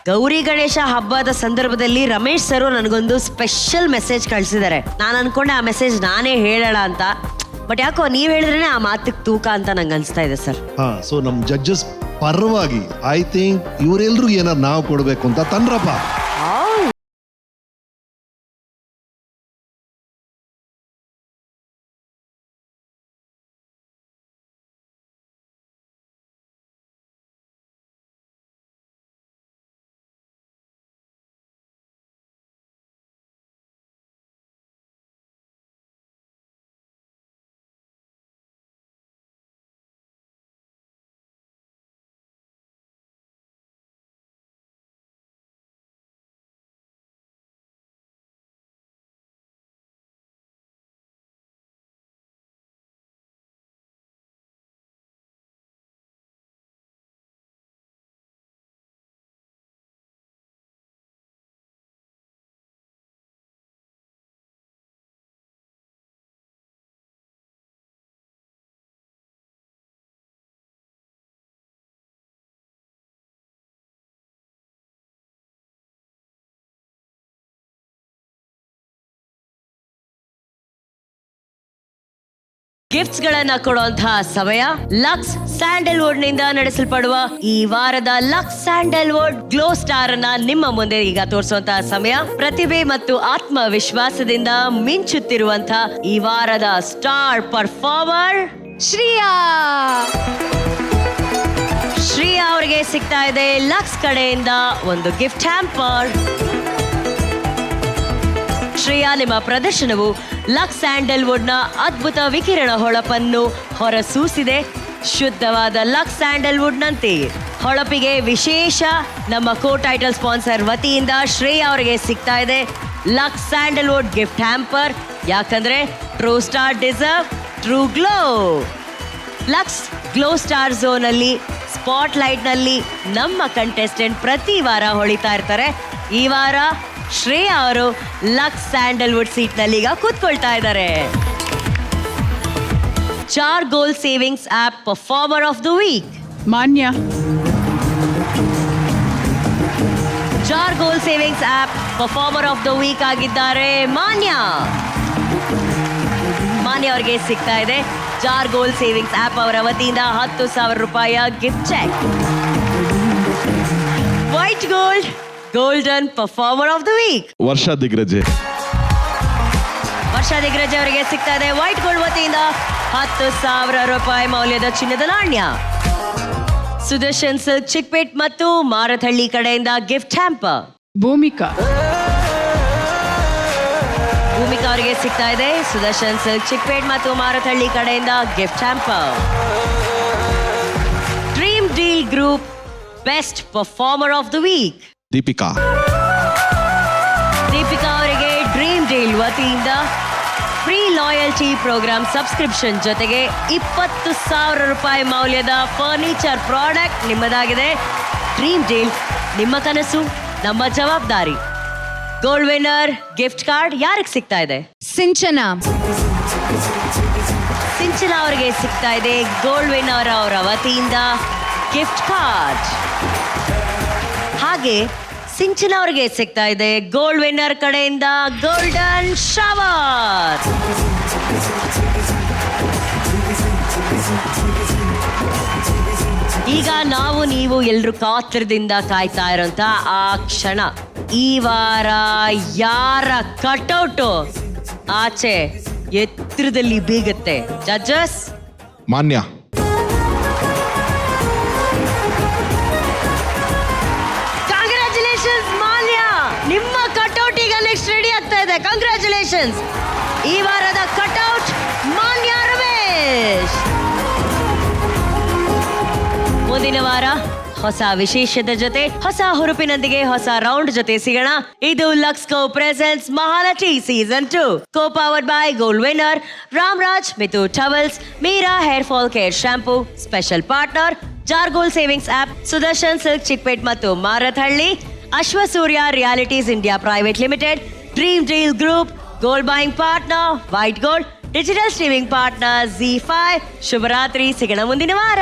ಗೌರಿ ಗಣೇಶ ಹಬ್ಬದ ಸಂದರ್ಭದಲ್ಲಿ ರಮೇಶ್ ಸರ್ ನನಗೊಂದು ಸ್ಪೆಷಲ್ ಮೆಸೇಜ್ ಕಳಿಸಿದ್ದಾರೆ. ನಾನು ಅನ್ಕೊಂಡೆ ಆ ಮೆಸೇಜ್ ನಾನೇ ಹೇಳೋಣ ಅಂತ, ಬಟ್ ಯಾಕೋ ನೀವ್ ಹೇಳಿದ್ರೆ ಆ ಮಾತಿಗೆ ತೂಕ ಅಂತ ನಂಗೆ ಅನ್ಸ್ತಾ ಇದೆ ಸರ್. ಸೊ ನಮ್ ಜಡ್ಜಸ್ ಪರವಾಗಿ ಐ ಥಿಂಕ್ ಇವರೆಲ್ರಿಗೂ ಏನಾರು ನಾವು ಕೊಡ್ಬೇಕು ಅಂತ ತಂದ್ರಪ್ಪ. ಗಿಫ್ಟ್ಸ್ ಗಳನ್ನ ಕೊಡುವಂತಹ ಸಮಯ. ಲಕ್ಸ್ ಸ್ಯಾಂಡಲ್ವುಡ್ ನಿಂದ ನಡೆಸಲ್ಪಡುವ ಈ ವಾರದ ಲಕ್ಸ್ ಸ್ಯಾಂಡಲ್ವುಡ್ ಗ್ಲೋ ಸ್ಟಾರ್ ಅನ್ನ ನಿಮ್ಮ ಮುಂದೆ ಈಗ ತೋರಿಸುವಂತಹ ಸಮಯ. ಪ್ರತಿಭೆ ಮತ್ತು ಆತ್ಮವಿಶ್ವಾಸದಿಂದ ಮಿಂಚುತ್ತಿರುವಂತಹ ಈ ವಾರದ ಸ್ಟಾರ್ ಪರ್ಫಾರ್ಮರ್ ಶ್ರೇಯಾ ಅವರಿಗೆ ಸಿಗ್ತಾ ಇದೆ ಲಕ್ಸ್ ಕಡೆಯಿಂದ ಒಂದು ಗಿಫ್ಟ್ ಹ್ಯಾಂಪರ್. ಶ್ರೇಯಾ, ನಿಮ್ಮ ಪ್ರದರ್ಶನವು ಲಕ್ಸ್ ಸ್ಯಾಂಡಲ್ವುಡ್ ನ ಅದ್ಭುತ ವಿಕಿರಣ ಹೊಳಪನ್ನು ಹೊರಸೂಸಿದೆ. ಶುದ್ಧವಾದ ಲಕ್ಸ್ ಸ್ಯಾಂಡಲ್ವುಡ್ ನಂತೆಯೇ ಹೊಳಪಿಗೆ ವಿಶೇಷ ನಮ್ಮ ಕೋ ಟೈಟಲ್ ಸ್ಪಾನ್ಸರ್ ವತಿಯಿಂದ ಶ್ರೇಯಾ ಅವರಿಗೆ ಸಿಗ್ತಾ ಇದೆ ಲಕ್ಸ್ ಸ್ಯಾಂಡಲ್ವುಡ್ ಗಿಫ್ಟ್ ಹ್ಯಾಂಪರ್. ಯಾಕಂದ್ರೆ true star deserve true glow. Lux glow star zone ಅಲ್ಲಿ ಸ್ಪಾಟ್ ಲೈಟ್ ನಲ್ಲಿ ನಮ್ಮ ಕಂಟೆಸ್ಟೆಂಟ್ ಪ್ರತಿ ವಾರ ಹೊಳಿತಾ ಇರ್ತಾರೆ. ಈ ವಾರ ಶ್ರೇಯಾ ಅವರು ಲಕ್ಸ್ ಸ್ಯಾಂಡಲ್ವುಡ್ ಸೀಟ್ ನಲ್ಲಿ ಈಗ ಕೂತ್ಕೊಳ್ತಾ ಇದ್ದಾರೆ. Jar gold savings app performer of the week Manya. Jar gold savings app performer of the week ಆಗಿದ್ದಾರೆ ಮಾನ್ಯ ಅವರಿಗೆ ಸಿಗ್ತಾ ಇದೆ ಜಾರ್ ಗೋಲ್ ಸೇವಿಂಗ್ಸ್ ಆಪ್ ಅವರ ವತಿಯಿಂದ 10,000 ರೂಪಾಯಿಯ gift cheque. White gold golden performer of the week Varsha Digraje ಅವರಿಗೆ ಸಿಗ್ತಾ ಇದೆ ವೈಟ್ ಗೋಲ್ಡ್ ವತಿಯಿಂದ 10,000 ರೂಪಾಯಿ ಮೌಲ್ಯದ ಚಿನ್ನದ ನಾಣ್ಯ. ಸುದರ್ಶನ್ ಸಿಲ್ಕ್ ಚಿಕ್ಪೇಟ್ ಮತ್ತು ಮಾರತಹಳ್ಳಿ ಕಡೆಯಿಂದ ಗಿಫ್ಟ್ ಹ್ಯಾಂಪರ್. ಭೂಮಿಕಾ ಅವರಿಗೆ ಸಿಗ್ತಾ ಇದೆ ಸುದರ್ಶನ್ ಸಿಲ್ಕ್ ಚಿಕ್ಪೇಟ್ ಮತ್ತು ಮಾರತಹಳ್ಳಿ ಕಡೆಯಿಂದ gift hamper. Dream deal group best performer of the week Deepika ಅವರಿಗೆ ಡ್ರೀಮ್ ಡೀಲ್ ವತಿಯಿಂದ ಫ್ರೀ ಲಾಯಲ್ಟಿ ಪ್ರೋಗ್ರಾಮ್ ಸಬ್ಸ್ಕ್ರಿಪ್ಷನ್ ಜೊತೆಗೆ 20,000 ರೂಪಾಯಿ ಮೌಲ್ಯದ ಫರ್ನಿಚರ್ ಪ್ರಾಡಕ್ಟ್ ನಿಮ್ಮದಾಗಿದೆ. ಡ್ರೀಮ್ ಡೀಲ್, ನಿಮ್ಮ ಕನಸು ನಮ್ಮ ಜವಾಬ್ದಾರಿ. ಗೋಲ್ಡ್ ವಿನ್ನರ್ ಗಿಫ್ಟ್ ಕಾರ್ಡ್ ಯಾರಿಗೆ ಸಿಗ್ತಾ ಇದೆ? ಸಿಂಚನಾ ಅವರಿಗೆ ಸಿಗ್ತಾ ಇದೆ ಗೋಲ್ಡ್ ವಿನ್ನರ್ ಅವರ ವತಿಯಿಂದ ಗಿಫ್ಟ್ ಕಾರ್ಡ್. ಹಾಗೆ ಸಿಂಚನಾ ಅವರಿಗೆ ಸಿಗ್ತಾ ಇದೆ ಗೋಲ್ಡ್ ವಿನ್ನರ್ ಕಡೆಯಿಂದ ಗೋಲ್ಡನ್ ಶವರ್. ಈಗ ನಾವು ನೀವು ಎಲ್ಲರೂ ಕಾತರದಿಂದ ಕಾಯ್ತಾ ಇರೋಂತ ಆ ಕ್ಷಣ. ಈ ವಾರ ಯಾರ ಕಟೌಟ್ ಆಚೆ ಎತ್ತರದಲ್ಲಿ ಬೀಗುತ್ತೆ? ಜಡ್ಜಸ್ ಮಾನ್ಯ ಕಂಗ್ರ್ಯಾಚುಲೇಷನ್ಸ್ ಮಾನ್ಯ, ನಿಮ್ಮ ಕಟೌಟ್ ಈಗ ನೆಕ್ಸ್ಟ್ ರೆಡಿ ಆಗ್ತಾ ಇದೆ. ಕಂಗ್ರ್ಯಾಚುಲೇಷನ್ಸ್. ಈ ವಾರದ ಕಟೌಟ್ ಮಾನ್ಯ ರಮೇಶ್. ಮುಂದಿನ ವಾರ ಹೊಸ ವಿಶೇಷದ ಜೊತೆ ಹೊಸ ಹುರುಪಿನೊಂದಿಗೆ ಹೊಸ ರೌಂಡ್ ಜೊತೆ ಸಿಗೋಣ. ಇದು Lux co presents Mahanati season 2 co powered by gold winner Ramraj ಮಿತು towels, Meera hair fall care shampoo, special partner Jar gold savings app, Sudarshan silk Chickpet ಮತ್ತು Marathahalli, Ashwasurya realities India private limited, dream deal group, gold buying partner white gold, digital streaming partner ZEE5. ಶುಭರಾತ್ರಿ, ಸಿಗೋಣ ಮುಂದಿನ ವಾರ.